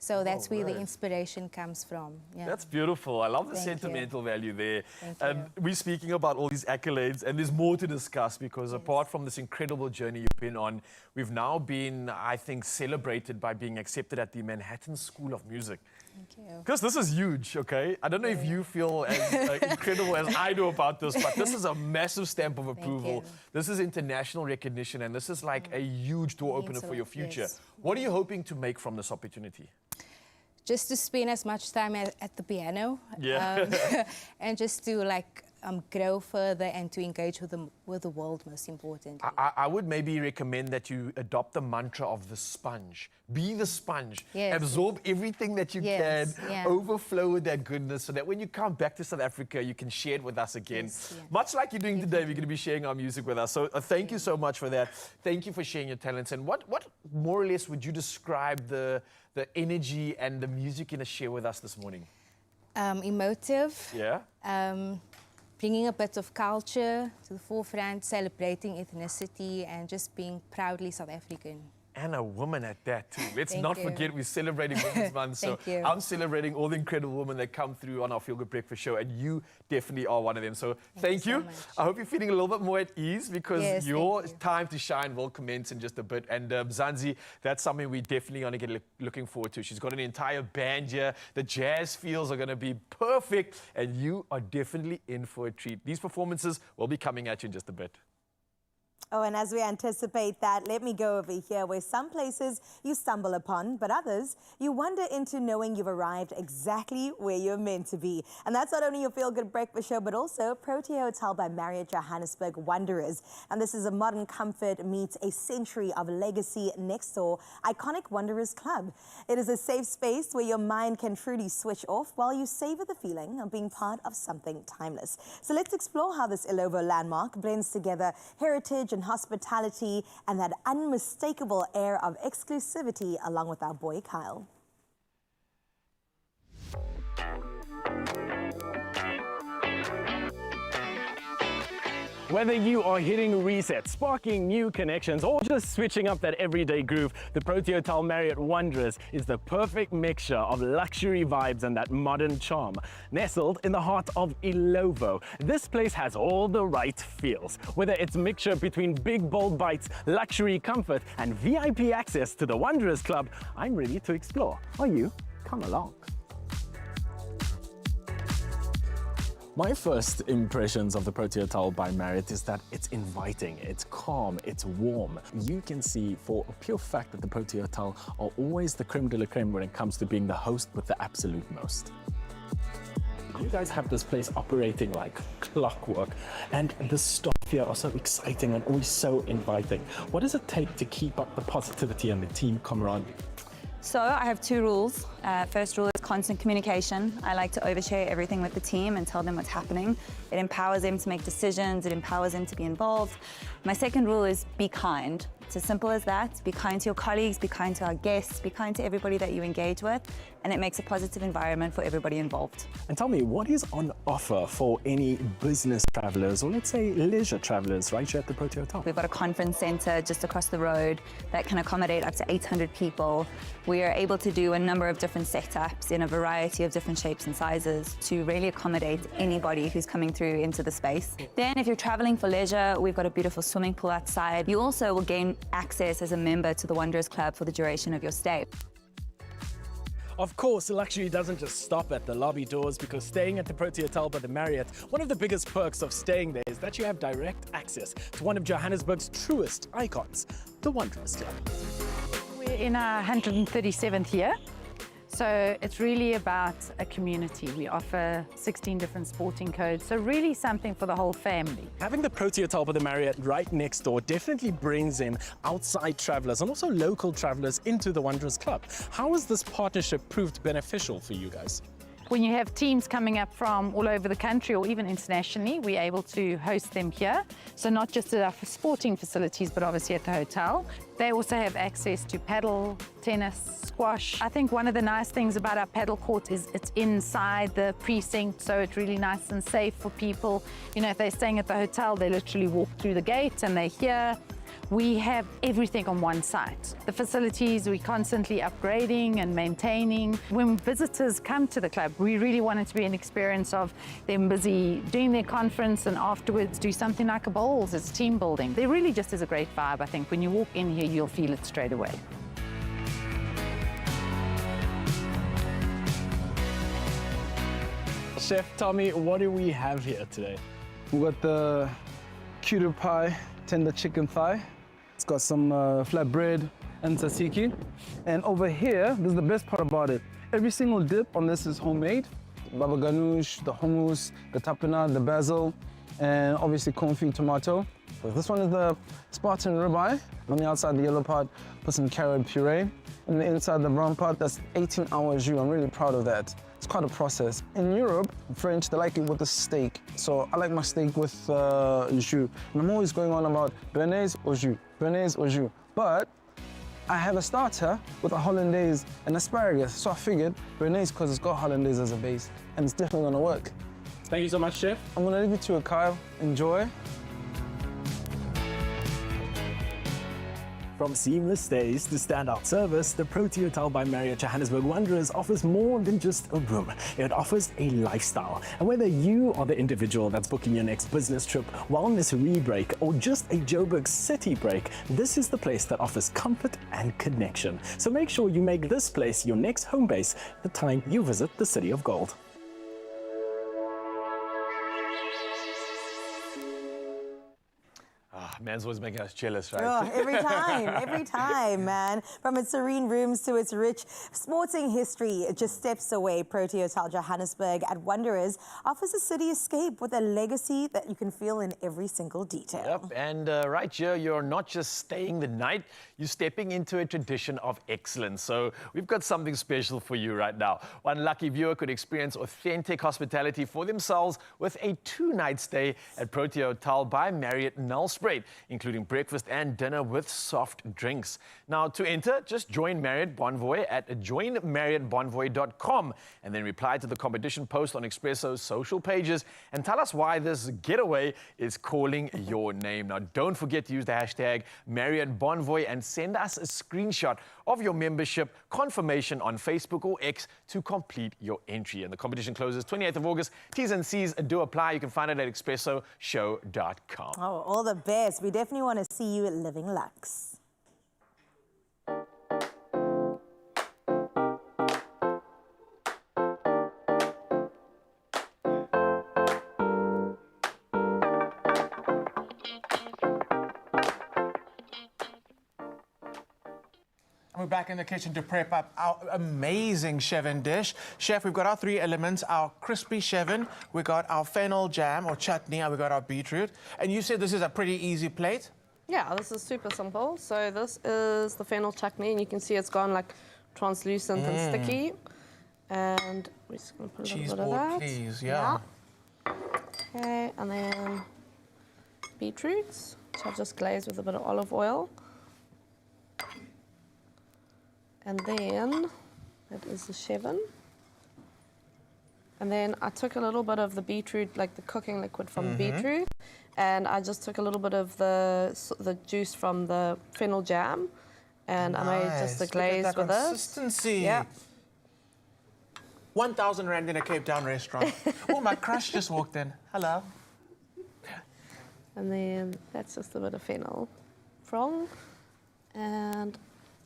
S12: So that's where the inspiration comes from.
S2: That's beautiful. I love the sentimental value there. And we're speaking about all these accolades, and there's more to discuss because apart from this incredible journey you've been on, we've now been, I think, celebrated by being accepted at the Manhattan School of Music.
S12: Thank you.
S2: Because this is huge, okay? I don't know if you feel as incredible as I do about this, but this is a massive stamp of approval. This is international recognition, and this is like a huge door opener for your future. What are you hoping to make from this opportunity?
S12: Just to spend as much time at the piano, and just to like grow further and to engage with the world, most importantly.
S2: I would maybe recommend that you adopt the mantra of the sponge. Be the sponge. Absorb everything that you can, overflow with that goodness so that when you come back to South Africa, you can share it with us again. Much like you're doing today, we're going to be sharing our music with us. So thank you so much for that. Thank you for sharing your talents. And what more or less would you describe the energy and the music you're going to share with us this morning?
S12: Emotive. Bringing a bit of culture to the forefront, celebrating ethnicity, and just being proudly South African.
S2: And a woman at that too. Let's not forget we're celebrating Women's Month. So I'm celebrating all the incredible women that come through on our Feel Good Breakfast show, and you definitely are one of them. So thank you. I hope you're feeling a little bit more at ease because your time to shine will commence in just a bit. And Zanzi, that's something we definitely going to get looking forward to. She's got an entire band here. The jazz feels are going to be perfect, and you are definitely in for a treat. These performances will be coming at you in just a bit.
S3: Oh, and as we anticipate that, let me go over here where some places you stumble upon, but others you wander into knowing you've arrived exactly where you're meant to be. And that's not only your feel-good breakfast show, but also Protea Hotel by Marriott Johannesburg Wanderers. And this is a modern comfort meets a century of legacy next door, iconic Wanderers Club. It is a safe space where your mind can truly switch off while you savor the feeling of being part of something timeless. So let's explore how this Ilovo landmark blends together heritage and hospitality and that unmistakable air of exclusivity along with our boy Kyle.
S21: Whether you are hitting reset, sparking new connections, or just switching up that everyday groove, the Protea Hotel Marriott Wanderers is the perfect mixture of luxury vibes and that modern charm. Nestled in the heart of Ilovo, this place has all the right feels. Whether it's a mixture between big, bold bites, luxury comfort, and VIP access to the Wanderers Club, I'm ready to explore. Are you? Come along. My first impressions of the Protea Hotel by Marriott is that it's inviting, it's calm, it's warm. You can see for a pure fact that the Protea Hotel are always the creme de la creme when it comes to being the host with the absolute most. You guys have this place operating like clockwork, and the staff here are so exciting and always so inviting. What does it take to keep up the positivity and the team camaraderie?
S22: So I have two rules. First rule is constant communication. I like to overshare everything with the team and tell them what's happening. It empowers them to make decisions. It empowers them to be involved. My second rule is be kind. It's as simple as that. Be kind to your colleagues, be kind to our guests, be kind to everybody that you engage with, and it makes a positive environment for everybody involved.
S21: And tell me, what is on offer for any business travelers, or let's say leisure travelers, right here at the Protea Hotel?
S22: We've got a conference center just across the road that can accommodate up to 800 people. We are able to do a number of different setups in a variety of different shapes and sizes to really accommodate anybody who's coming through into the space. Then if you're traveling for leisure, we've got a beautiful swimming pool outside. You also will gain access as a member to the Wanderers Club for the duration of your stay.
S21: Of course, luxury doesn't just stop at the lobby doors, because staying at the Protea Hotel by the Marriott, one of the biggest perks of staying there is that you have direct access to one of Johannesburg's truest icons, the Wanderers Club.
S23: We're in our 137th year. So it's really about a community. We offer 16 different sporting codes, so really something for the whole family.
S21: Having the Protea Hotel by the Marriott right next door definitely brings in outside travelers and also local travelers into the Wanderers Club. How has this partnership proved beneficial for you guys?
S23: When you have teams coming up from all over the country or even internationally, we're able to host them here. So not just at our sporting facilities, but obviously at the hotel. They also have access to paddle, tennis, squash. I think one of the nice things about our paddle court is it's inside the precinct, so it's really nice and safe for people. You know, if they're staying at the hotel, they literally walk through the gate and they're here. We have everything on one site. The facilities we're constantly upgrading and maintaining. When visitors come to the club, we really want it to be an experience of them busy doing their conference and afterwards do something like a bowls. It's team building. There really just is a great vibe, I think. When you walk in here, you'll feel it straight away.
S21: Chef Tommy, what do we have here today?
S24: We've got the cutie pie, tender chicken thigh. It's got some flatbread and tzatziki. And over here, this is the best part about it. Every single dip on this is homemade. Baba ganoush, the hummus, the tapina, the basil, and obviously confit tomato. So this one is the Spartan ribeye. On the outside, the yellow part, put some carrot puree. And the inside, the brown part, that's 18-hour jus. I'm really proud of that. It's quite a process. In Europe, French, they like it with the steak. So I like my steak with jus. And I'm always going on about béarnaise au jus, béarnaise au jus. But I have a starter with a hollandaise and asparagus. So I figured béarnaise, because it's got hollandaise as a base, and it's definitely gonna work.
S21: Thank you so much, Chef.
S24: I'm gonna leave it to Kyle. Enjoy.
S21: From seamless stays to standout service, the Protea Hotel by Marriott Johannesburg Wanderers offers more than just a room. It offers a lifestyle. And whether you are the individual that's booking your next business trip, wellness re-break, or just a Joburg city break, this is the place that offers comfort and connection. So make sure you make this place your next home base the time you visit the City of Gold.
S2: Man's always making us jealous, right?
S3: Oh, every time, man. From its serene rooms to its rich sporting history, just steps away, Protea Hotel Johannesburg at Wanderers offers a city escape with a legacy that you can feel in every single detail.
S2: Yep, and right here, you're not just staying the night, you're stepping into a tradition of excellence. So we've got something special for you right now. One lucky viewer could experience authentic hospitality for themselves with a 2-night stay at Protea Hotel by Marriott Nelspruit, including breakfast and dinner with soft drinks. Now, to enter, just join Marriott Bonvoy at joinmarriottbonvoy.com and then reply to the competition post on Expresso's social pages and tell us why this getaway is calling your name. Now, don't forget to use the hashtag Marriott Bonvoy and send us a screenshot of your membership confirmation on Facebook or X to complete your entry. And the competition closes 28th of August. T's and C's do apply. You can find it at expressoshow.com.
S3: Oh, all the best. We definitely want to see you living Lux.
S7: We're back in the kitchen to prep up our amazing Chevin dish. Chef, we've got our 3 elements, our crispy Chevin, we got our fennel jam or chutney, and we got our beetroot. And you said this is a pretty easy plate?
S6: Yeah, this is super simple. So this is the fennel chutney, and you can see it's gone like translucent and sticky. And we're just going to put a
S7: Cheese
S6: little bit of
S7: board,
S6: that.
S7: please, yeah.
S6: Okay, and then beetroots, which I've just glazed with a bit of olive oil. And then, that is the Chevin. And then I took a little bit of the beetroot, like the cooking liquid from the beetroot, and I just took a little bit of the juice from the fennel jam, and I made just a glaze with this.
S7: Consistency.
S6: Yeah.
S7: 1,000 Rand in a Cape Town restaurant. Oh, my crush just walked in. Hello.
S6: And then that's just a bit of fennel frong, and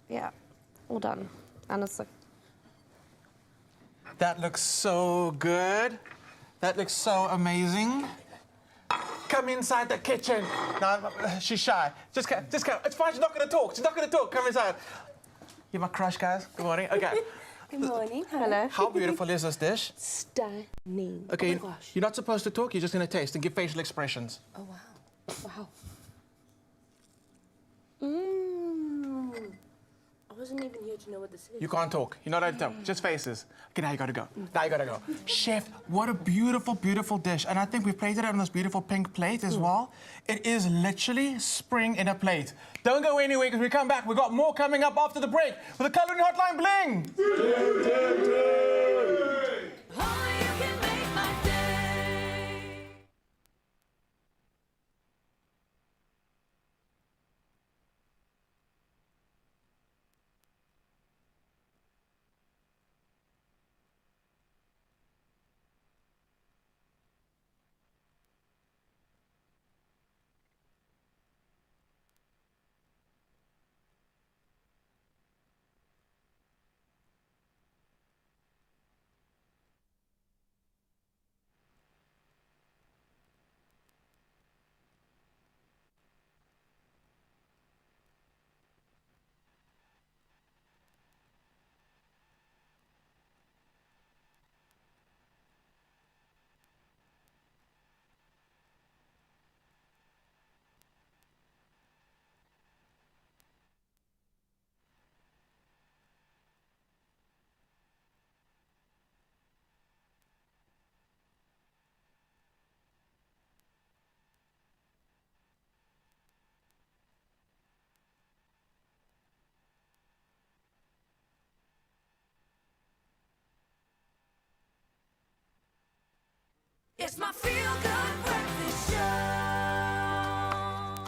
S6: yeah. All done. And it's like...
S7: That looks so good. That looks so amazing. Come inside the kitchen. No, she's shy. Just come. It's fine. She's not going to talk. Come inside. You're my crush, guys. Good morning. Okay.
S4: Good morning.
S6: Hello.
S7: How beautiful is this dish?
S4: Stunning.
S7: Okay,
S4: Oh my gosh.
S7: you're not supposed to talk. You're just going to taste and give facial expressions.
S4: Oh, wow. Wow. I wasn't even here to know what this is.
S7: You can't talk. You're not allowed to talk. Just faces. Okay, now you gotta go. Chef, what a beautiful, beautiful dish. And I think we've plated it on this beautiful pink plate as well. It is literally spring in a plate. Don't go anywhere because we come back. We've got more coming up after the break with the Culinary Hotline Bling.
S1: It's my feel-good breakfast show.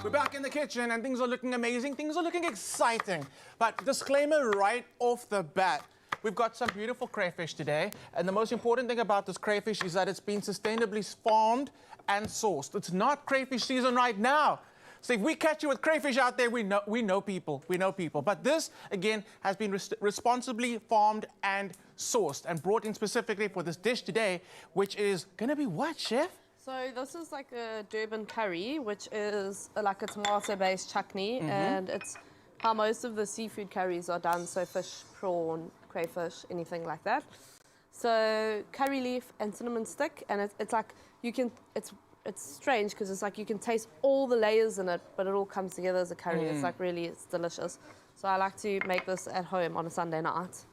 S7: We're back in the kitchen and things are looking amazing. Things are looking exciting. But disclaimer right off the bat. We've got some beautiful crayfish today. And the most important thing about this crayfish is that it's been sustainably farmed and sourced. It's not crayfish season right now. So if we catch you with crayfish out there, we know people. But this, again, has been responsibly farmed and sourced and brought in specifically for this dish today, which is going to be what, Chef?
S6: So this is like a Durban curry, which is like a tomato-based chutney, and it's how most of the seafood curries are done. So fish, prawn, crayfish, anything like that. So curry leaf and cinnamon stick, and it's like you can. It's strange because it's like you can taste all the layers in it, but it all comes together as a curry. It's like it's delicious. So I like to make this at home on a Sunday night.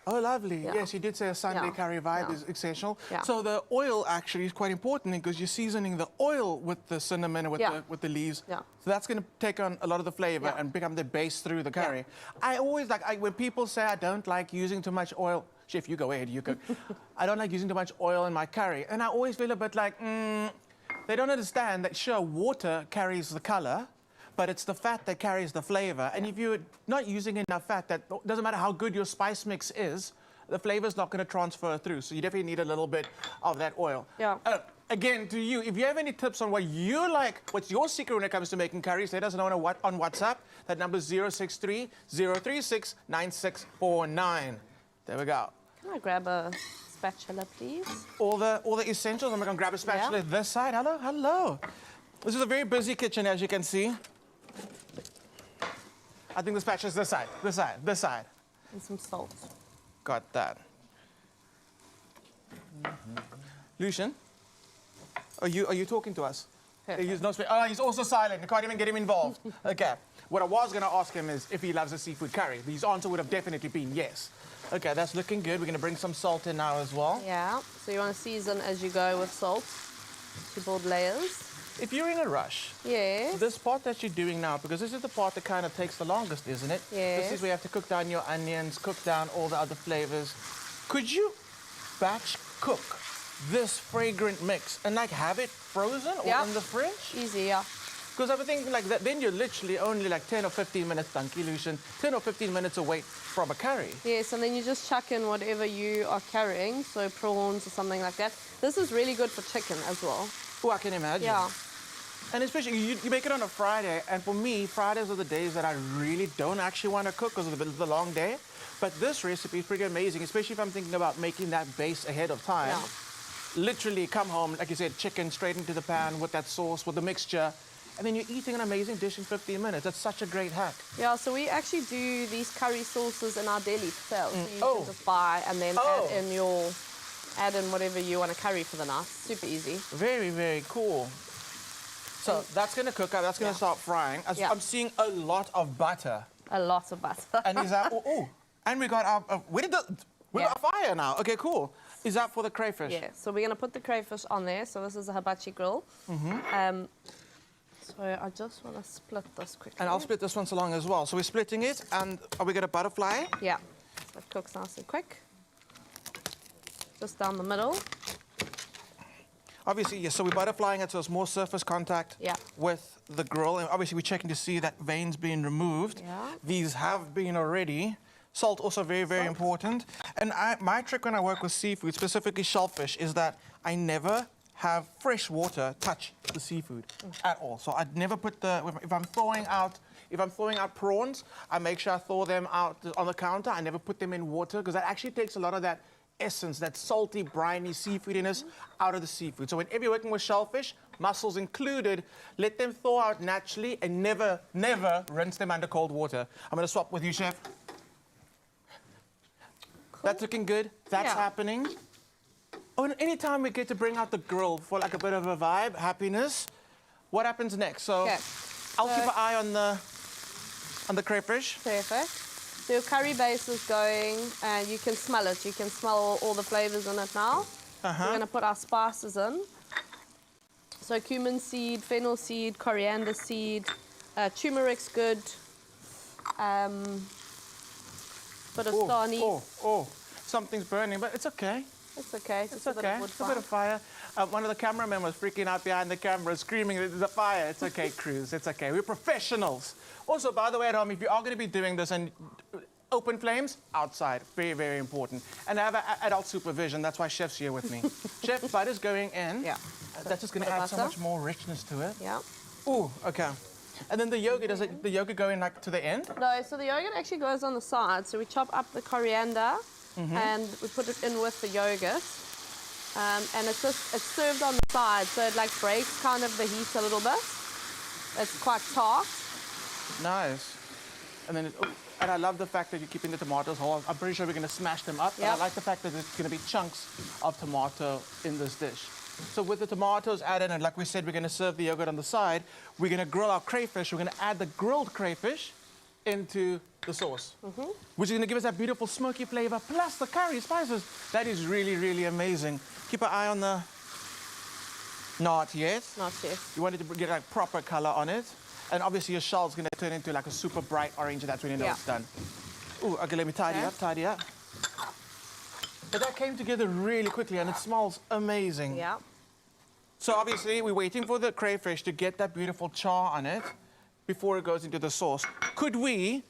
S7: Oh, lovely.
S6: Yeah.
S7: Yes, you did say a Sunday
S6: Yeah.
S7: curry vibe
S6: Yeah.
S7: is essential.
S6: Yeah.
S7: So the oil actually is quite important because you're seasoning the oil with the cinnamon and with the leaves.
S6: Yeah.
S7: So that's going to take on a lot of the flavor and become the base through the curry. I always when people say I don't like using too much oil, Chef, you go ahead, you cook. I don't like using too much oil in my curry. And I always feel a bit like, they don't understand that, sure, water carries the color, but it's the fat that carries the flavor. And if you're not using enough fat, that doesn't matter how good your spice mix is, the flavor's not going to transfer through. So you definitely need a little bit of that oil.
S6: Yeah.
S7: Again, to you, if you have any tips on what you like, what's your secret when it comes to making curries, let us know on WhatsApp. That number is 063 036 9649. There we go.
S6: Can I grab a spatula, please?
S7: All the essentials. I'm going to grab a spatula this side. Hello, hello. This is a very busy kitchen, as you can see. I think the spatula's this side, this side, this side.
S6: And some salt.
S7: Got that. Lucian, are you talking to us? He's not he's also silent. You can't even get him involved. Okay. What I was going to ask him is if he loves a seafood curry. His answer would have definitely been yes. Okay, that's looking good. We're going to bring some salt in now as well.
S6: Yeah. So you want to season as you go with salt to build layers.
S7: If you're in a rush, this part that you're doing now, because this is the part that kind of takes the longest, isn't it?
S6: Yes.
S7: This is where you have to cook down your onions, cook down all the other flavors. Could you batch cook this fragrant mix and like have it frozen or in the fridge?
S6: Easy, yeah.
S7: Because I would think like that, then you're literally only like 10 or 15 minutes, thank you, Lucian, 10 or 15 minutes away from a curry.
S6: Yes, and then you just chuck in whatever you are carrying, so prawns or something like that. This is really good for chicken as well.
S7: Oh, I can imagine.
S6: Yeah.
S7: And especially, you make it on a Friday, and for me, Fridays are the days that I really don't actually want to cook because of the long day. But this recipe is pretty amazing, especially if I'm thinking about making that base ahead of time.
S6: Yeah.
S7: Literally come home, like you said, chicken straight into the pan with that sauce, with the mixture, and then you're eating an amazing dish in 15 minutes. That's such a great hack.
S6: Yeah, so we actually do these curry sauces in our deli for sale. So you can just buy and then add in whatever you want to curry for the night. Super easy.
S7: Very, very cool. So that's going to cook up. That's going to start frying. I'm seeing a lot of butter.
S6: A lot of butter.
S7: And is that... And we got our... we got our fire now. Okay, cool. Is that for the crayfish?
S6: Yeah, so we're going to put the crayfish on there. So this is a hibachi grill. So I just want to split this quickly.
S7: And I'll split this one along as well. So we're splitting it, and are we going to butterfly?
S6: Yeah. So it cooks nice and quick. Just down the middle.
S7: Obviously, yes, so we're butterflying it so there's more surface contact with the grill. And obviously, we're checking to see that vein's being removed.
S6: Yeah.
S7: These have been already. Salt also very, very important. And my trick when I work with seafood, specifically shellfish, is that I never have fresh water touch the seafood at all. So I'd never put if I'm thawing out prawns, I make sure I thaw them out on the counter. I never put them in water because that actually takes a lot of that essence, that salty, briny seafoodiness out of the seafood. So whenever you're working with shellfish, mussels included, let them thaw out naturally and never, never rinse them under cold water. I'm going to swap with you, Chef. Cool. That's looking good. That's happening. Oh, and anytime we get to bring out the grill for like a bit of a vibe, happiness, what happens next? So I'll keep an eye on the crayfish.
S6: Perfect. So your curry base is going, and you can smell it. You can smell all the flavors in it now. We're going to put our spices in. So cumin seed, fennel seed, coriander seed, turmeric's good, bit of star anise.
S7: Something's burning, but it's okay.
S6: It's okay.
S7: It's okay. It's a bit of fire. One of the cameramen was freaking out behind the camera, screaming, "There's a fire!" It's okay, Cruz. It's okay. We're professionals. Also, by the way, at home, if you are going to be doing this and open flames, outside, very, very important. And have adult supervision. That's why Chef's here with me. Chef, butter's going in.
S6: Yeah.
S7: That's just going to add so much more richness to it.
S6: Yeah.
S7: Ooh, okay. And then the yogurt, does the yogurt go in like to the end?
S6: No, so the yogurt actually goes on the side. So we chop up the coriander and we put it in with the yogurt. And it's served on the side, so it like breaks kind of the heat a little bit. It's quite tart.
S7: Nice. And then, and I love the fact that you're keeping the tomatoes whole. I'm pretty sure we're going to smash them up. But I like the fact that there's going to be chunks of tomato in this dish. So with the tomatoes added, and like we said, we're going to serve the yogurt on the side. We're going to grill our crayfish. We're going to add the grilled crayfish into the sauce, which is going to give us that beautiful smoky flavor, plus the curry spices. That is really, really amazing. Keep an eye on the... Not yet.
S6: Not yet.
S7: You want it to get like proper color on it. And obviously your shell's going to turn into like a super bright orange, and that's when you know it's done. Ooh, okay, let me tidy up. But that came together really quickly, and it smells amazing.
S6: Yeah.
S7: So obviously we're waiting for the crayfish to get that beautiful char on it before it goes into the sauce. Could we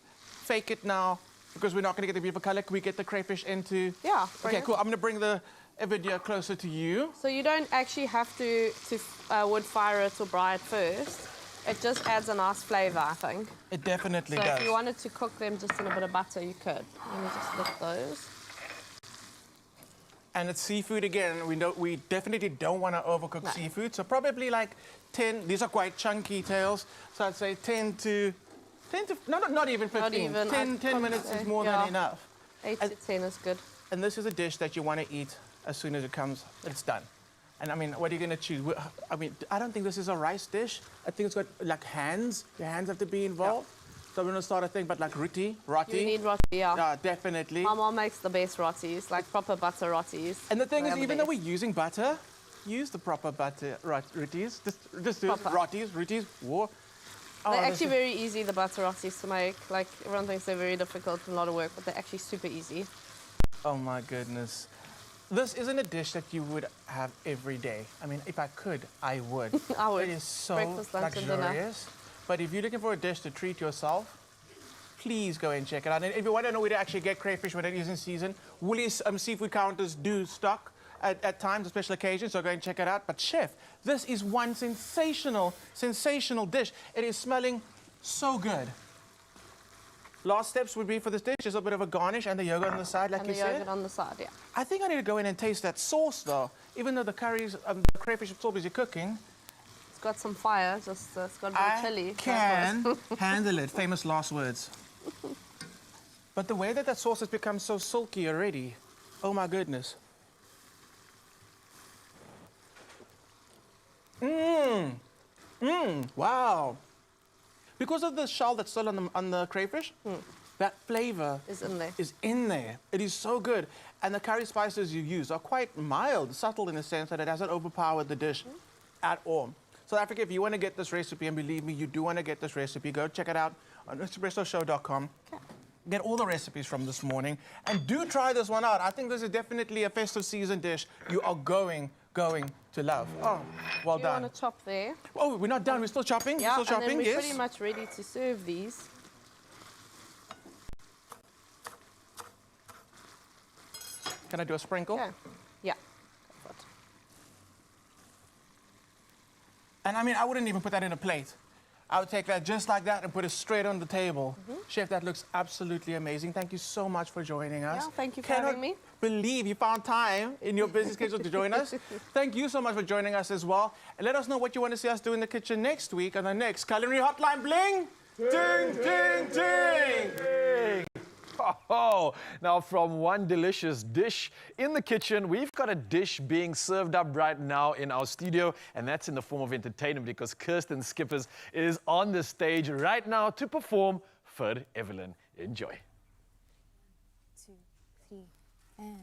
S7: fake it now, because we're not going to get the beautiful color? Can we get the crayfish into...
S6: Yeah.
S7: Okay, cool. I'm going to bring the video closer to you.
S6: So you don't actually have to wood fire it or braai it first. It just adds a nice flavor, I think.
S7: It definitely
S6: so
S7: does.
S6: if you wanted to cook them just in a bit of butter, you could. Let me just lift those.
S7: And it's seafood again. We definitely don't want to overcook seafood. So probably like 10, these are quite chunky tails. So I'd say 10 to not even 15.
S6: Not even.
S7: 10 minutes is more than enough.
S6: 8 to 10 is good.
S7: And this is a dish that you want to eat as soon as it comes, it's done. And I mean, what are you going to choose? I mean, I don't think this is a rice dish. I think it's got like hands. Your hands have to be involved. So I'm going to start a thing, but like roti.
S6: You need roti, yeah.
S7: Yeah, definitely.
S6: My mom makes the best rotis, like proper butter rotis.
S7: And the thing is, even though we're using butter, use the proper butter rotis. Just do rotis. Whoa.
S6: They're actually very easy, the butter rotis to make. Like, everyone thinks they're very difficult and a lot of work, but they're actually super easy.
S7: Oh my goodness. This isn't a dish that you would have every day. I mean, if I could, I would.
S6: I would.
S7: It is so
S6: Breakfast, lunch, and dinner.
S7: luxurious. But if you're looking for a dish to treat yourself, please go and check it out. And if you want to know where to actually get crayfish when it is in season, Woolies seafood counters do stock at times, on special occasions, so go and check it out. But chef, this is one sensational dish. It is smelling so good. Last steps would be for this dish, just a bit of a garnish and the yogurt on the side, like you said.
S6: And the yogurt on the side, yeah.
S7: I think I need to go in and taste that sauce, though. Even though the curries, the crayfish absorb as you're cooking.
S6: It's got some fire, just it's got a bit of chili.
S7: I can handle it. Famous last words. But the way that sauce has become so silky already, oh my goodness. Wow. Because of the shell that's still on the crayfish, that flavor
S6: is
S7: in there. It is so good. And the curry spices you use are quite mild, subtle in the sense that it hasn't overpowered the dish at all. South Africa, if you want to get this recipe, and believe me, you do want to get this recipe, go check it out on expressoshow.com. Get all the recipes from this morning, and do try this one out. I think this is definitely a festive season dish you are going to love. Oh, well done.
S6: You want to chop there?
S7: Oh, we're not done. We're still chopping.
S6: Yeah,
S7: we're still chopping.
S6: and then we're
S7: yes.
S6: pretty much ready to serve these.
S7: Can I do a sprinkle?
S6: Yeah.
S7: And I mean, I wouldn't even put that in a plate. I would take that just like that and put it straight on the table. Chef, that looks absolutely amazing. Thank you so much for joining us.
S6: Yeah, thank you for having me.
S7: Believe you found time in your busy schedule to join us. Thank you so much for joining us as well. And let us know what you want to see us do in the kitchen next week on the next Culinary Hotline Bling. Ding, ding, ding.
S2: Ding. Oh, now from one delicious dish in the kitchen, we've got a dish being served up right now in our studio, and that's in the form of entertainment because Kirsten Skippers is on the stage right now to perform Ferd Evelyn. Enjoy.
S3: 2, 3, and...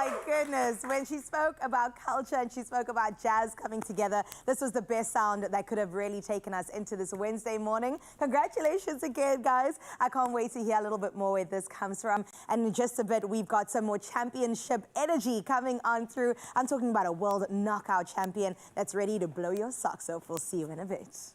S3: my goodness. When she spoke about culture and she spoke about jazz coming together, this was the best sound that could have really taken us into this Wednesday morning. Congratulations again, guys. I can't wait to hear a little bit more where this comes from. And in just a bit, we've got some more championship energy coming on through. I'm talking about a world knockout champion that's ready to blow your socks off. We'll see you in a bit.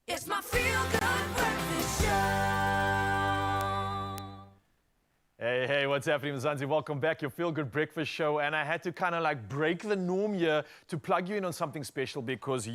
S1: It's my feel-good breakfast show.
S2: Hey, what's happening, Mzansi? Welcome back, your feel-good breakfast show. And I had to kind of like break the norm here to plug you in on something special because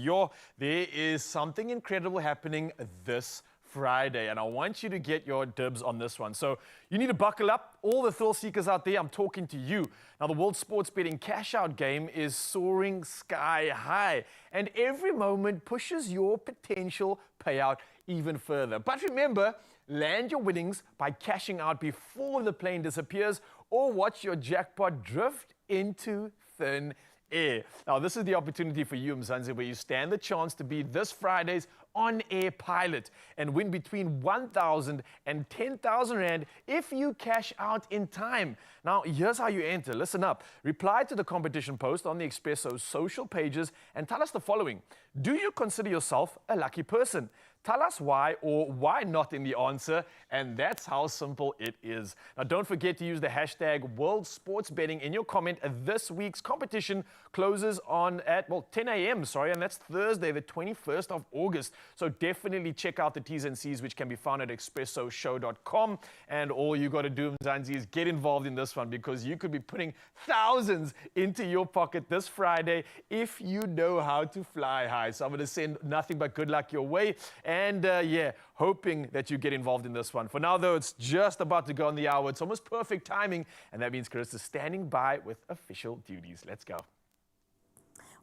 S2: there is something incredible happening this Friday, and I want you to get your dibs on this one. So you need to buckle up. All the thrill seekers out there, I'm talking to you. Now, the World Sports Betting cash-out game is soaring sky high, and every moment pushes your potential payout even further. But remember, land your winnings by cashing out before the plane disappears, or watch your jackpot drift into thin air. Now, this is the opportunity for you, Mzansi, where you stand the chance to be this Friday's on-air pilot and win between 1,000 and 10,000 Rand if you cash out in time. Now, here's how you enter. Listen up. Reply to the competition post on the Expresso's social pages and tell us the following. Do you consider yourself a lucky person? Tell us why or why not in the answer, and that's how simple it is. Now, don't forget to use the hashtag World Sports Betting in your comment. This week's competition closes on at, 10 a.m., and that's Thursday, the 21st of August. So definitely check out the T's and C's, which can be found at expressoshow.com. And all you got to do, Mzansi, is get involved in this one because you could be putting thousands into your pocket this Friday if you know how to fly high. So I'm going to send nothing but good luck your way. And hoping that you get involved in this one. For now, though, it's just about to go on the hour. It's almost perfect timing. And that means Chris is standing by with official duties. Let's go.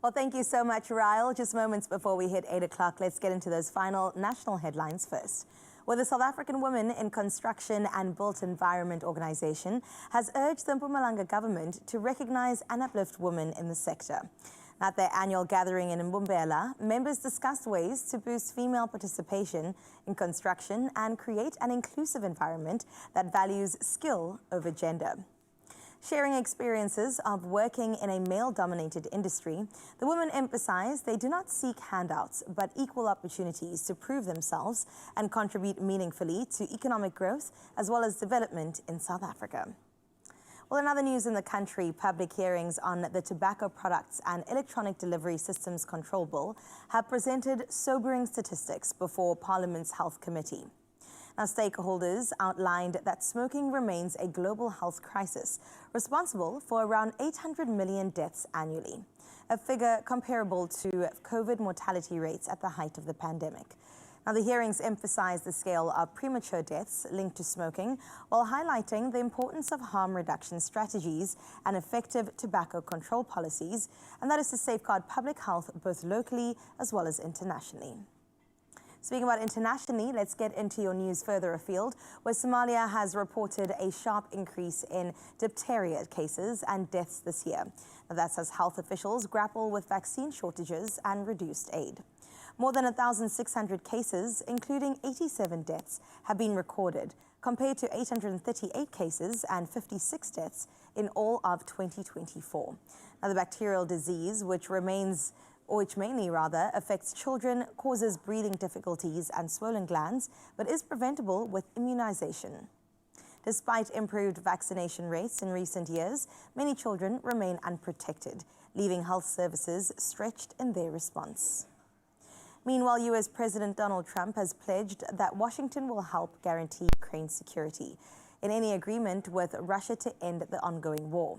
S3: Well, thank you so much, Ryle. Just moments before we hit 8 o'clock, let's get into those final national headlines first. Well, the South African Women in Construction and Built Environment Organization has urged the Mpumalanga government to recognize and uplift women in the sector. At their annual gathering in Mbumbela, members discussed ways to boost female participation in construction and create an inclusive environment that values skill over gender. Sharing experiences of working in a male-dominated industry, the women emphasize they do not seek handouts, but equal opportunities to prove themselves and contribute meaningfully to economic growth as well as development in South Africa. Well, in other news in the country, public hearings on the Tobacco Products and Electronic Delivery Systems Control Bill have presented sobering statistics before Parliament's Health Committee. Now, stakeholders outlined that smoking remains a global health crisis, responsible for around 800 million deaths annually, a figure comparable to COVID mortality rates at the height of the pandemic. Now, the hearings emphasized the scale of premature deaths linked to smoking, while highlighting the importance of harm reduction strategies and effective tobacco control policies, and that is to safeguard public health both locally as well as internationally. Speaking about internationally, let's get into your news further afield, where Somalia has reported a sharp increase in diphtheria cases and deaths this year. Now, that's as health officials grapple with vaccine shortages and reduced aid. More than 1,600 cases, including 87 deaths, have been recorded, compared to 838 cases and 56 deaths in all of 2024. Now, the bacterial disease, which remains or which mainly rather affects children, causes breathing difficulties and swollen glands, but is preventable with immunization. Despite improved vaccination rates in recent years, many children remain unprotected, leaving health services stretched in their response. Meanwhile, U.S. President Donald Trump has pledged that Washington will help guarantee Ukraine's security in any agreement with Russia to end the ongoing war.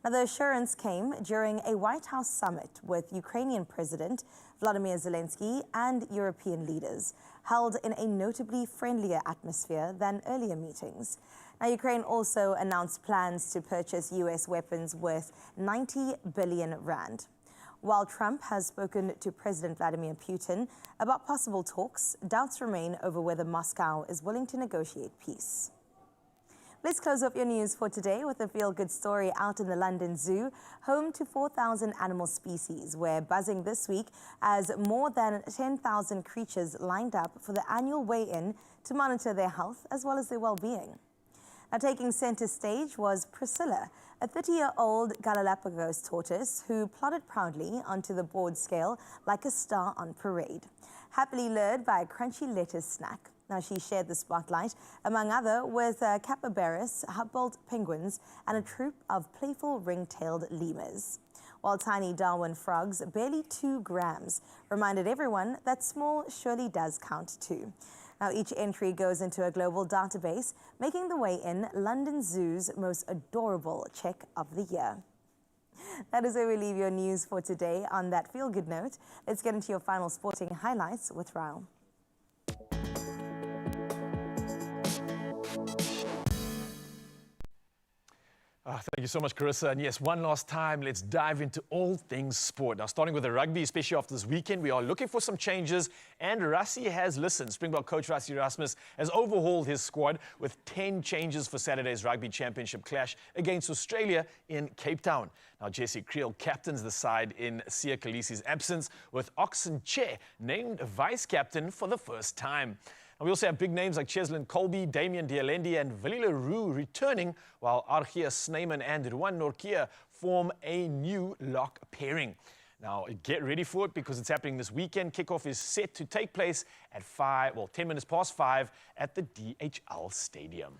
S3: Now, the assurance came during a White House summit with Ukrainian President Volodymyr Zelensky and European leaders, held in a notably friendlier atmosphere than earlier meetings. Now, Ukraine also announced plans to purchase U.S. weapons worth 90 billion rand. While Trump has spoken to President Vladimir Putin about possible talks, doubts remain over whether Moscow is willing to negotiate peace. Let's close off your news for today with a feel-good story out in the London Zoo, home to 4,000 animal species. We're buzzing this week as more than 10,000 creatures lined up for the annual weigh-in to monitor their health as well as their well-being. Now, taking center stage was Priscilla, a 30-year-old Galapagos tortoise who plodded proudly onto the board scale like a star on parade, happily lured by a crunchy lettuce snack. Now, she shared the spotlight, among other, with capybaras, Humboldt penguins, and a troop of playful ring-tailed lemurs. While tiny Darwin frogs, barely 2 grams, reminded everyone that small surely does count too. Now, each entry goes into a global database, making the weigh-in London Zoo's most adorable check of the year. That is where we leave your news for today. On that feel-good note, let's get into your final sporting highlights with Rao.
S2: Thank you so much, Carissa. And yes, one last time, let's dive into all things sport. Now, starting with the rugby, especially after this weekend, we are looking for some changes, and Rassie has listened. Springbok coach Rassie Erasmus has overhauled his squad with 10 changes for Saturday's Rugby Championship clash against Australia in Cape Town. Now, Jesse Creel captains the side in Sia Khaleesi's absence, with Oxen Che named vice-captain for the first time. And we also have big names like Cheslin Colby, Damian Dialendi, and Willie Leroux returning, while Argia Snyman and Ruan Norkia form a new lock pairing. Now, get ready for it because it's happening this weekend. Kickoff is set to take place at 10 minutes past 5 at the DHL Stadium.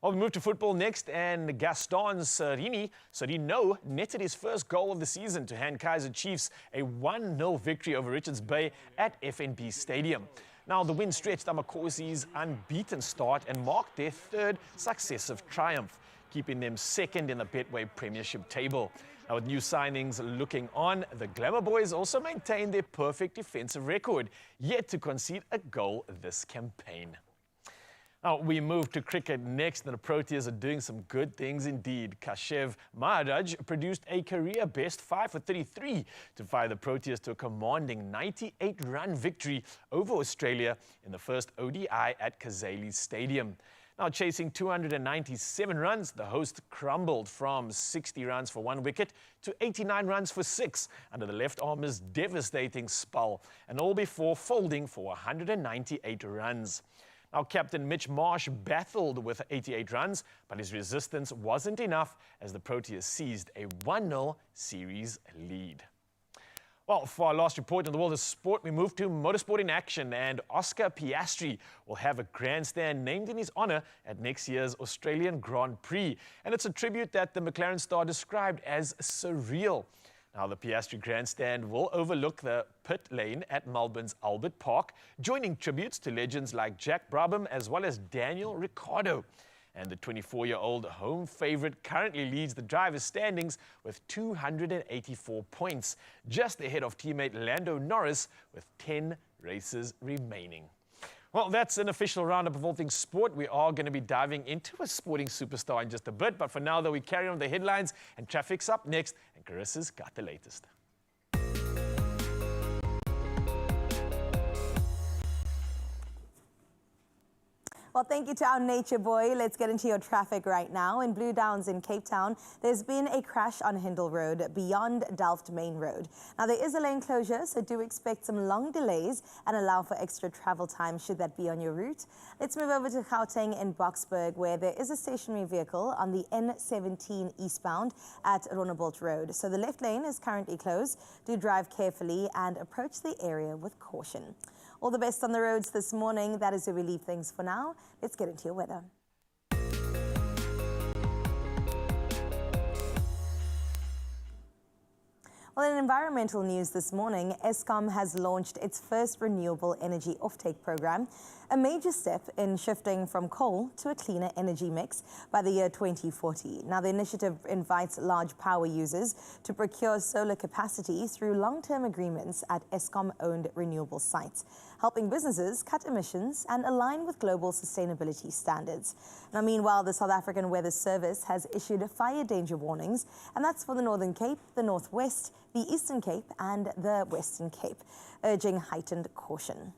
S2: Well, we move to football next, and Gaston Serino netted his first goal of the season to hand Kaizer Chiefs a 1-0 victory over Richards Bay at FNB Stadium. Now, the win stretched Amakosi's unbeaten start and marked their third successive triumph, keeping them second in the Betway Premiership table. Now, with new signings looking on, the Glamour Boys also maintain their perfect defensive record, yet to concede a goal this campaign. Now, we move to cricket next, and the Proteas are doing some good things indeed. Kashev Maharaj produced a career-best 5 for 33 to fire the Proteas to a commanding 98-run victory over Australia in the first ODI at Kazali Stadium. Now, chasing 297 runs, the host crumbled from 60 runs for 1 wicket to 89 runs for 6 under the left-armer's devastating spell, and all before folding for 198 runs. Now, Captain Mitch Marsh battled with 88 runs, but his resistance wasn't enough as the Proteas seized a 1-0 series lead. Well, for our last report in the world of sport, we move to motorsport in action, and Oscar Piastri will have a grandstand named in his honor at next year's Australian Grand Prix. And it's a tribute that the McLaren star described as surreal. Now, the Piastri grandstand will overlook the pit lane at Melbourne's Albert Park, joining tributes to legends like Jack Brabham as well as Daniel Ricciardo. And the 24-year-old home favorite currently leads the drivers' standings with 284 points, just ahead of teammate Lando Norris with 10 races remaining. Well, that's an official roundup of all things sport. We are going to be diving into a sporting superstar in just a bit. But for now, though, we carry on the headlines, and traffic's up next, and Carissa's got the latest.
S3: Well, thank you to our nature boy. Let's get into your traffic right now. In Blue Downs in Cape Town, there's been a crash on Hindle Road beyond Delft Main Road. Now, there is a lane closure, so do expect some long delays and allow for extra travel time should that be on your route. Let's move over to Gauteng in Boksburg, where there is a stationary vehicle on the N17 eastbound at Ronnebolt Road. So the left lane is currently closed. Do drive carefully and approach the area with caution. All the best on the roads this morning. That is where we leave things for now. Let's get into your weather. Well, in environmental news this morning, Eskom has launched its first renewable energy offtake program, a major step in shifting from coal to a cleaner energy mix by the year 2040. Now, the initiative invites large power users to procure solar capacity through long-term agreements at Eskom-owned renewable sites, helping businesses cut emissions and align with global sustainability standards. Now, meanwhile, the South African Weather Service has issued fire danger warnings, and that's for the Northern Cape, the Northwest, the Eastern Cape and the Western Cape, urging heightened caution.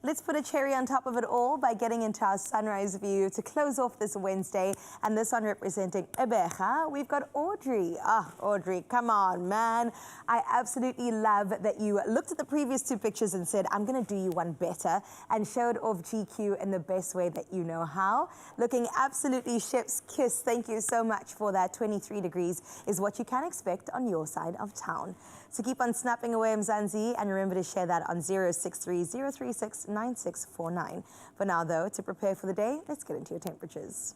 S3: Let's put a cherry on top of it all by getting into our sunrise view to close off this Wednesday. And this one representing Ebega, we've got Audrey. Audrey, come on, man. I absolutely love that you looked at the previous two pictures and said, I'm going to do you one better, and showed off GQ in the best way that you know how. Looking absolutely chef's kiss. Thank you so much for that. 23 degrees is what you can expect on your side of town. So keep on snapping away, Mzansi, and remember to share that on 063-036-9649. For now, though, to prepare for the day, let's get into your temperatures.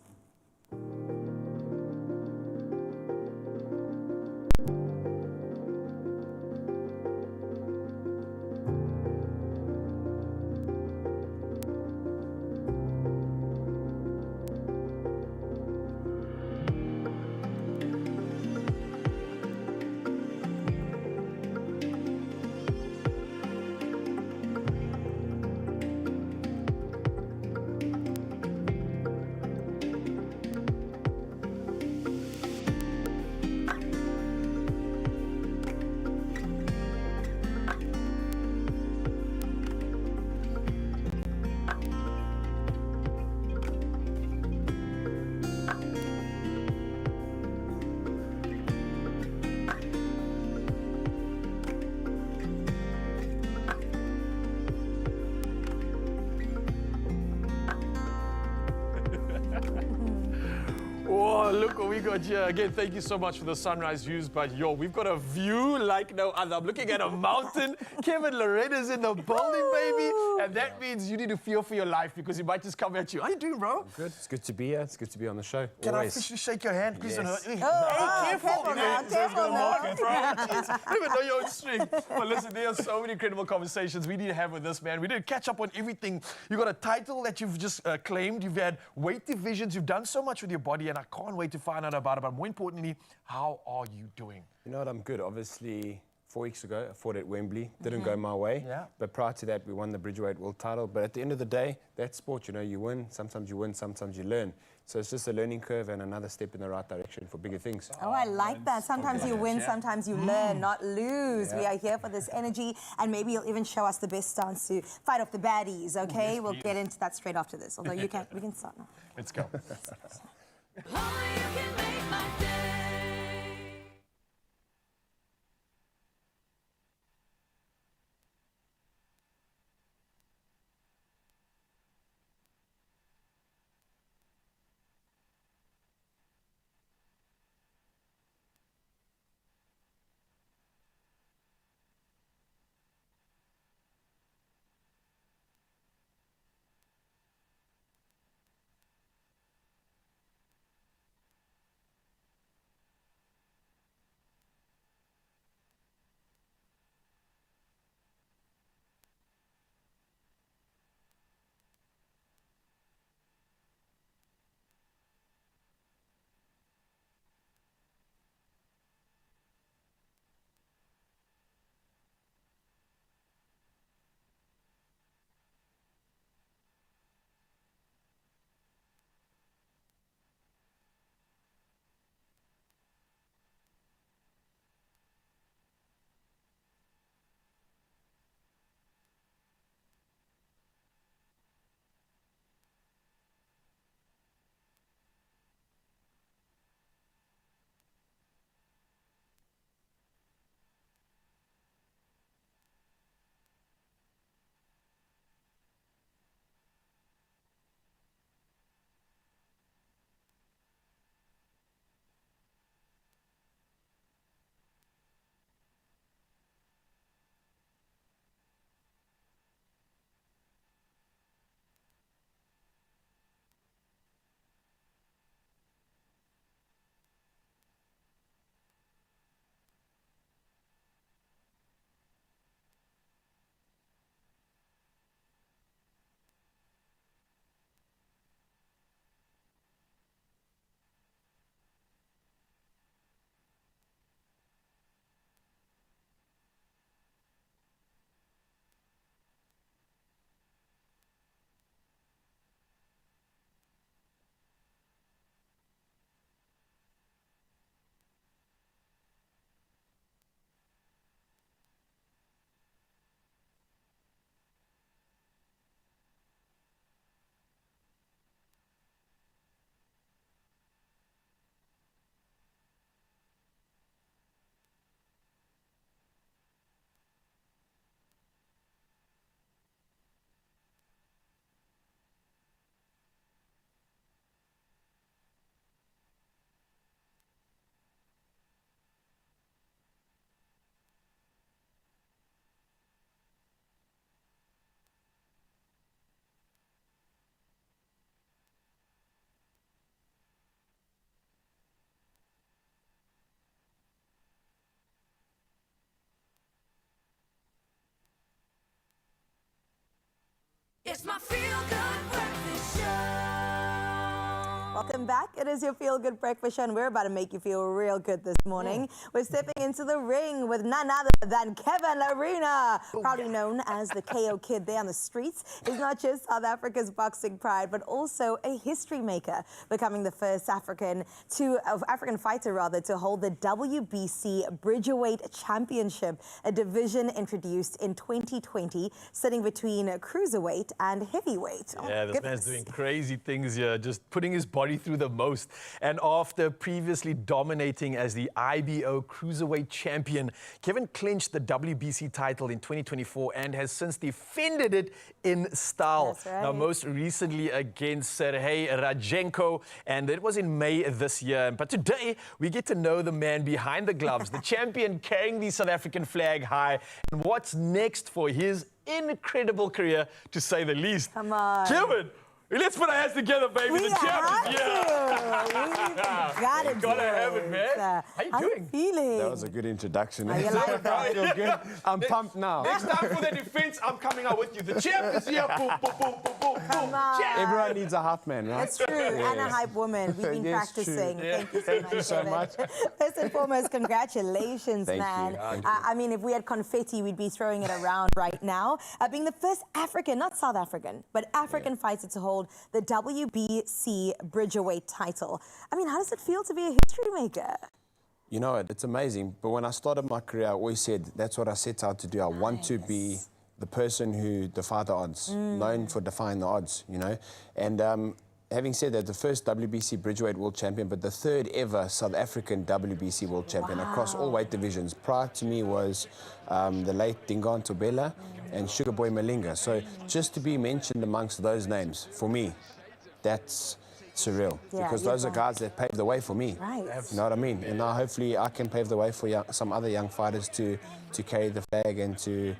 S2: Oh, look what we got here. Again, thank you so much for the sunrise views. But yo, we've got a view like no other. I'm looking at a mountain. Kevin Lerena's in the building, baby. And that means you need to feel for your life because he might just come at you. How you doing, bro?
S5: Good. It's good to be here. It's good to be on the show.
S2: Can
S5: Always.
S2: I officially shake your hand? Please don't hurt me.
S3: Oh,
S2: Hey, careful
S3: now, careful now.
S2: Jeez, I don't even know your own string. But listen, there are so many incredible conversations we need to have with this man. We need to catch up on everything. You got a title that you've just claimed. You've had weight divisions. You've done so much with your body, and I can't wait to find out about it. But more importantly, how are you doing?
S5: You know what? I'm good. Obviously, 4 weeks ago, I fought at Wembley. Didn't go my way.
S2: Yeah.
S5: But prior to that, we won the Bridgeweight World title. But at the end of the day, that's sport. You know, you win, sometimes you learn. So it's just a learning curve and another step in the right direction for bigger things.
S3: Oh, I like that. Sometimes you win, sometimes you learn, not lose.
S5: Yeah.
S3: We are here for this energy, and maybe you'll even show us the best stance to fight off the baddies, okay? We'll get into that straight after this, although we can start now.
S2: Let's go.
S1: It's my feel-good breakfast show.
S3: Welcome back. It is your Feel Good Breakfast Show, and we're about to make you feel real good this morning. We're stepping into the ring with none other than Kevin Lerena, proudly known as the KO Kid there on the streets. He's not just South Africa's boxing pride, but also a history maker, becoming the first African fighter to hold the WBC Bridgerweight Championship, a division introduced in 2020, sitting between cruiserweight and heavyweight.
S2: Yeah, this man's doing crazy things here, just putting his body through the most. And after previously dominating as the IBO Cruiserweight Champion, Kevin clinched the WBC title in 2024 and has since defended it in style.
S3: That's right.
S2: Now, most recently against Sergei Radchenko, and it was in May this year. But today, we get to know the man behind the gloves, the champion carrying the South African flag high, and what's next for his incredible career, to say the least.
S3: Come on.
S2: Kevin! Let's put our hands together, baby.
S3: We
S2: the champions.
S3: Gotta
S2: Gotta have it, man. How you doing?
S3: Feeling?
S5: That was a good introduction.
S3: You like that?
S5: I feel good. I'm pumped now.
S2: Next time for the defense, I'm coming out with you. The champ is here. Boom, boom, boom, boom, boom, boom.
S5: Everyone needs a hype man, right?
S3: That's true, and a hype woman. We've been
S5: Yes,
S3: practicing.
S5: true.
S3: Thank you so
S5: Thank
S3: much.
S5: you so
S3: Kevin.
S5: much.
S3: First and foremost, congratulations,
S5: Thank you.
S3: man.
S5: Thank you.
S3: I mean, if we had confetti, we'd be throwing it around right now. Being the first African, not South African, but African fighter to hold the WBC Bridgerweight title. I mean, how does it feel to be a history maker?
S5: You know, it's amazing. But when I started my career, I always said that's what I set out to do. I want to be the person who defied the odds, known for defying the odds, you know. And having said that, the first WBC Bridgerweight World Champion, but the third ever South African WBC World Champion across all weight divisions. Prior to me was the late Dingaan Tobela and Sugar Boy Malinga. So just to be mentioned amongst those names, for me, that's surreal, because those are guys that paved the way for me.
S3: Right.
S5: You know what I mean? And now hopefully I can pave the way for some other young fighters to carry the flag and to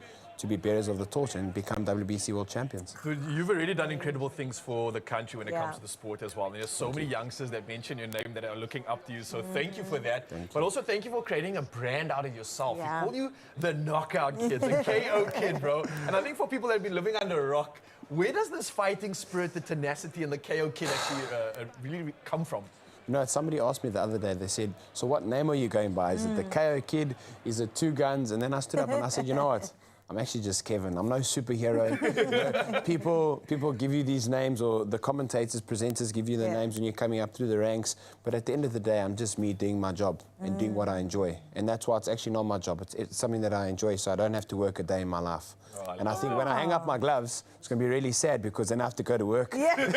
S5: be bearers of the torch and become WBC World Champions.
S2: Dude, you've already done incredible things for the country when it comes to the sport as well. And there's so many youngsters that mention your name that are looking up to you. So thank you for that. But also thank you for creating a brand out of yourself. We call you the Knockout Kid, the KO Kid, bro. And I think for people that have been living under a rock, where does this fighting spirit, the tenacity, and the KO Kid actually really come from?
S5: You know, somebody asked me the other day, they said, so what name are you going by? Is it the KO Kid? Is it Two Guns? And then I stood up and I said, you know what? I'm actually just Kevin. I'm no superhero. You know, people give you these names, or the commentators, presenters give you the names when you're coming up through the ranks. But at the end of the day, I'm just me doing my job and doing what I enjoy. And that's why it's actually not my job. It's something that I enjoy, so I don't have to work a day in my life. And I think when I hang up my gloves, it's going to be really sad, because then I have to go to work.
S3: Yeah.
S5: I'm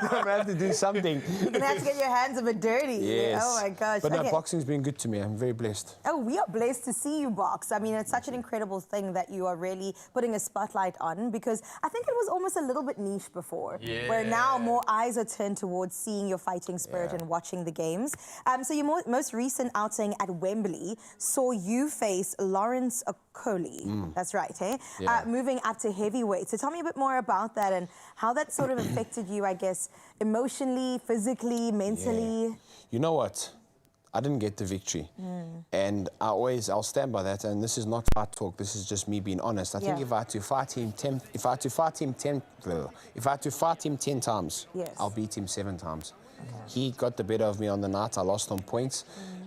S5: going to have to do something.
S3: You're going to have to get your hands a bit dirty.
S5: Yes.
S3: Oh, my gosh.
S5: But no, boxing's been good to me. I'm very blessed.
S3: Oh, we are blessed to see you box. I mean, it's such an incredible thing that you are really putting a spotlight on, because I think it was almost a little bit niche before, where now more eyes are turned towards seeing your fighting spirit and watching the games. So your most recent outing at Wembley saw you face Lawrence Okoli. That's right, eh? Moving up to heavyweight. So tell me a bit more about that and how that sort of affected you, I guess, emotionally, physically, mentally.
S5: You know what? I didn't get the victory. And I'll stand by that. And this is not fight talk. This is just me being honest. I think if I had to fight him 10 times, I'll beat him 7 times. He got the better of me on the night. I lost on points.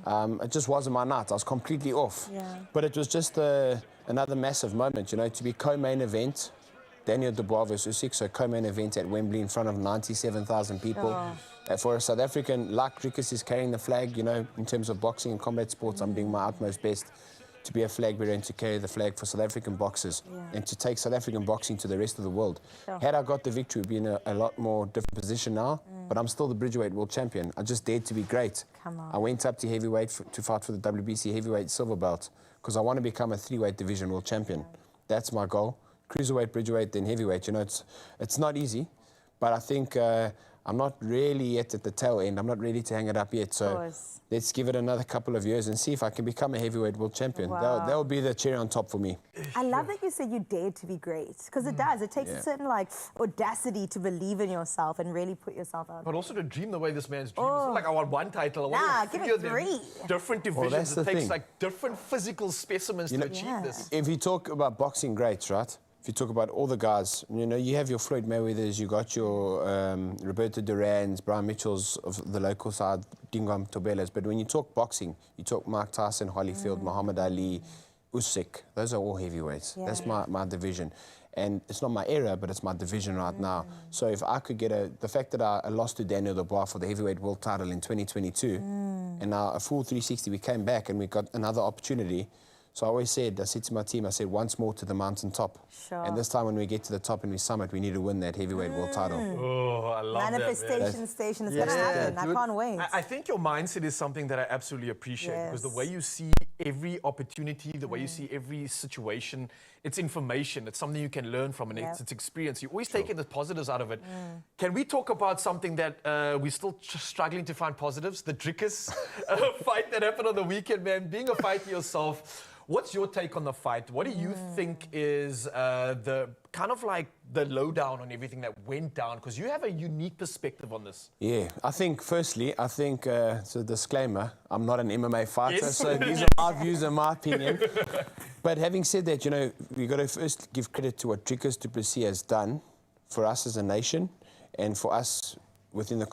S5: It just wasn't my night. I was completely off. But it was just another massive moment, you know, to be co-main event. Daniel Dubois versus Usyk, so co-main event at Wembley in front of 97,000 people. For a South African, like Rikus is carrying the flag, you know, in terms of boxing and combat sports, I'm doing my utmost best to be a flag bearer and to carry the flag for South African boxers and to take South African boxing to the rest of the world. Had I got the victory, we'd be in a lot more different position now, but I'm still the Bridgerweight World Champion. I just dared to be great. I went up to heavyweight to fight for the WBC heavyweight silver belt, because I want to become a 3-weight division world champion. That's my goal. Cruiserweight, Bridgerweight, then heavyweight. You know, it's not easy, but I think I'm not really yet at the tail end. I'm not ready to hang it up yet. So let's give it another couple of years and see if I can become a heavyweight world champion. That will be the cherry on top for me.
S3: I love that you said you dared to be great, because it does. It takes a certain audacity to believe in yourself and really put yourself out.
S2: But also to dream the way this man's dreams. It's not like I want one title. I want
S3: give me 3.
S2: Different divisions. It takes like different physical specimens to achieve this.
S5: If you talk about boxing greats, right? if you talk about all the guys, you know, you have your Floyd Mayweathers, you got your Roberto Duran's, Brian Mitchell's of the local side, Dingam Tobelas. But when you talk boxing, you talk Mike Tyson, Holyfield, Muhammad Ali, Usyk. Those are all heavyweights.
S3: Yeah.
S5: That's my division. And it's not my era, but it's my division right now. So if I could get the fact that I lost to Daniel Dubois for the heavyweight world title in 2022, and now a full 360, we came back and we got another opportunity. So I always said, I said to my team, I said, once more to the mountaintop.
S3: Sure.
S5: And this time when we get to the top and we summit, we need to win that heavyweight world title.
S2: Oh, I love
S3: Manifestation station is going to happen. I can't wait.
S2: I think your mindset is something that I absolutely appreciate because the way you see every opportunity, the way you see every situation, it's information. It's something you can learn from, and it's experience. You always take in the positives out of it. Can we talk about something that we're still struggling to find positives? The Drickers fight that happened on the weekend, man. Being a fighter yourself, what's your take on the fight? What do you think is the kind of like the lowdown on everything that went down? Because you have a unique perspective on this.
S5: Yeah, I think firstly, it's a disclaimer, I'm not an MMA fighter, so these are my views and my opinion. But having said that, you know, we've got to first give credit to what Drickers du Plessis has done for us as a nation and for us within the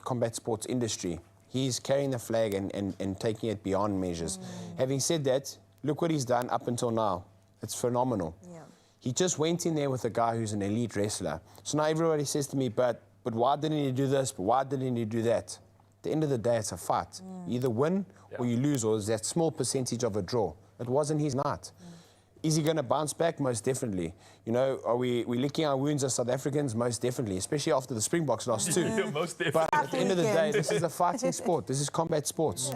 S5: combat sports industry. He's carrying the flag and taking it beyond measures. Having said that, look what he's done up until now. It's phenomenal. Yeah. He just went in there with a guy who's an elite wrestler. So now everybody says to me, but why didn't he do this? But why didn't he do that? At the end of the day, it's a fight. You either win or you lose, or there's that small percentage of a draw. It wasn't his night. Is he going to bounce back? Most definitely. You know, are we licking our wounds as South Africans? Most definitely, especially after the Springboks lost too.
S2: Most definitely.
S5: But at the end of the day, this is a fighting sport. This is combat sports.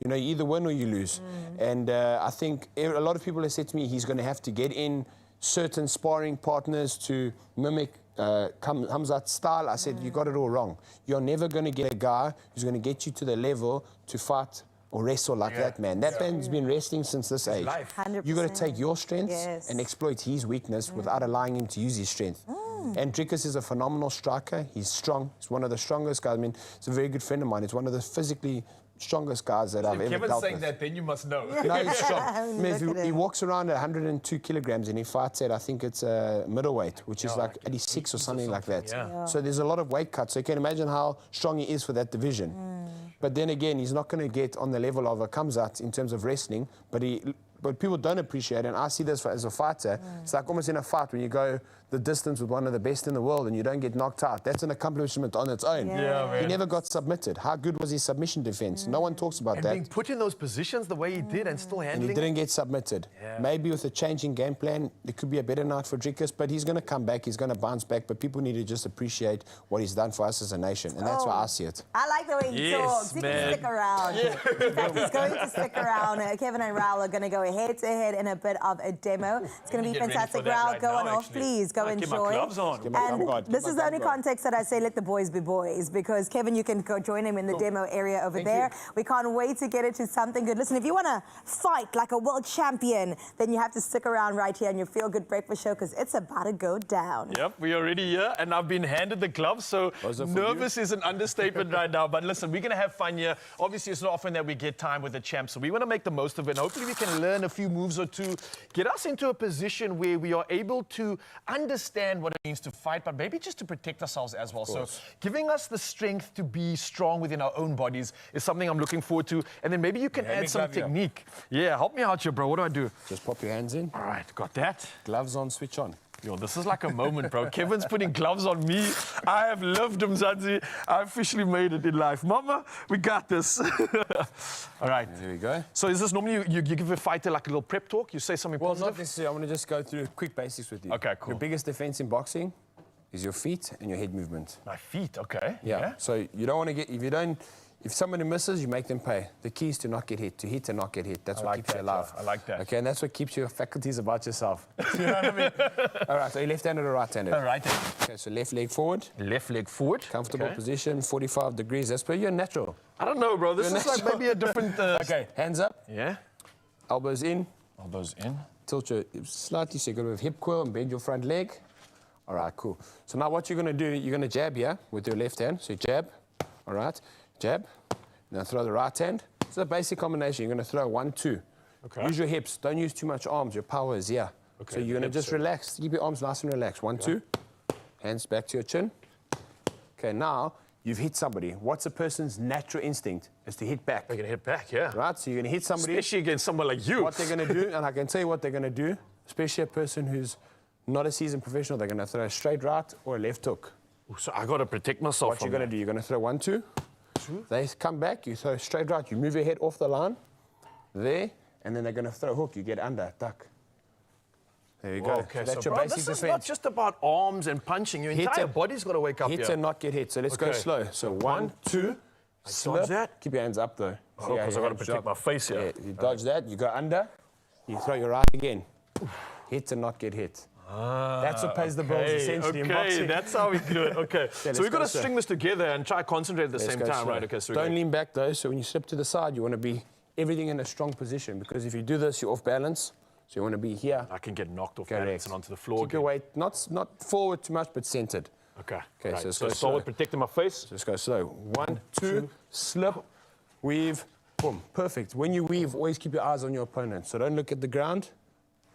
S5: You know, you either win or you lose. And I think a lot of people have said to me he's going to have to get in certain sparring partners to mimic Hamzat's style. I said, you got it all wrong. You're never going to get a guy who's going to get you to the level to fight or wrestle like that man. That man's been wrestling since this age. You got to take your strengths and exploit his weakness without allowing him to use his strength. And Drickers is a phenomenal striker. He's strong. He's one of the strongest guys. I mean, he's a very good friend of mine. He's one of the physically strongest guys that I've ever dealt with.
S2: Kevin's saying that, then you must know.
S5: No, he's strong. I mean, he walks around at 102 kilograms and he fights at, I think it's middleweight, which is like 86 or something like that. So there's a lot of weight cuts. So you can imagine how strong he is for that division. But then again, he's not going to get on the level of a Kamzat in terms of wrestling, but people don't appreciate it, and I see this as a fighter. It's like almost in a fight when you go the distance with one of the best in the world and you don't get knocked out. That's an accomplishment on its own. He never got submitted. How good was his submission defense? No one talks about that.
S2: And being put in those positions the way he did and still handling
S5: And he didn't get submitted. Maybe with a changing game plan, it could be a better night for Drickers, but he's going to come back, he's going to bounce back, but people need to just appreciate what he's done for us as a nation, and that's why I see it.
S3: I like the way he talks. He can stick around. In fact, he's going to stick around. Kevin and Raul are going to go head-to-head in a bit of a demo. It's going to be fantastic. Raul, go on off, please. Go enjoy. And this is the only context that I say let the boys be boys, because Kevin, you can go join him in the demo area over there. We can't wait to get into something good. Listen, if you want to fight like a world champion, then you have to stick around right here on your Feel Good Breakfast Show, because it's about to go down.
S2: Yep, we're already here, and I've been handed the gloves, so nervous is an understatement right now. But listen, we're going to have fun here. Obviously, it's not often that we get time with the champ, so we want to make the most of it. And hopefully, we can learn a few moves or two, get us into a position where we are able to understand what it means to fight, but maybe just to protect ourselves as well. So giving us the strength to be strong within our own bodies is something I'm looking forward to. And then maybe you can add some technique. Yeah, help me out here, bro. What do I do?
S5: Just pop your hands in.
S2: All right, got that.
S5: Gloves on, switch on.
S2: Yo, this is like a moment, bro. Kevin's putting gloves on me. I have lived Mzansi. I officially made it in life. Mama, we got this. All right.
S5: There we go.
S2: So is this normally you give a fighter like a little prep talk? You say something positive?
S5: Well, not necessarily. I want to just go through quick basics with you.
S2: Okay, cool.
S5: Your biggest defense in boxing is your feet and your head movement.
S2: My feet, okay.
S5: Yeah. So you don't want to get, if somebody misses, you make them pay. The key is to not get hit, and not get hit. That's what keeps you alive.
S2: I like that.
S5: Okay, and that's what keeps your faculties about yourself. You know what I mean? All right, so you left-handed or right-handed?
S2: Right-handed.
S5: Okay, so left leg forward.
S2: Left leg forward.
S5: Comfortable position, 45 degrees. That's where you're natural.
S2: I don't know, bro. This is like maybe a different...
S5: Okay, hands up.
S2: Yeah.
S5: Elbows in.
S2: Elbows in.
S5: Tilt your slightly, so you're going to have hip curl and bend your front leg. All right, cool. So now what you're going to do, you're going to jab here with your left hand. So jab, all right, jab. Now throw the right hand. It's a basic combination. You're going to throw 1, 2.
S2: Okay.
S5: Use your hips. Don't use too much arms. Your power is here.
S2: Okay,
S5: So you're going to just relax. Keep your arms nice and relaxed. 1, 2. Hands back to your chin. Okay, now you've hit somebody. What's a person's natural instinct? Is to hit back.
S2: They're going to hit back, yeah.
S5: Right, so you're going to hit somebody.
S2: Especially against someone like you.
S5: What they're going to do, and I can tell you what they're going to do, especially a person who's not a seasoned professional, they're going to throw a straight right or a left hook.
S2: So I got to protect myself
S5: What
S2: from
S5: you're going to do, you're going to throw 1, 2. They come back, you throw straight right, you move your head off the line, there, and then they're going to throw a hook, you get under, duck. There you go.
S2: Okay,
S5: that's
S2: so
S5: your basic
S2: this
S5: defense.
S2: is not just about arms and punching. Your entire body's got to wake up
S5: hit
S2: here.
S5: and not get hit. So let's go slow. So 1, 2, slip.
S2: that.
S5: Keep your hands up though.
S2: Oh, because I've got to protect my face here.
S5: Yeah, you dodge that, you go under, you throw your right again. Hit and not get hit. That's what pays the bills essentially in boxing.
S2: Okay, that's how we do it. Okay, so we've got to string this together and try to concentrate at the same time, right? Okay, so
S5: don't lean back though. So when you slip to the side, you want to be everything in a strong position because if you do this, you're off balance. So you want to be here.
S2: I can get knocked off balance and onto the floor.
S5: Keep your weight not forward too much, but centered.
S2: Okay.
S5: Okay.
S2: Right.
S5: So
S2: start with protecting my face.
S5: Just go slow. 1, 2, slip, weave, boom. Perfect. When you weave, always keep your eyes on your opponent. So don't look at the ground.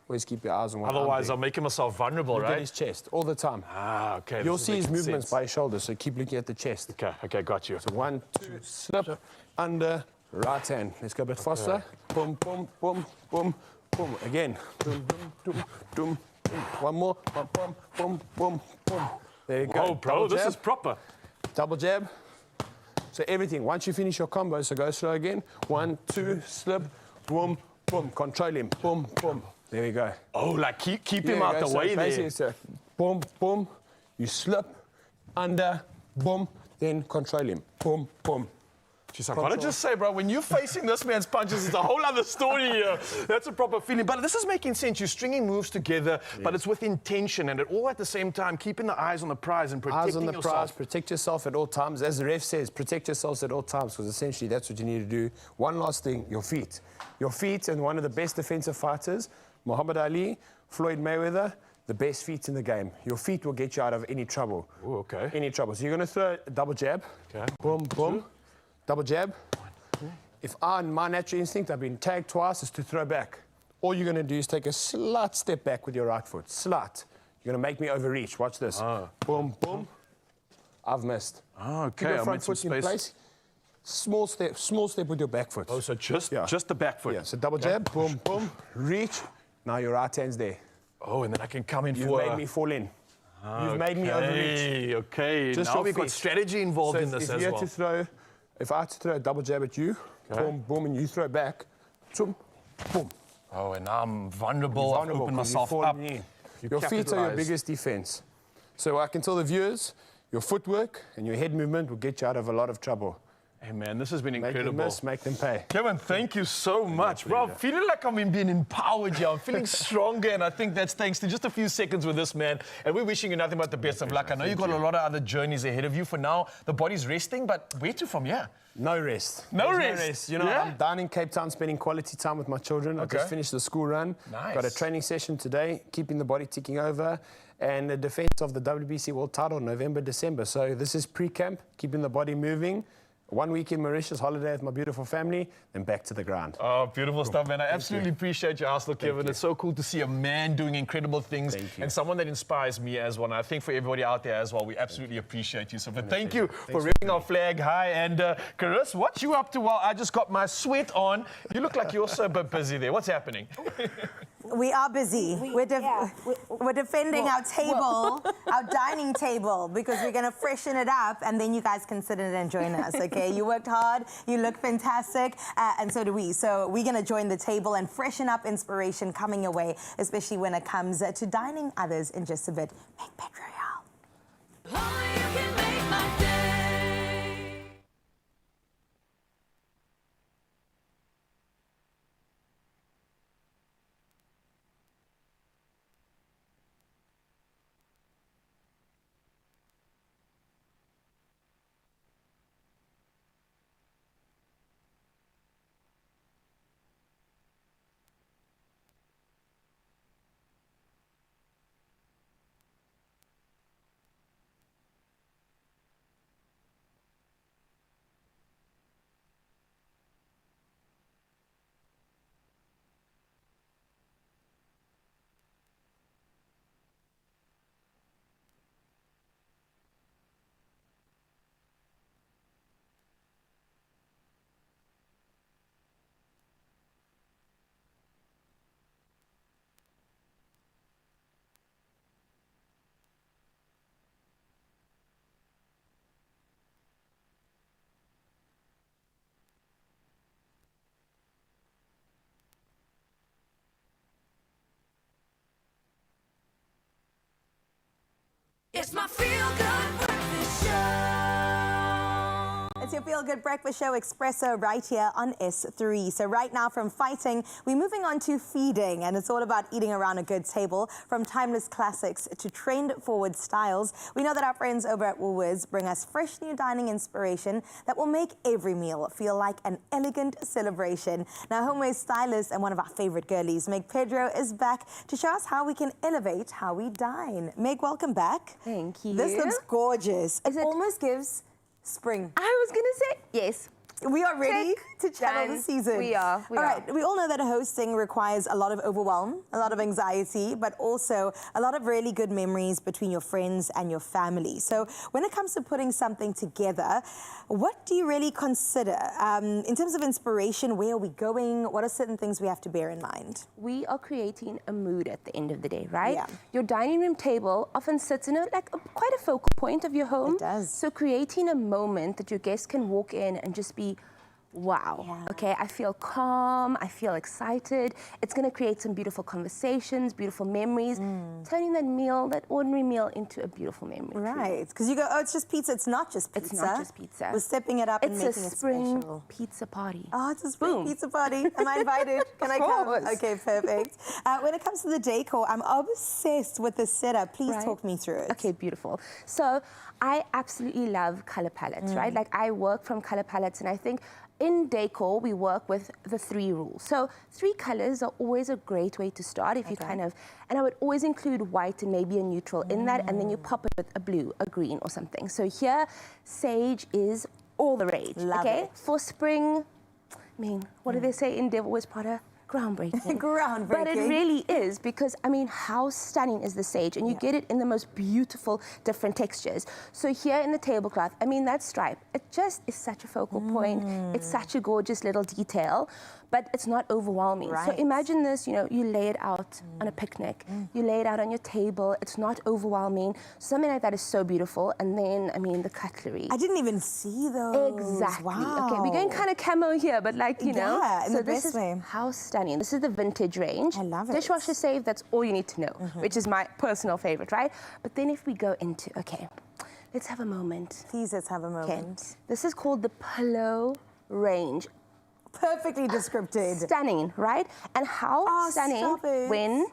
S5: Always keep your eyes on one.
S2: Otherwise, I'm making myself vulnerable,
S5: look
S2: right?
S5: at his chest all the time.
S2: Ah, okay.
S5: You'll see his movements by his shoulders, so keep looking at the chest.
S2: Okay, got you.
S5: So 1, 2, slip, under, right hand. Let's go a bit faster. Boom, boom, boom, boom, boom. Again. Boom, boom, boom, boom, boom. One more. Boom, boom, boom, boom, boom. There you go.
S2: Oh, bro, this is proper.
S5: Double jab. So everything. Once you finish your combo, so go slow again. 1, 2, slip, boom, boom. Control him. Boom, boom. There we go.
S2: Oh, like keep him out the way there.
S5: So boom, boom. You slip, under, boom, then control him. Boom, boom.
S2: Jeez, I gotta just say, bro, when you're facing this man's punches, it's a whole other story here. That's a proper feeling. But this is making sense. You're stringing moves together, but it's with intention and all at the same time, keeping the eyes on the prize and protecting yourself.
S5: Eyes on the prize, protect yourself at all times. As the ref says, protect yourselves at all times, because essentially that's what you need to do. One last thing, your feet. Your feet, and one of the best defensive fighters, Muhammad Ali, Floyd Mayweather, the best feet in the game. Your feet will get you out of any trouble.
S2: Ooh, okay.
S5: Any trouble. So you're going to throw a double jab.
S2: Okay.
S5: Boom, boom. Double jab. If my natural instinct, I've been tagged twice, is to throw back. All you're going to do is take a slight step back with your right foot. Slight. You're going to make me overreach. Watch this. Boom, boom. I've missed.
S2: Okay,
S5: Keep your
S2: I
S5: front
S2: made some
S5: foot in
S2: space.
S5: place. Small step with your back foot.
S2: Oh, so just the back foot.
S5: Yeah, so double jab, boom, boom, reach. Now your right hand's there.
S2: Oh, and then I can come in
S5: You've
S2: for...
S5: made me fall in. You've made me overreach.
S2: Okay,
S5: Just
S2: now
S5: your
S2: we've got
S5: feet.
S2: strategy involved
S5: So
S2: in this
S5: if
S2: as
S5: you
S2: well.
S5: had to throw, if I had to throw a double jab at you, boom, boom, and you throw back, boom, boom.
S2: Oh, and now I'm vulnerable. I've opened
S5: 'cause
S2: myself
S5: you've
S2: up.
S5: fallen in.
S2: You
S5: Your feet are your
S2: capitalise.
S5: biggest defense. So I can tell the viewers, your footwork and your head movement will get you out of a lot of trouble.
S2: Hey, man, this has been
S5: Make
S2: incredible.
S5: them miss, make them pay.
S2: Kevin, thank you so much. Bro, I'm feeling like I'm being empowered here. I'm feeling stronger, and I think that's thanks to just a few seconds with this man. And we're wishing you nothing but the best of luck. I know you've got a lot of other journeys ahead of you. For now, the body's resting, but where to from here?
S5: No rest.
S2: No
S5: There's
S2: rest.
S5: You know,
S2: Yeah?
S5: I'm down in Cape Town spending quality time with my children. I
S2: Okay.
S5: just finished the school run.
S2: Nice.
S5: Got a training session today, keeping the body ticking over, and the defense of the WBC World title November, December. So this is pre-camp, keeping the body moving. 1 week in Mauritius, holiday with my beautiful family, then back to the ground.
S2: Oh, beautiful stuff, man. I absolutely appreciate your hustle, Kevin. It's so cool to see a man doing incredible things and someone that inspires me as well. And I think for everybody out there as well, we absolutely appreciate you. So thank you for raising our flag high. And Karis, what you up to while I just got my sweat on? You look like you're so a bit busy there. What's happening?
S3: We are busy. We're defending our table, our dining table, because we're going to freshen it up, and then you guys can sit in and join us, okay? You worked hard, you look fantastic, and so do we. So we're going to join the table and freshen up inspiration coming your way, especially when it comes to dining others in just a bit. Make Pet Royale.
S1: It's my feel-good breakfast show.
S3: It's your Feel Good Breakfast Show, Expresso, right here on S3. So right now from fighting, we're moving on to feeding, and it's all about eating around a good table. From timeless classics to trend-forward styles, we know that our friends over at Woolworths bring us fresh new dining inspiration that will make every meal feel like an elegant celebration. Now, homeware stylist and one of our favorite girlies, Meg Pedro, is back to show us how we can elevate how we dine. Meg, welcome back.
S4: Thank you.
S3: This looks gorgeous. It almost gives spring.
S4: I was going to say, yes.
S3: We are ready to channel
S4: Done.
S3: the season.
S4: We are.
S3: All right. We all know that hosting requires a lot of overwhelm, a lot of anxiety, but also a lot of really good memories between your friends and your family. So when it comes to putting something together, what do you really consider? In terms of inspiration, where are we going? What are certain things we have to bear in mind?
S4: We are creating a mood at the end of the day, right?
S3: Yeah.
S4: Your dining room table often sits in quite a focal point of your home.
S3: It does.
S4: So creating a moment that your guests can walk in and just be, wow, okay, I feel calm, I feel excited. It's going to create some beautiful conversations, beautiful memories, turning that meal, that ordinary meal, into a beautiful memory.
S3: Right, because you go, oh, it's just pizza. It's not just pizza.
S4: It's not just pizza.
S3: We're stepping it up and
S4: It's
S3: making
S4: a
S3: it
S4: spring
S3: special.
S4: pizza party.
S3: Oh, it's a spring pizza party. Am I invited? Can I come? Okay, perfect. When it comes to the decor, I'm obsessed with the setup. Please talk me through it.
S4: Okay, beautiful. So I absolutely love color palettes, right? Like I work from color palettes, and I think in decor, we work with the 3 rules. So 3 colors are always a great way to start if you kind of, and I would always include white and maybe a neutral in that, and then you pop it with a blue, a green or something. So here, sage is all the rage,
S3: Love it.
S4: For spring, I mean, what do they say in Devil Wears Prada? Groundbreaking.
S3: Groundbreaking.
S4: But it really is, because, I mean, how stunning is the sage? And you get it in the most beautiful different textures. So here in the tablecloth, I mean, that stripe, it just is such a focal point. It's such a gorgeous little detail, but it's not overwhelming. So imagine this, you know, you lay it out on a picnic. You lay it out on your table. It's not overwhelming. Something like that is so beautiful. And then, I mean, the cutlery.
S3: I didn't even see those.
S4: Exactly.
S3: Wow.
S4: Okay, we're going kind of camo here, but like, you know.
S3: Yeah, in
S4: so
S3: the
S4: this
S3: best
S4: is
S3: way.
S4: how stunning. This is the vintage range.
S3: I love it.
S4: Dishwasher safe, that's all you need to know, which is my personal favorite, right? But then if we go into, okay, let's have a moment.
S3: Please, let's have a moment.
S4: Okay. This is called the pillow range.
S3: Perfectly descripted.
S4: Stunning, right? And how stunning when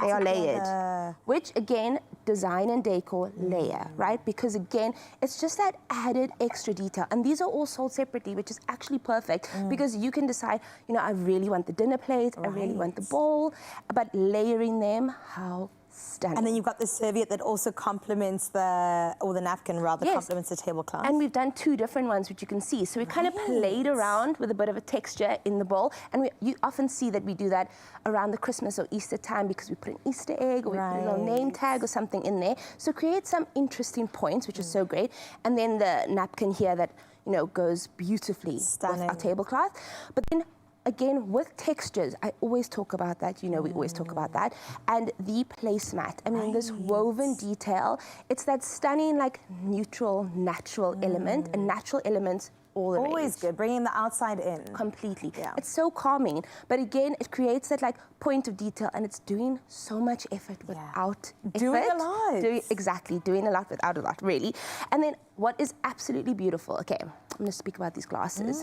S4: they are layered. Which, again, design and decor layer, right? Because, again, it's just that added extra detail. And these are all sold separately, which is actually perfect because you can decide, you know, I really want the dinner plate, I really want the bowl, but layering them, how stunning.
S3: And then you've got the serviette that also complements the napkin rather, complements the tablecloth.
S4: And we've done 2 different ones, which you can see. So we kind of played around with a bit of a texture in the bowl. And you often see that we do that around the Christmas or Easter time because we put an Easter egg or we put a little name tag or something in there. So create some interesting points, which is so great. And then the napkin here that, you know, goes beautifully with our tablecloth. But then again, with textures, I always talk about that, you know, we always talk about that. And the placemat, I mean, this woven detail, it's that stunning, like, neutral, natural element, and natural elements all the
S3: Always good, bringing the outside in.
S4: Completely. It's so calming. But again, it creates that, like, point of detail, and it's doing so much effort without
S3: Doing
S4: effort.
S3: a lot.
S4: Doing a lot without a lot, really. And then what is absolutely beautiful, okay, I'm going to speak about these glasses.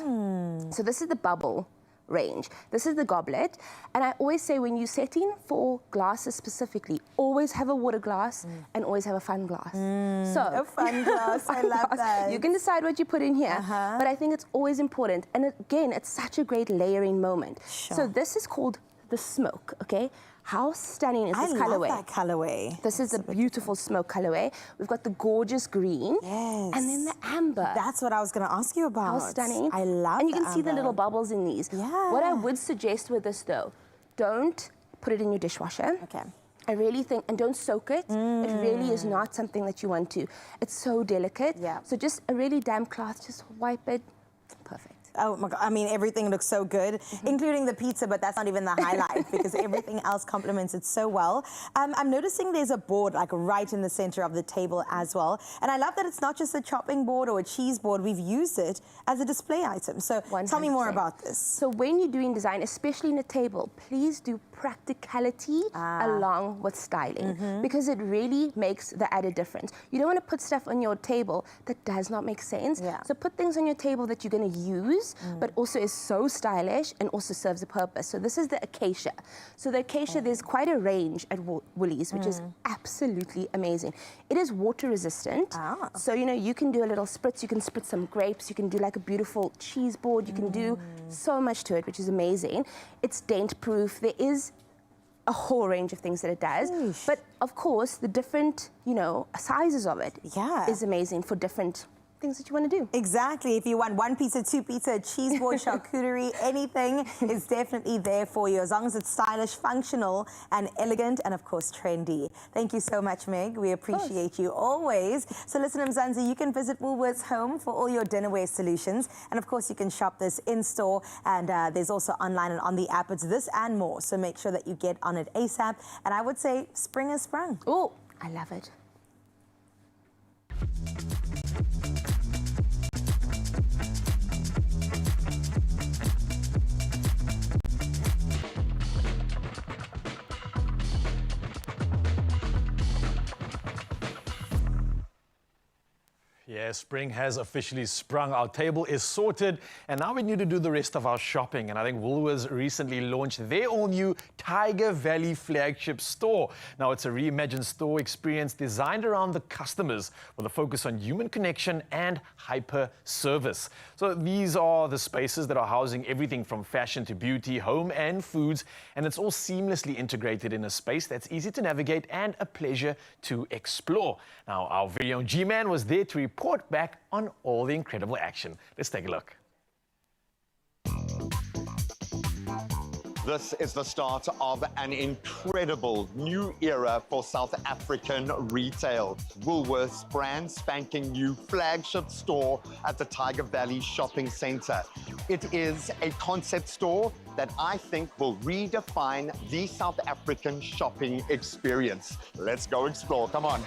S4: So this is the bubble range. This is the goblet, and I always say when you're setting for glasses specifically, always have a water glass and always have a fun glass. So
S3: a fun glass, I love that.
S4: You can decide what you put in here, but I think it's always important. And again, it's such a great layering moment. So this is called the smoke, okay? How stunning is this colorway?
S3: I love that colorway.
S4: This is a beautiful smoke colorway. We've got the gorgeous green.
S3: Yes.
S4: And then the amber.
S3: That's what I was going to ask you about.
S4: How stunning.
S3: I love
S4: And you can see the
S3: amber.
S4: little bubbles in these.
S3: Yeah.
S4: What I would suggest with this, though, don't put it in your dishwasher.
S3: Okay.
S4: I really think, and don't soak it. It really is not something that you want to. It's so delicate.
S3: Yeah.
S4: So just a really damp cloth, just wipe it. Perfect.
S3: Oh my God, I mean, everything looks so good, including the pizza, but that's not even the highlight because everything else complements it so well. I'm noticing there's a board like right in the center of the table as well. And I love that it's not just a chopping board or a cheese board. We've used it as a display item. So tell me more about this.
S4: So when you're doing design, especially in a table, please do practicality along with styling, because it really makes the added difference. You don't want to put stuff on your table that does not make sense. So put things on your table that you're going to use, but also is so stylish and also serves a purpose. So this is the acacia. So the acacia, there's quite a range at Woolies, which is absolutely amazing. It is water resistant. So, you know, you can do a little spritz, you can spritz some grapes, you can do like a beautiful cheese board, you can do so much to it, which is amazing. It's dent proof. There is a whole range of things that it does. But of course, the different, you know, sizes of it is amazing for different things that you want to do.
S3: Exactly. If you want 1 pizza, 2 pizza, cheese board, charcuterie, anything is definitely there for you, as long as it's stylish, functional, and elegant, and of course trendy. Thank you so much, Meg. We appreciate you always. So listen, Mzansi, you can visit Woolworths Home for all your dinnerware solutions, and of course you can shop this in store, and there's also online and on the app. It's this and more. So make sure that you get on it ASAP. And I would say spring has sprung.
S4: Oh, I love it.
S2: Yeah, spring has officially sprung. Our table is sorted, and now we need to do the rest of our shopping. And I think Woolworths recently launched their all-new Tiger Valley flagship store. Now, it's a reimagined store experience designed around the customers with a focus on human connection and hyper service. So these are the spaces that are housing everything from fashion to beauty, home and foods, and it's all seamlessly integrated in a space that's easy to navigate and a pleasure to explore. Now, our very own G-Man was there to report back on all the incredible action. Let's take a look.
S20: This is the start of an incredible new era for South African retail. Woolworths' brand spanking new flagship store at the Tiger Valley Shopping Centre. It is a concept store that I think will redefine the South African shopping experience. Let's go explore, come on.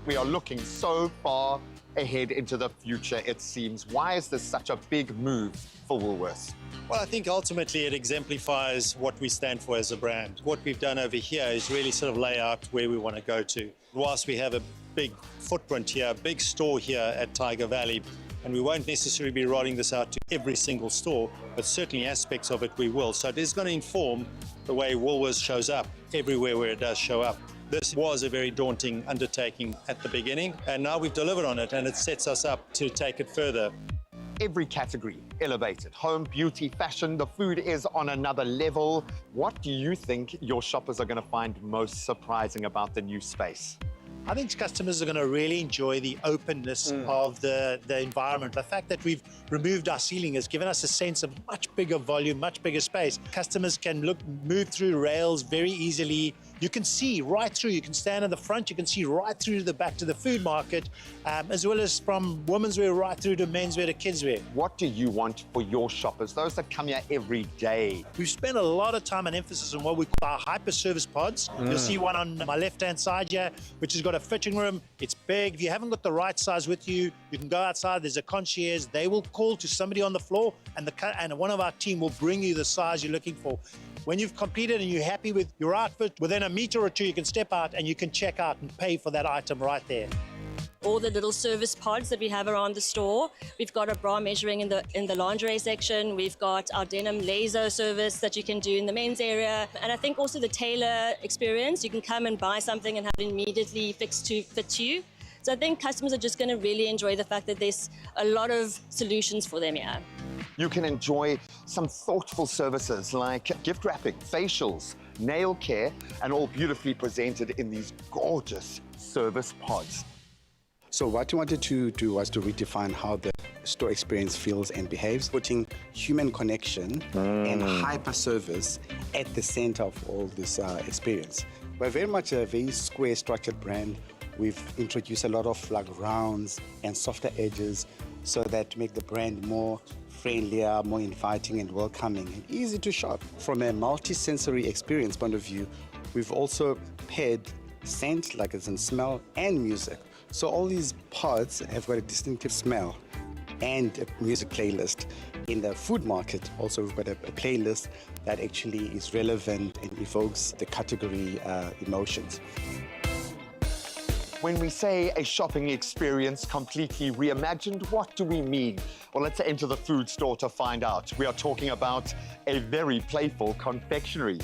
S20: We are looking so far ahead into the future, it seems. Why is this such a big move for Woolworths?
S9: Well, I think ultimately it exemplifies what we stand for as a brand. What we've done over here is really sort of lay out where we want to go to. Whilst we have a big footprint here, a big store here at Tiger Valley, and we won't necessarily be rolling this out to every single store, but certainly aspects of it we will. So it is going to inform the way Woolworths shows up everywhere where it does show up. This was a very daunting undertaking at the beginning, and now we've delivered on it, and it sets us up to take it further.
S20: Every category elevated. Home, beauty, fashion, the food is on another level. What do you think your shoppers are going to find most surprising about the new space?
S9: I think customers are going to really enjoy the openness of the environment. The fact that we've removed our ceiling has given us a sense of much bigger volume, much bigger space. Customers can move through rails very easily. You can see right through. You can stand in the front. You can see right through to the back to the food market, as well as from women's wear right through to men's wear to kids wear.
S20: What do you want for your shoppers, those that come here every day?
S9: We've spent a lot of time and emphasis on what we call our hyper service pods. You'll see one on my left-hand side here, which has got a fitting room. It's big. If you haven't got the right size with you, you can go outside. There's a concierge. They will call to somebody on the floor, and one of our team will bring you the size you're looking for. When you've completed and you're happy with your outfit, within a meter or two, you can step out and you can check out and pay for that item right there.
S11: All the little service pods that we have around the store. We've got a bra measuring in the lingerie section. We've got our denim laser service that you can do in the men's area. And I think also the tailor experience. You can come and buy something and have it immediately fixed to fit you. So I think customers are just going to really enjoy the fact that there's a lot of solutions for them here.
S20: You can enjoy some thoughtful services like gift wrapping, facials, nail care, and all beautifully presented in these gorgeous service pods.
S13: So what we wanted to do was to redefine how the store experience feels and behaves, putting human connection and hyper service at the center of all this experience. We're very much a very square structured brand. We've introduced a lot of like rounds and softer edges so that make the brand more friendlier, more inviting and welcoming and easy to shop. From a multi-sensory experience point of view, we've also paired scent, like it's in smell, and music. So all these pods have got a distinctive smell and a music playlist. In the food market, also we've got a playlist that actually is relevant and evokes the category emotions.
S20: When we say a shopping experience completely reimagined, what do we mean? Well, let's enter the food store to find out. We are talking about a very playful confectionery,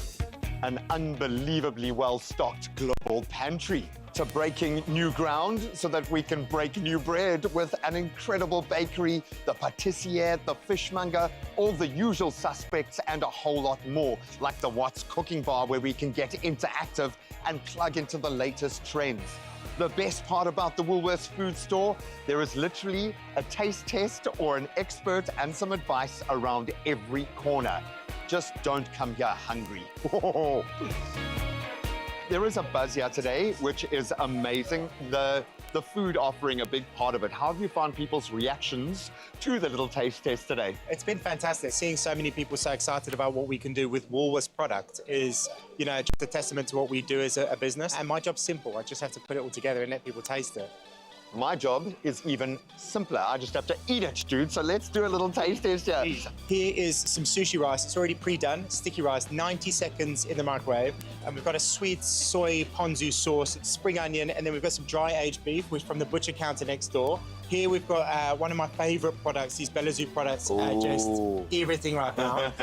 S20: an unbelievably well-stocked global pantry, to breaking new ground so that we can break new bread with an incredible bakery, the patissier, the fishmonger, all the usual suspects, and a whole lot more, like the Watts cooking bar where we can get interactive and plug into the latest trends. The best part about the Woolworths food store, there is literally a taste test or an expert and some advice around every corner. Just don't come here hungry. There is a buzz here today, which is amazing. The food offering a big part of it. How have you found people's reactions to the little taste test today?
S8: It's been fantastic. Seeing so many people so excited about what we can do with Woolworths product is, just a testament to what we do as a business. And my job's simple. I just have to put it all together and let people taste it.
S20: My job is even simpler. I just have to eat it, dude. So let's do a little taste test here.
S8: Here is some sushi rice. It's already pre-done, sticky rice, 90 seconds in the microwave. And we've got a sweet soy ponzu sauce, spring onion, and then we've got some dry aged beef, which from the butcher counter next door. Here we've got one of my favorite products, these Bella Zoo products, just everything right now.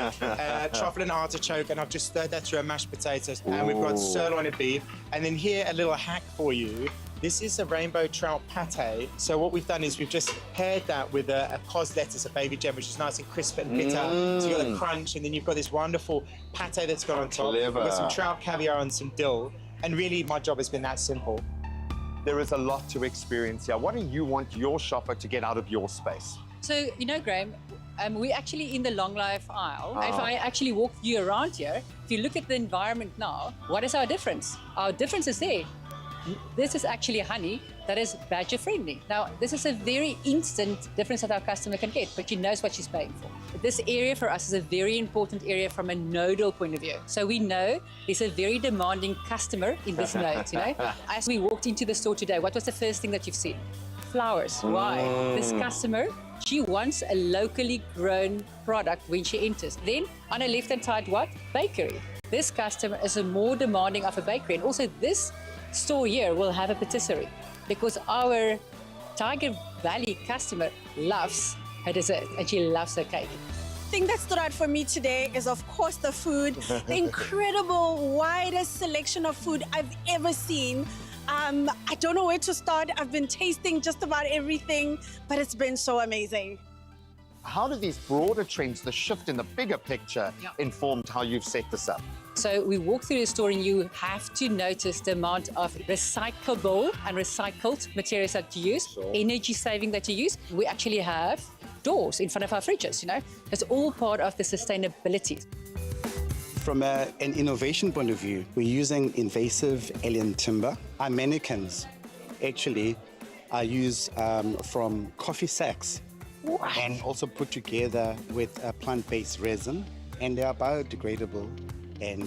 S8: Truffle and artichoke, and I've just stirred that through a mashed potatoes. And we've got sirloin of beef. And then here, a little hack for you. This is a rainbow trout pate. So what we've done is we've just paired that with a cos lettuce, a baby gem, which is nice and crisp and bitter. So you've got the crunch, and then you've got this wonderful pate that's got on top. We've got some trout caviar and some dill. And really, my job has been that simple.
S20: There is a lot to experience here. What do you want your shopper to get out of your space?
S14: So, Graham, we're actually in the long life aisle. If I actually walk you around here, if you look at the environment now, what is our difference? Our difference is there. This is actually honey that is badger friendly. Now, this is a very instant difference that our customer can get, but she knows what she's paying for. This area for us is a very important area from a nodal point of view. So we know there's a very demanding customer in this node, As we walked into the store today, what was the first thing that you've seen? Flowers. Why? This customer, she wants a locally grown product when she enters. Then on her left-hand side, what? Bakery. This customer is more demanding of a bakery. And also this store here will have a patisserie because our Tiger Valley customer loves her dessert and she loves her cake.
S16: The thing that stood out for me today is, of course, the food, the incredible, widest selection of food I've ever seen. I don't know where to start. I've been tasting just about everything, but it's been so amazing.
S20: How do these broader trends, the shift in the bigger picture, informed how you've set this up?
S14: So we walk through the store and you have to notice the amount of recyclable and recycled materials that you use, energy saving that you use. We actually have doors in front of our fridges, It's all part of the sustainability.
S13: From an innovation point of view, we're using invasive alien timber. Our mannequins actually are used from coffee sacks and also put together with a plant-based resin, and they are biodegradable and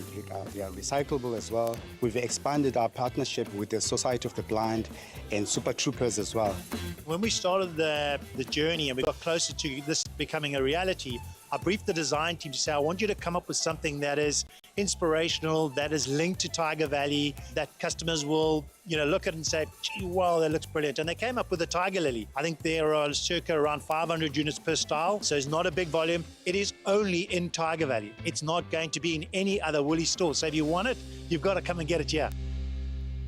S13: they are recyclable as well. We've expanded our partnership with the Society of the Blind and Super Troopers as well.
S17: When we started the journey and we got closer to this becoming a reality, I briefed the design team to say, I want you to come up with something that is inspirational, that is linked to Tiger Valley, that customers will, look at and say, gee, wow, that looks brilliant. And they came up with the Tiger Lily. I think there are circa around 500 units per style, so it's not a big volume. It is only in Tiger Valley. It's not going to be in any other Woolly store. So if you want it, you've got to come and get it here.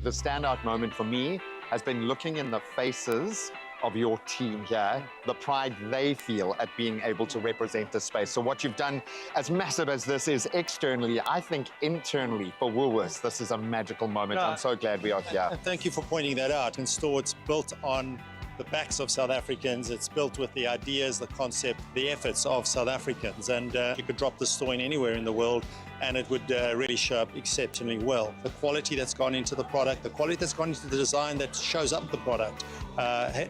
S20: The standout moment for me has been looking in the faces of your team here, the pride they feel at being able to represent this space. So what you've done, as massive as this is externally, I think internally for Woolworths, this is a magical moment. I'm so glad we are here.
S17: Thank you for pointing that out. In store, it's built on the backs of South Africans. It's built with the ideas, the concept, the efforts of South Africans. And you could drop the store in anywhere in the world and it would really show up exceptionally well. The quality that's gone into the product, the quality that's gone into the design that shows up the product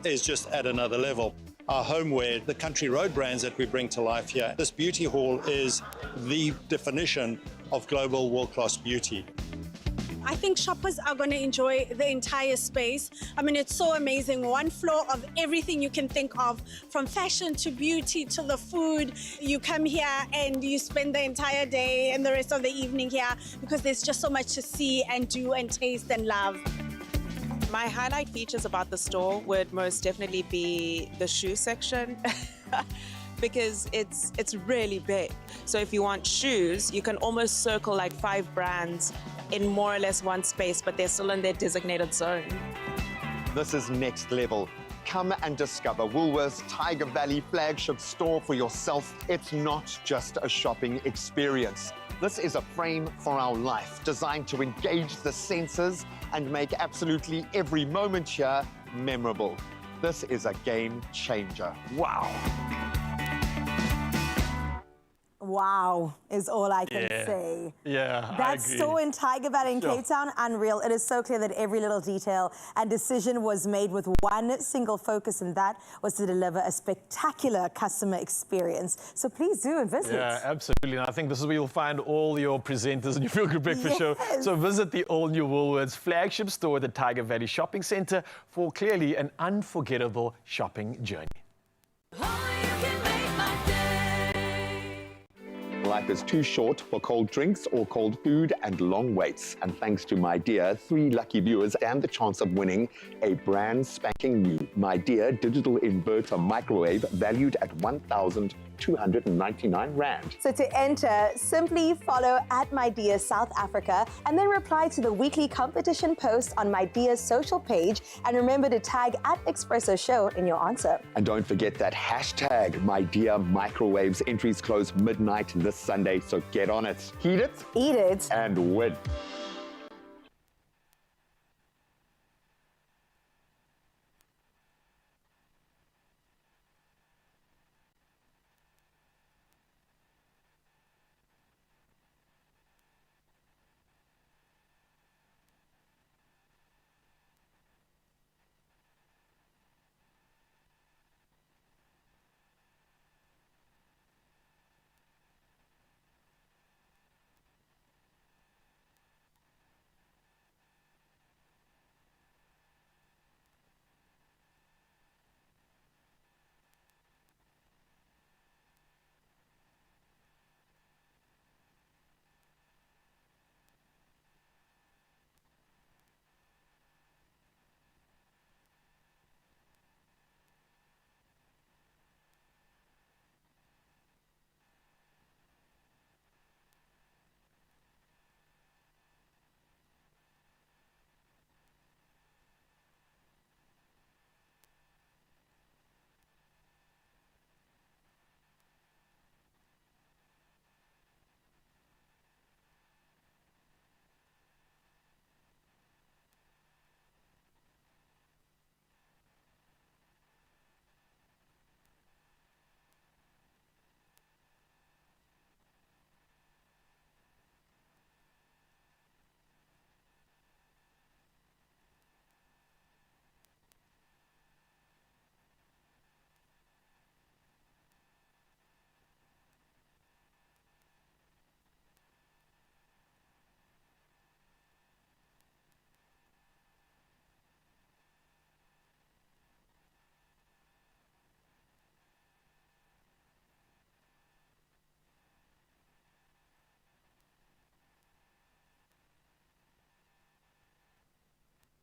S17: is just at another level. Our homeware, the country road brands that we bring to life here. This beauty hall is the definition of global world-class beauty.
S16: I think shoppers are going to enjoy the entire space. I mean, it's so amazing. One floor of everything you can think of, from fashion to beauty to the food. You come here and you spend the entire day and the rest of the evening here because there's just so much to see and do and taste and love.
S10: My highlight features about the store would most definitely be the shoe section. Because it's really big. So if you want shoes, you can almost circle like 5 brands in more or less one space, but they're still in their designated zone.
S20: This is next level. Come and discover Woolworths Tiger Valley flagship store for yourself. It's not just a shopping experience. This is a frame for our life, designed to engage the senses and make absolutely every moment here memorable. This is a game changer. Wow.
S3: Wow is all I can say.
S2: Yeah,
S3: That store in Tiger Valley in
S2: Sure.
S3: Cape Town, unreal. It is so clear that every little detail and decision was made with one single focus, and that was to deliver a spectacular customer experience. So please do visit.
S2: Yeah, absolutely. And I think this is where you'll find all your presenters in your Feel Good Breakfast show. So visit the all-new Woolworths flagship store at the Tiger Valley Shopping Centre for clearly an unforgettable shopping journey.
S20: Life is too short for cold drinks or cold food and long waits. And thanks to My Dear, 3 lucky viewers stand the chance of winning a brand spanking new My Dear digital inverter microwave valued at 1,299 Rand.
S3: So to enter, simply follow @MyDear South Africa and then reply to the weekly competition post on My Dear's social page, and remember to tag @Expresso Show in your answer.
S20: And don't forget that hashtag My Dear Microwaves. Entries close midnight this Sunday, so get on it. Heat it.
S3: Eat it.
S20: And win.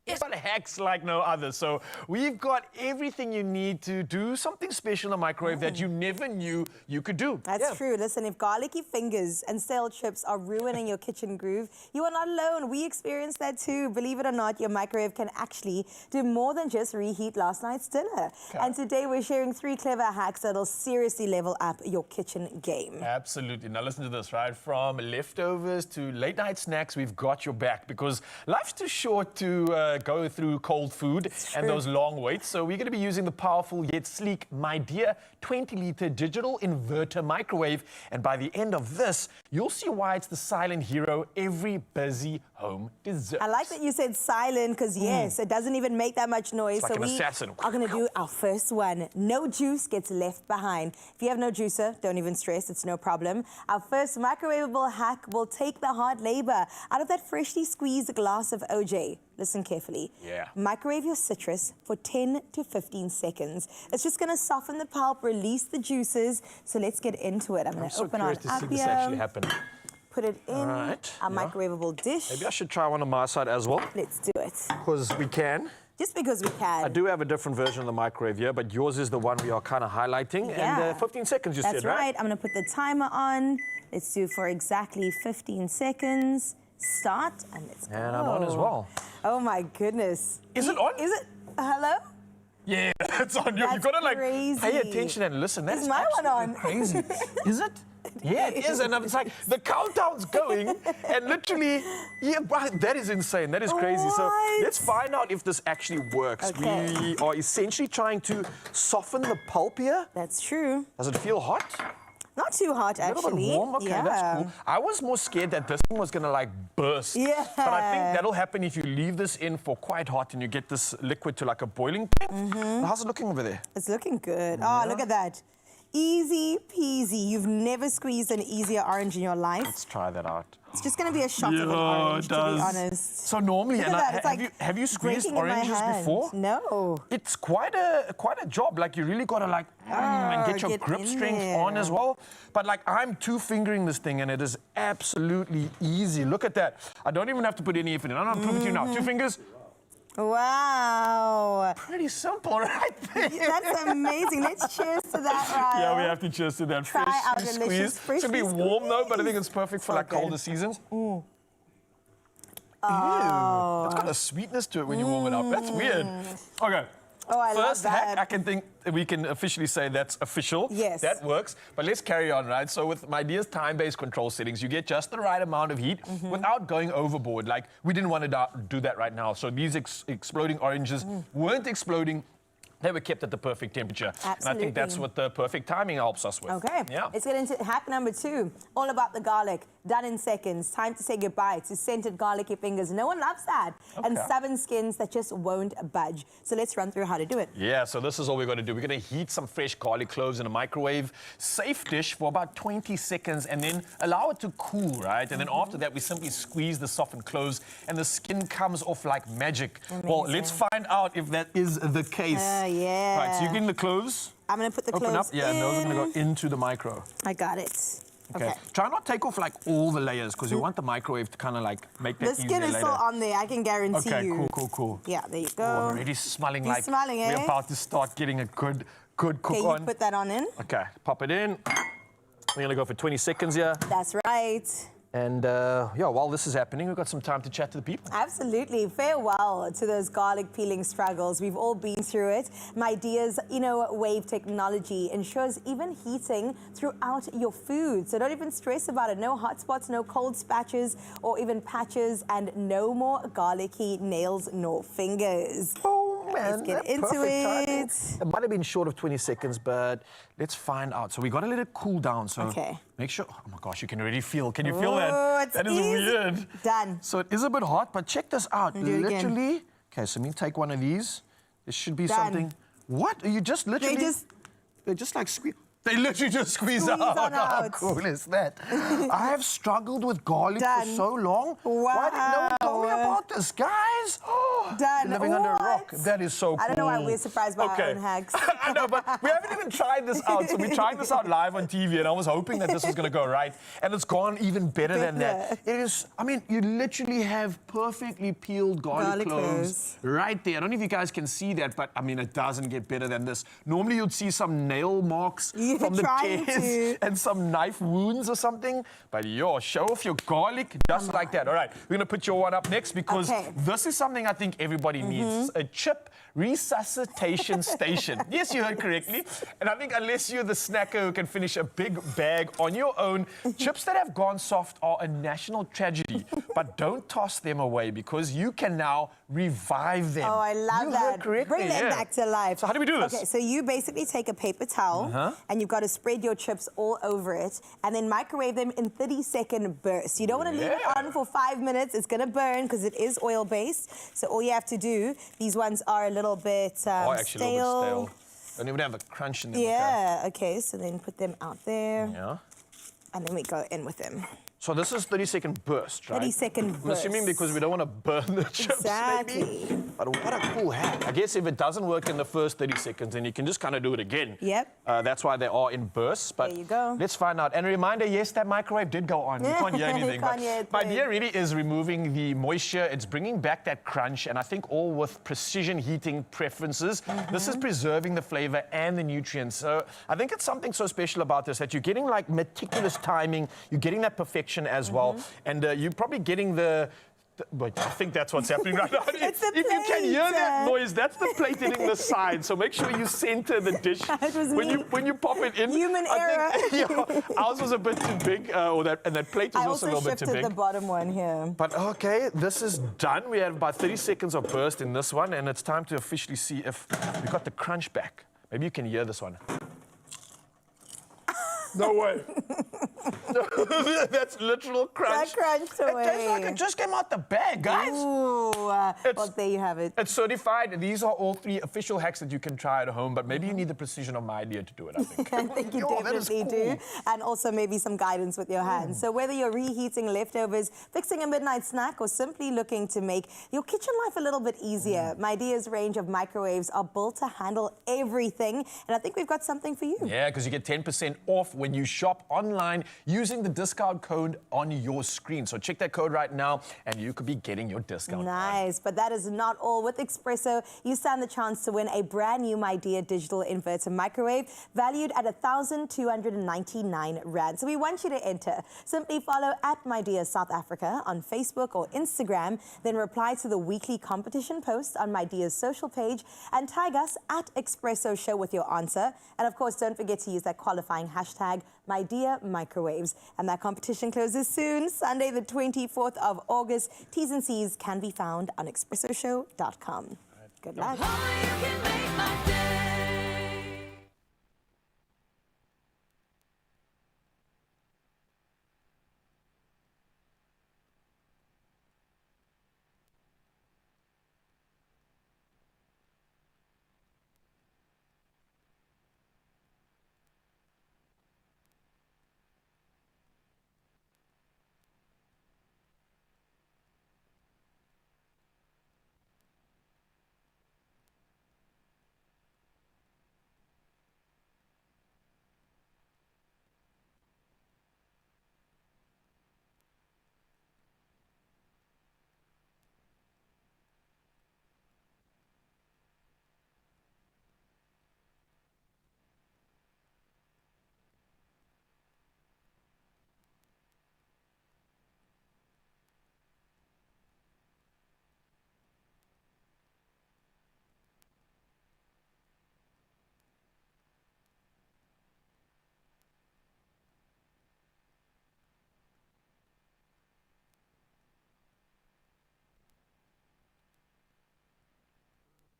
S2: It's got hacks like no other. So we've got everything you need to do something special in a microwave that you never knew you could do.
S3: That's true. Listen, if garlicky fingers and stale chips are ruining your kitchen groove, you are not alone. We experienced that too. Believe it or not, your microwave can actually do more than just reheat last night's dinner. And today we're sharing 3 clever hacks that'll seriously level up your kitchen game.
S2: Absolutely. Now listen to this, right? From leftovers to late night snacks, we've got your back because life's too short to go through cold food and those long waits. So we're going to be using the powerful yet sleek My Dear 20-liter digital inverter microwave. And by the end of this, you'll see why it's the silent hero every busy home deserves.
S3: I like that you said silent because, yes, it doesn't even make that much noise.
S2: It's like
S3: so
S2: an
S3: we
S2: assassin.
S3: are going to do our first one. No juice gets left behind. If you have no juicer, don't even stress. It's no problem. Our first microwavable hack will take the hard labor out of that freshly squeezed glass of OJ. Listen carefully.
S2: Yeah.
S3: Microwave your citrus for 10 to 15 seconds. It's just going to soften the pulp, release the juices. So let's get into it. I'm going to open on
S2: to see this actually happen.
S3: Put it in our microwavable dish.
S2: Maybe I should try one on my side as well.
S3: Let's do it.
S2: Because we can.
S3: Just because we can.
S2: I do have a different version of the microwave here, but yours is the one we are kind of highlighting.
S3: Yeah.
S2: And 15 seconds, you said, right?
S3: That's right. I'm going to put the timer on. Let's do for exactly 15 seconds. Start, and let's go.
S2: And I'm on as well.
S3: Oh, my goodness.
S2: Is it on?
S3: Is it? Hello?
S2: Yeah, it's on. You've got to, like, pay attention and listen. That's
S3: my one on?
S2: Crazy. Is it? Yeah, it is. And it's like, the countdown's going, and literally, yeah, that is insane. That is crazy. So let's find out if this actually works.
S3: Okay.
S2: We are essentially trying to soften the pulp here.
S3: That's true.
S2: Does it feel hot?
S3: Not too hot, actually.
S2: A little bit warm? Okay, that's cool. I was more scared that this thing was going to, like, burst.
S3: Yeah.
S2: But I think that'll happen if you leave this in for quite hot and you get this liquid to, like, a boiling point. How's it looking over there?
S3: It's looking good. Oh, look at that. Easy peasy. You've never squeezed an easier orange in your life.
S2: Let's try that out.
S3: It's just going to be a shot of an orange, to be honest.
S2: So normally,
S3: Look at that.
S2: have you squeezed oranges before?
S3: No.
S2: It's quite a job. Like, you really got to, like, and get your grip strength on as well. But, like, I'm two-fingering this thing, and it is absolutely easy. Look at that. I don't even have to put any effort in. I'm going to prove it to you now. 2 fingers.
S3: Wow.
S2: Pretty simple, right there.
S3: That's amazing. Let's cheers to that, Ryan.
S2: Yeah, we have to cheers to that.
S3: Try our
S2: Freshly
S3: delicious
S2: squeezed. It's going to be warm, though, but I think it's perfect for, like, colder seasons.
S3: Oh.
S2: It's got a sweetness to it when you warm it up. That's weird. Okay.
S3: Oh, I love
S2: First
S3: that.
S2: hack, I can think we can officially say that's official.
S3: Yes.
S2: That works. But let's carry on, right? So with My Dear's time-based control settings, you get just the right amount of heat without going overboard. Like, we didn't want to do that right now. So these exploding oranges weren't exploding. They were kept at the perfect temperature.
S3: Absolutely.
S2: And I think that's what the perfect timing helps us with.
S3: Okay.
S2: Yeah.
S3: Let's get into hack number 2. All about the garlic. Done in seconds. Time to say goodbye to scented garlicky fingers. No one loves that. And stubborn skins that just won't budge. So let's run through how to do it.
S2: Yeah, so this is all we're going to do. We're going to heat some fresh garlic cloves in a microwave, safe dish for about 20 seconds, and then allow it to cool, right? And then after that, we simply squeeze the softened cloves, and the skin comes off like magic.
S3: Amazing.
S2: Well, let's find out if that is the case.
S3: Yeah.
S2: Right, so you're getting the cloves.
S3: I'm going to put the cloves
S2: Open up. Yeah,
S3: in.
S2: and those are going to go into the micro.
S3: I got it.
S2: Okay. Try not to take off like all the layers because you want the microwave to kind of like make that
S3: The skin is still on there, I can guarantee you.
S2: Okay, cool.
S3: Yeah, there you go.
S2: Oh, I'm already smelling
S3: You're
S2: like
S3: smelling,
S2: we're
S3: eh?
S2: about to start getting a good cook
S3: Okay,
S2: on.
S3: you put that on in.
S2: Okay, pop it in. We're going to go for 20 seconds here.
S3: That's right.
S2: And yeah, while this is happening, we've got some time to chat to the people.
S3: Absolutely. Farewell to those garlic peeling struggles. We've all been through it. My Dear's, wave technology ensures even heating throughout your food. So don't even stress about it. No hot spots, no cold spatches or even patches, and no more garlicky nails nor fingers.
S2: Oh, man.
S3: Let's get into it.
S2: It might have been short of 20 seconds, but let's find out. So we got to let it cool down. So make sure. Oh my gosh, you can already feel. Can you feel that? That is weird.
S3: Done.
S2: So it is a bit hot, but check this out.
S3: Do it again.
S2: Literally. Okay, so let me take one of these. This should be something. What? Are you just literally? They just like squeeze. They literally just squeeze out. How cool is that? I have struggled with garlic for so long.
S3: Wow.
S2: Why didn't no one tell me about this, guys?
S3: Done.
S2: Living under a rock. That is so cool.
S3: I don't know why we're surprised by our own hacks.
S2: I know, but we haven't even tried this out. So we tried this out live on TV, and I was hoping that this was going to go right. And it's gone even better than that. It is, I mean, you literally have perfectly peeled garlic cloves right there. I don't know if you guys can see that, but I mean, it doesn't get better than this. Normally, you'd see some nail marks from the chairs and some knife wounds or something. But show off your garlic just like that. All right, we're going to put your one up next because this is something I think everybody needs, a chip resuscitation station. Yes, you heard correctly. And I think unless you're the snacker who can finish a big bag on your own, chips that have gone soft are a national tragedy. But don't toss them away because you can now revive them.
S3: Oh, I love
S2: you
S3: that.
S2: Heard correctly.
S3: Bring them back to life.
S2: So how do we do this?
S3: Okay, so you basically take a paper towel and you've got to spread your chips all over it and then microwave them in 30-second bursts. You don't want to leave it on for 5 minutes. It's going to burn because it is oil-based. So all you have to do, these ones are a little bit
S2: actually
S3: stale.
S2: a little bit stale. Don't even have the crunch in them.
S3: Yeah, okay, so then put them out there.
S2: Yeah.
S3: And then we go in with them.
S2: So this is 30-second burst, right?
S3: 30-second
S2: I'm assuming because we don't want to burn the chips,
S3: Exactly.
S2: maybe. But what a cool hack. I guess if it doesn't work in the first 30 seconds, then you can just kind of do it again.
S3: Yep.
S2: That's why they are in bursts. But
S3: there you go.
S2: Let's find out. And a reminder, yes, that microwave did go on. You can't hear anything.
S3: Can't hear
S2: but my idea really is removing the moisture. It's bringing back that crunch. And I think all with precision heating preferences. This is preserving the flavor and the nutrients. So I think it's something so special about this that you're getting like meticulous timing. You're getting that perfection as well. And you're probably getting but I think that's what's happening right now. If you can hear that noise, that's the plate hitting the side. So make sure you center the dish when you pop it in.
S3: Human error.
S2: Ours was a bit too big, and that plate was also a little bit too big.
S3: I also shifted the bottom one here.
S2: But okay, this is done. We have about 30 seconds of burst in this one, and it's time to officially see if we got the crunch back. Maybe you can hear this one. No way. That's literal crunch.
S3: That crunched away.
S2: It tastes like it just came out the bag, guys.
S3: Ooh, well, there you have it.
S2: It's certified. These are all 3 official hacks that you can try at home, but maybe you need the precision of my idea to do it, I think.
S3: I think you definitely do. And also maybe some guidance with your hands. So whether you're reheating leftovers, fixing a midnight snack, or simply looking to make your kitchen life a little bit easier, My Idea's range of microwaves are built to handle everything. And I think we've got something for you.
S2: Yeah, because you get 10% off when you shop online using the discount code on your screen. So check that code right now and you could be getting your discount.
S3: Nice, but that is not all. With Expresso, you stand the chance to win a brand new My Idea digital inverter microwave valued at 1,299 Rand. So we want you to enter. Simply follow at My Idea South Africa on Facebook or Instagram, then reply to the weekly competition post on My Idea's social page and tag us at Expresso Show with your answer. And of course, don't forget to use that qualifying hashtag My Idea Microwaves. And that competition closes soon, Sunday the 24th of August. T's and C's can be found on expressoshow.com. Good luck.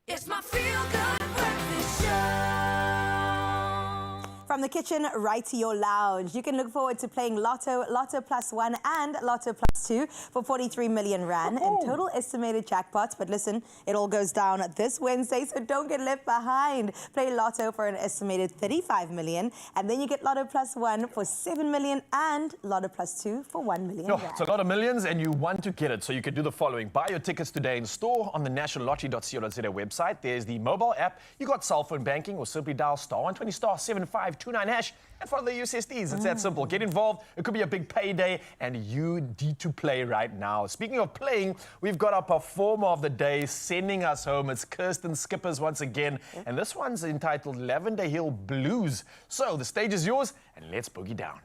S1: It's my feel-good breakfast show.
S3: From the kitchen right to your lounge, you can look forward to playing Lotto, Lotto Plus 1 and Lotto Plus 2 for 43 million Rand in total estimated jackpots. But listen, it all goes down this Wednesday, so don't get left behind. Play Lotto for an estimated 35 million, and then you get Lotto Plus 1 for 7 million and Lotto Plus 2 for 1 million Rand.
S2: It's a lot of millions and you want to get it, so you can do the following. Buy your tickets today in store on the nationallottery.co.za website. There's the mobile app. You got cell phone banking or simply dial *120 *7529# and follow the USSDs. It's that simple. Get involved. It could be a big payday and you need to play right now. Speaking of playing, we've got our performer of the day sending us home. It's Kirsten Skippers once again, and this one's entitled Lavender Hill Blues. So the stage is yours and let's boogie down.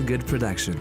S12: Good production.